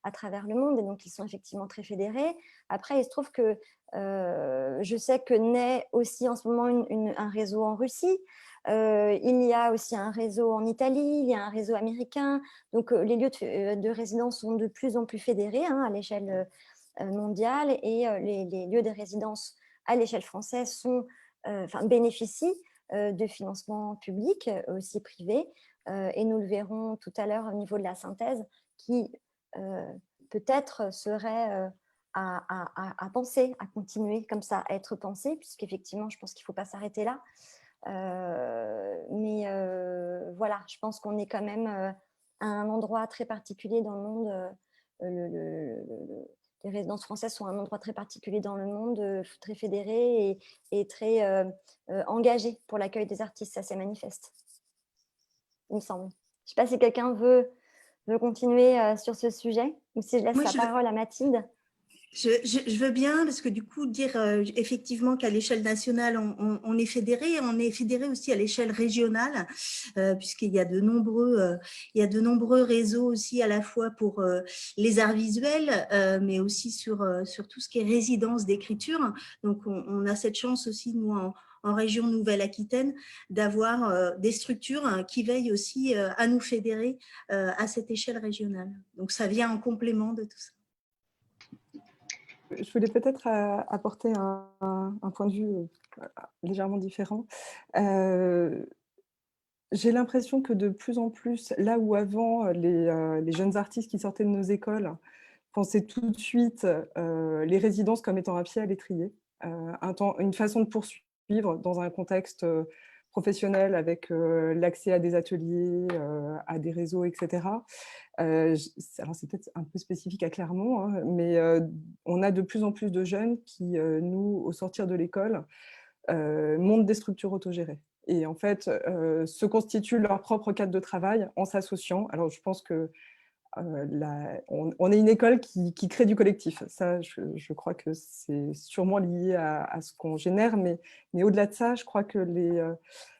à travers le monde, et donc ils sont effectivement très fédérés. Après, il se trouve que je sais que naît aussi en ce moment un réseau en Russie, il y a aussi un réseau en Italie, il y a un réseau américain, donc les lieux de résidence sont de plus en plus fédérés à l'échelle mondiale, et les lieux de résidence à l'échelle française bénéficient de financements publics, aussi privés, et nous le verrons tout à l'heure au niveau de la synthèse, qui peut-être serait à penser, à continuer comme ça, à être pensé, puisqu'effectivement, je pense qu'il ne faut pas s'arrêter là. Mais voilà, je pense qu'on est quand même à un endroit très particulier dans le monde. Les résidences françaises sont un endroit très particulier dans le monde, très fédéré et très engagé pour l'accueil des artistes. Ça, c'est manifeste, il me semble. Je ne sais pas si quelqu'un veut continuer sur ce sujet, ou si je laisse la parole à Mathilde. Je veux bien, parce que du coup, dire effectivement qu'à l'échelle nationale, on est fédéré aussi à l'échelle régionale, puisqu'il y a de nombreux réseaux aussi, à la fois pour les arts visuels, mais aussi sur tout ce qui est résidence d'écriture. Donc, on a cette chance aussi, nous, en région Nouvelle-Aquitaine, d'avoir des structures qui veillent aussi à nous fédérer à cette échelle régionale. Donc, ça vient en complément de tout ça. Je voulais peut-être apporter un point de vue légèrement différent. J'ai l'impression que de plus en plus, là où avant, les jeunes artistes qui sortaient de nos écoles pensaient tout de suite les résidences comme étant un pied à l'étrier, une façon de poursuivre dans un contexte professionnel avec l'accès à des ateliers, à des réseaux, etc. Alors, c'est peut-être un peu spécifique à Clermont, hein, mais on a de plus en plus de jeunes qui, nous, au sortir de l'école, montent des structures autogérées. Et en fait, se constituent leur propre cadre de travail en s'associant. Alors, je pense que on est une école qui crée du collectif. Ça, je crois que c'est sûrement lié à ce qu'on génère, mais au-delà de ça, je crois que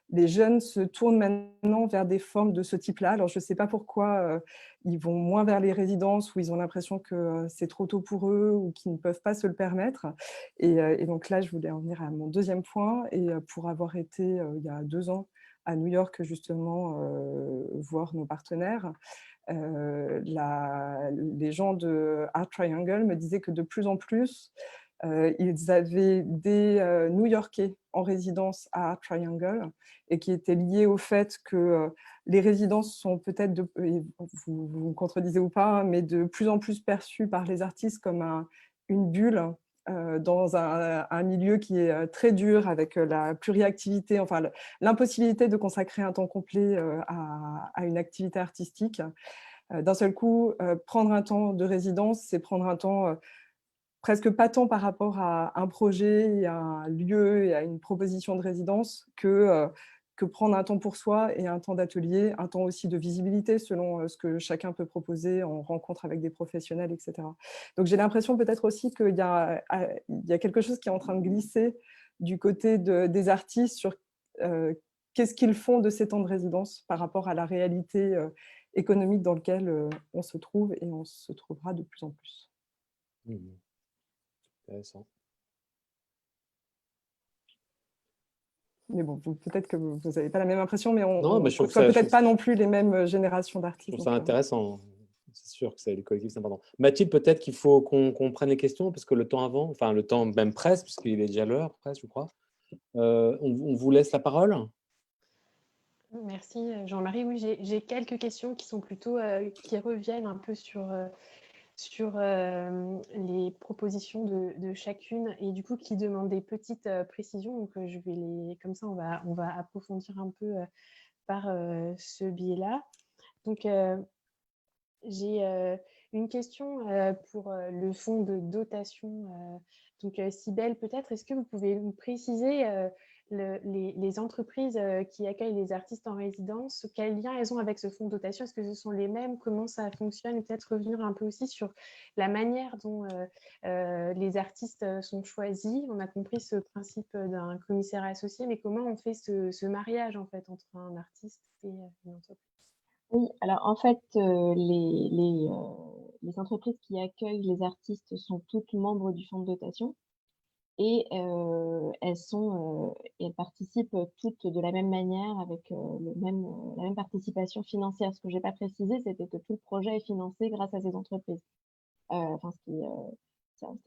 les jeunes se tournent maintenant vers des formes de ce type-là. Alors, je ne sais pas pourquoi ils vont moins vers les résidences où ils ont l'impression que c'est trop tôt pour eux ou qu'ils ne peuvent pas se le permettre. Et donc là, je voulais en venir à mon deuxième point. Et pour avoir été, il y a 2 ans, à New York, justement, voir nos partenaires, les gens de Art Triangle me disaient que de plus en plus, ils avaient des New-Yorkais en résidence à Art Triangle et qui étaient liés au fait que les résidences sont peut-être, vous me contredisez ou pas, mais de plus en plus perçues par les artistes comme une bulle dans un milieu qui est très dur, avec la pluriactivité, enfin l'impossibilité de consacrer un temps complet à une activité artistique. D'un seul coup, prendre un temps de résidence, c'est prendre un temps presque pas tant par rapport à un projet, et à un lieu et à une proposition de résidence que prendre un temps pour soi et un temps d'atelier, un temps aussi de visibilité selon ce que chacun peut proposer en rencontre avec des professionnels, etc. Donc j'ai l'impression peut-être aussi qu'il y a quelque chose qui est en train de glisser du côté des artistes sur qu'est-ce qu'ils font de ces temps de résidence par rapport à la réalité économique dans laquelle on se trouve et on se trouvera de plus en plus. Intéressant. Mais bon, peut-être que vous n'avez pas la même impression, mais on Non, ne reçoit peut-être pas non plus les mêmes générations d'artistes. Je trouve ça intéressant. C'est sûr que c'est les collectifs, c'est important. Mathilde, peut-être qu'il faut qu'on prenne les questions, parce que le temps avant, enfin le temps même presque, puisqu'il est déjà l'heure, presque, je crois. On vous laisse la parole. Merci Jean-Marie. Oui, j'ai quelques questions qui sont plutôt qui reviennent un peu sur les propositions de chacune et du coup qui demandent des petites précisions. Donc je vais comme ça on va approfondir un peu par ce biais-là. Donc j'ai une question pour le fonds de dotation. Donc Cybèle, peut-être, est-ce que vous pouvez nous préciser les entreprises qui accueillent les artistes en résidence, quel lien elles ont avec ce fonds de dotation? Est-ce que ce sont les mêmes? Comment ça fonctionne? Et peut-être revenir un peu aussi sur la manière dont les artistes sont choisis. On a compris ce principe d'un commissaire associé, mais comment on fait ce mariage en fait entre un artiste et une entreprise? Oui, alors en fait, les entreprises qui accueillent les artistes sont toutes membres du fonds de dotation et elles participent toutes de la même manière avec la même participation financière. Ce que je n'ai pas précisé, c'était que tout le projet est financé grâce à ces entreprises. Enfin,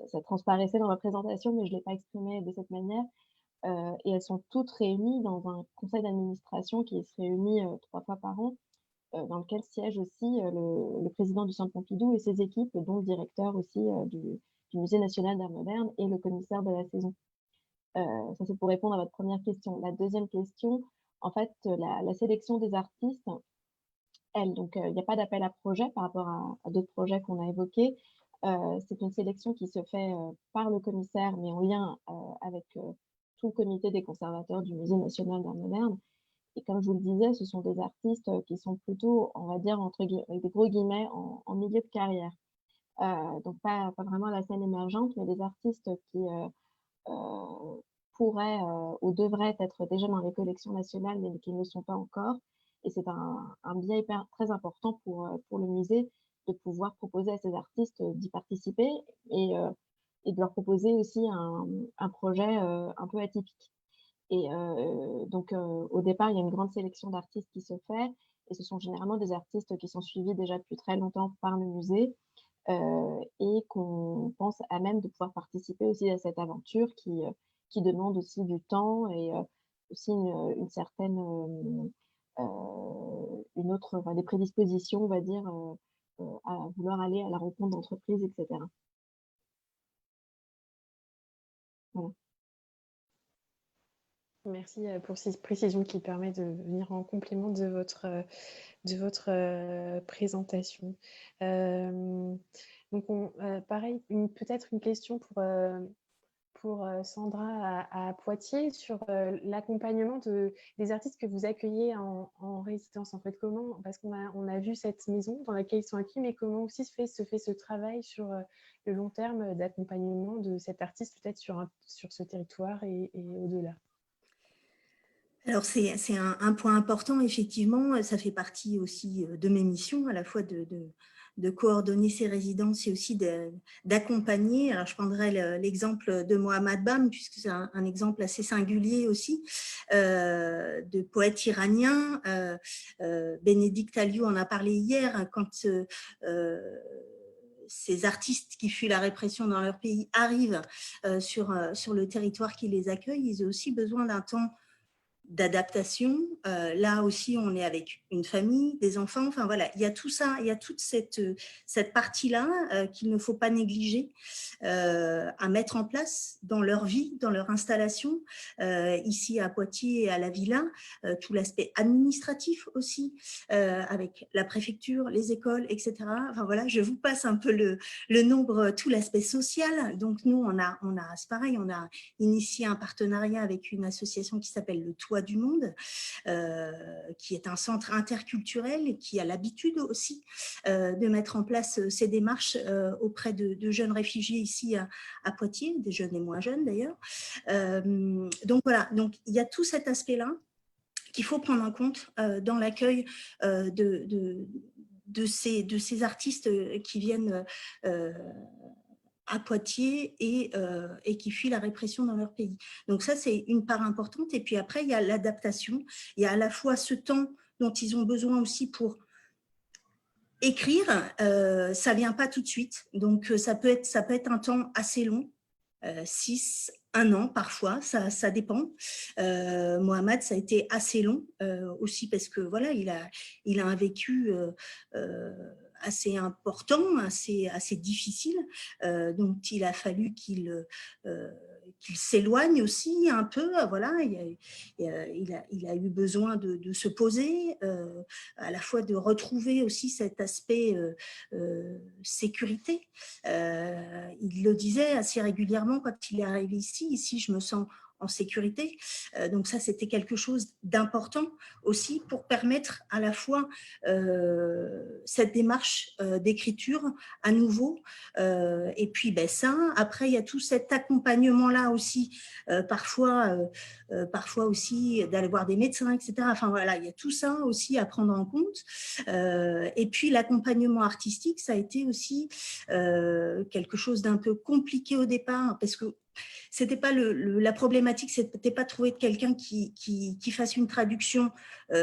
ça transparaissait dans ma présentation, mais je ne l'ai pas exprimé de cette manière. Et elles sont toutes réunies dans un conseil d'administration qui se réunit 3 fois par an, dans lequel siège aussi le président du Centre Pompidou et ses équipes, dont le directeur aussi du Musée national d'art moderne et le commissaire de la saison. Ça, c'est pour répondre à votre première question. La deuxième question, en fait, la sélection des artistes, donc il n'y a pas d'appel à projet par rapport à d'autres projets qu'on a évoqués. C'est une sélection qui se fait par le commissaire, mais en lien avec tout le comité des conservateurs du Musée national d'art moderne. Et comme je vous le disais, ce sont des artistes qui sont plutôt, on va dire, avec des gros guillemets, en milieu de carrière. Donc pas vraiment la scène émergente, mais des artistes qui pourraient ou devraient être déjà dans les collections nationales, mais qui ne le sont pas encore. Et c'est un biais très important pour le musée de pouvoir proposer à ces artistes d'y participer et de leur proposer aussi un projet un peu atypique. Et donc, au départ, il y a une grande sélection d'artistes qui se fait, et ce sont généralement des artistes qui sont suivis déjà depuis très longtemps par le musée et qu'on pense à même de pouvoir participer aussi à cette aventure qui demande aussi du temps et aussi une certaine, des prédispositions, on va dire, à vouloir aller à la rencontre d'entreprises, etc. Voilà. Merci pour ces précisions qui permettent de venir en complément de votre présentation. Donc, pareil, peut-être une question pour Sandra à Poitiers sur l'accompagnement des artistes que vous accueillez en résidence. En fait, comment, parce qu'on a vu cette maison dans laquelle ils sont accueillis, mais comment aussi se fait ce travail sur le long terme d'accompagnement de cet artiste, peut-être sur ce territoire et au-delà? Alors, c'est un point important, effectivement. Ça fait partie aussi de mes missions, à la fois de coordonner ces résidences et aussi d'accompagner. Alors, je prendrai l'exemple de Mohamed Bam, puisque c'est un exemple assez singulier aussi, de poète iranien. Bénédicte Alliou en a parlé hier, quand ces artistes qui fuient la répression dans leur pays arrivent sur le territoire qui les accueille, ils ont aussi besoin d'un temps d'adaptation. Là aussi, on est avec une famille, des enfants. Enfin voilà, il y a tout ça, il y a toute cette partie-là qu'il ne faut pas négliger à mettre en place dans leur vie, dans leur installation. Ici à Poitiers et à la Villa, tout l'aspect administratif aussi, avec la préfecture, les écoles, etc. Enfin voilà, je vous passe un peu le nombre, tout l'aspect social. Donc nous, c'est pareil, on a initié un partenariat avec une association qui s'appelle le Toit du Monde, qui est un centre interculturel et qui a l'habitude aussi de mettre en place ces démarches auprès de jeunes réfugiés ici à Poitiers, des jeunes et moins jeunes d'ailleurs. Donc voilà, donc il y a tout cet aspect-là qu'il faut prendre en compte dans l'accueil de ces artistes qui viennent à Poitiers et qui fuient la répression dans leur pays. Donc ça, c'est une part importante. Et puis après, il y a l'adaptation. Il y a à la fois ce temps dont ils ont besoin aussi pour écrire, ça vient pas tout de suite. Donc, ça peut être un temps assez long, 6, 1 an parfois, ça dépend. Mohamed, ça a été assez long aussi parce que voilà, il a un vécu assez important, assez difficile. Donc, il a fallu qu'il s'éloigne aussi un peu. Voilà, il a eu besoin de se poser, à la fois de retrouver aussi cet aspect sécurité. Il le disait assez régulièrement quand il est arrivé ici je me sens en sécurité. Donc ça, c'était quelque chose d'important aussi pour permettre à la fois cette démarche d'écriture à nouveau. Et puis ça, après, il y a tout cet accompagnement-là aussi, parfois aussi d'aller voir des médecins, etc. Enfin voilà, il y a tout ça aussi à prendre en compte. Et puis l'accompagnement artistique, ça a été aussi quelque chose d'un peu compliqué au départ parce que c'était pas la problématique, c'était pas de trouver quelqu'un qui fasse une traduction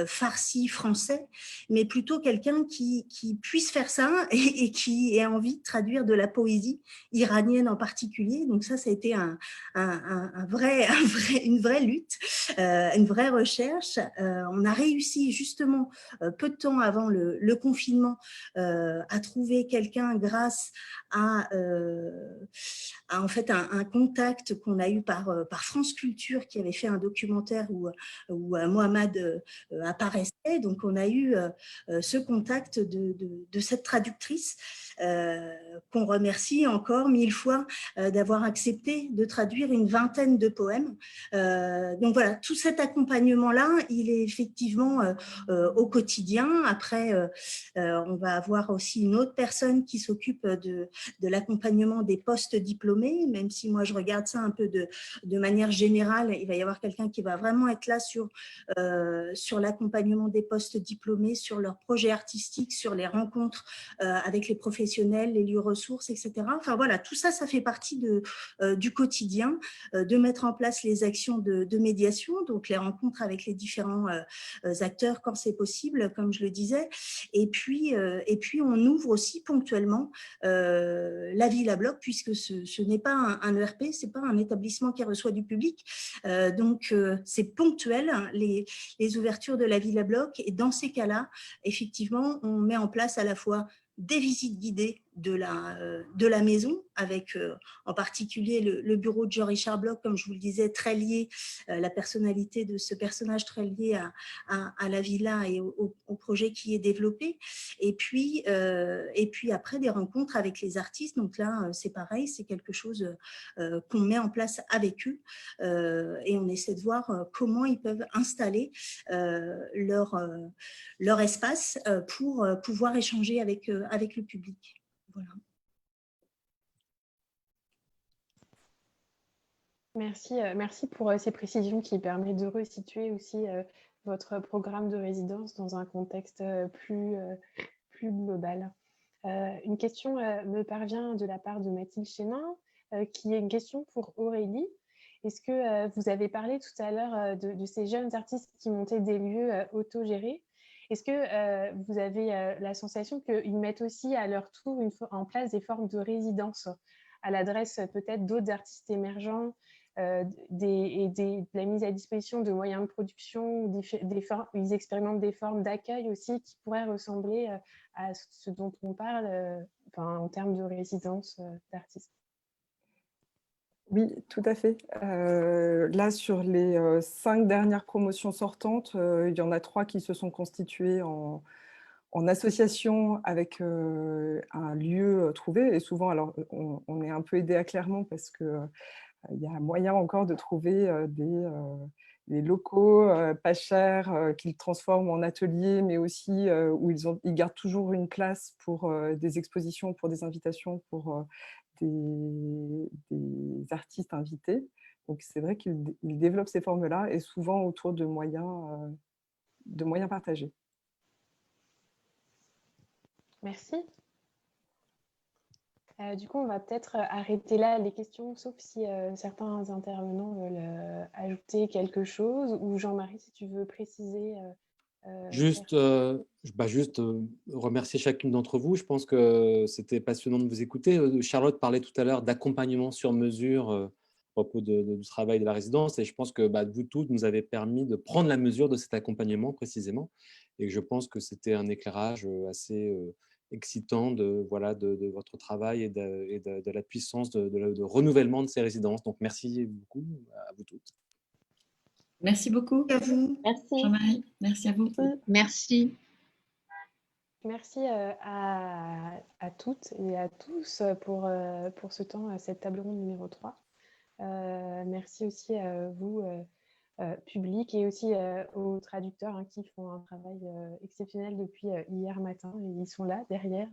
farci français, mais plutôt quelqu'un qui puisse faire ça et qui ait envie de traduire de la poésie iranienne en particulier. Donc ça a été une vraie lutte, une vraie recherche. On a réussi justement peu de temps avant le confinement à trouver quelqu'un grâce à en fait un contact qu'on a eu par France Culture qui avait fait un documentaire où Mohamed apparaissait. Donc on a eu ce contact de cette traductrice qu'on remercie encore 1000 fois d'avoir accepté de traduire une vingtaine de poèmes. Donc voilà, tout cet accompagnement-là, il est effectivement au quotidien. Après, on va avoir aussi une autre personne qui s'occupe de l'accompagnement des post-diplômés, même si moi je regarde ça un peu de manière générale, il va y avoir quelqu'un qui va vraiment être là sur l'accompagnement des post-diplômés, sur leurs projets artistiques, sur les rencontres avec les professionnels, les lieux ressources, etc. Enfin voilà, tout ça, ça fait partie du quotidien, de mettre en place les actions de médiation, donc les rencontres avec les différents acteurs quand c'est possible, comme je le disais. Et puis on ouvre aussi ponctuellement la Villa Bloc, puisque ce n'est pas un ERP, ce n'est pas un établissement qui reçoit du public. Donc, c'est ponctuel, hein, les ouvertures de la Villa Bloc. Et dans ces cas-là, effectivement, on met en place à la fois des visites guidées de la maison, avec en particulier le bureau de Jean-Richard Bloch, comme je vous le disais, très lié, la personnalité de ce personnage très lié à la villa et au projet qui est développé. Et puis après, des rencontres avec les artistes. Donc là, c'est pareil, c'est quelque chose qu'on met en place avec eux et on essaie de voir comment ils peuvent installer leur espace pour pouvoir échanger avec le public. Voilà. Merci pour ces précisions qui permettent de resituer aussi votre programme de résidence dans un contexte plus global. Une question me parvient de la part de Mathilde Chénin, qui est une question pour Aurélie. Est-ce que vous avez parlé tout à l'heure de ces jeunes artistes qui montaient des lieux autogérés? Est-ce que vous avez la sensation qu'ils mettent aussi à leur tour en place des formes de résidence à l'adresse peut-être d'autres artistes émergents de la mise à disposition de moyens de production, ils expérimentent des formes d'accueil aussi qui pourraient ressembler à ce dont on parle en termes de résidence d'artistes? Oui, tout à fait. Là, sur les 5 dernières promotions sortantes, il y en a 3 qui se sont constituées en association avec un lieu trouvé. Et souvent, alors, on est un peu aidé à Clermont parce qu'il y a moyen encore de trouver des locaux pas chers qu'ils transforment en ateliers, mais aussi où ils gardent toujours une place pour des expositions, pour des invitations, pour des artistes invités. Donc, c'est vrai qu'ils développent ces formes-là et souvent autour de moyens partagés. Merci. Du coup, on va peut-être arrêter là les questions, sauf si certains intervenants veulent ajouter quelque chose. Ou Jean-Marie, si tu veux préciser Juste, remercier chacune d'entre vous. Je pense que c'était passionnant de vous écouter. Charlotte parlait tout à l'heure d'accompagnement sur mesure à propos du travail de la résidence. Et je pense que vous toutes nous avez permis de prendre la mesure de cet accompagnement précisément. Et je pense que c'était un éclairage assez excitant de votre travail et de la puissance de renouvellement de ces résidences. Donc, merci beaucoup à vous toutes. Merci beaucoup. À vous. Merci. Jean-Marie, merci à vous. Merci. Merci à toutes et à tous pour ce temps, cette table ronde numéro 3. Merci aussi à vous, public, et aussi aux traducteurs qui font un travail exceptionnel depuis hier matin. Et ils sont là, derrière,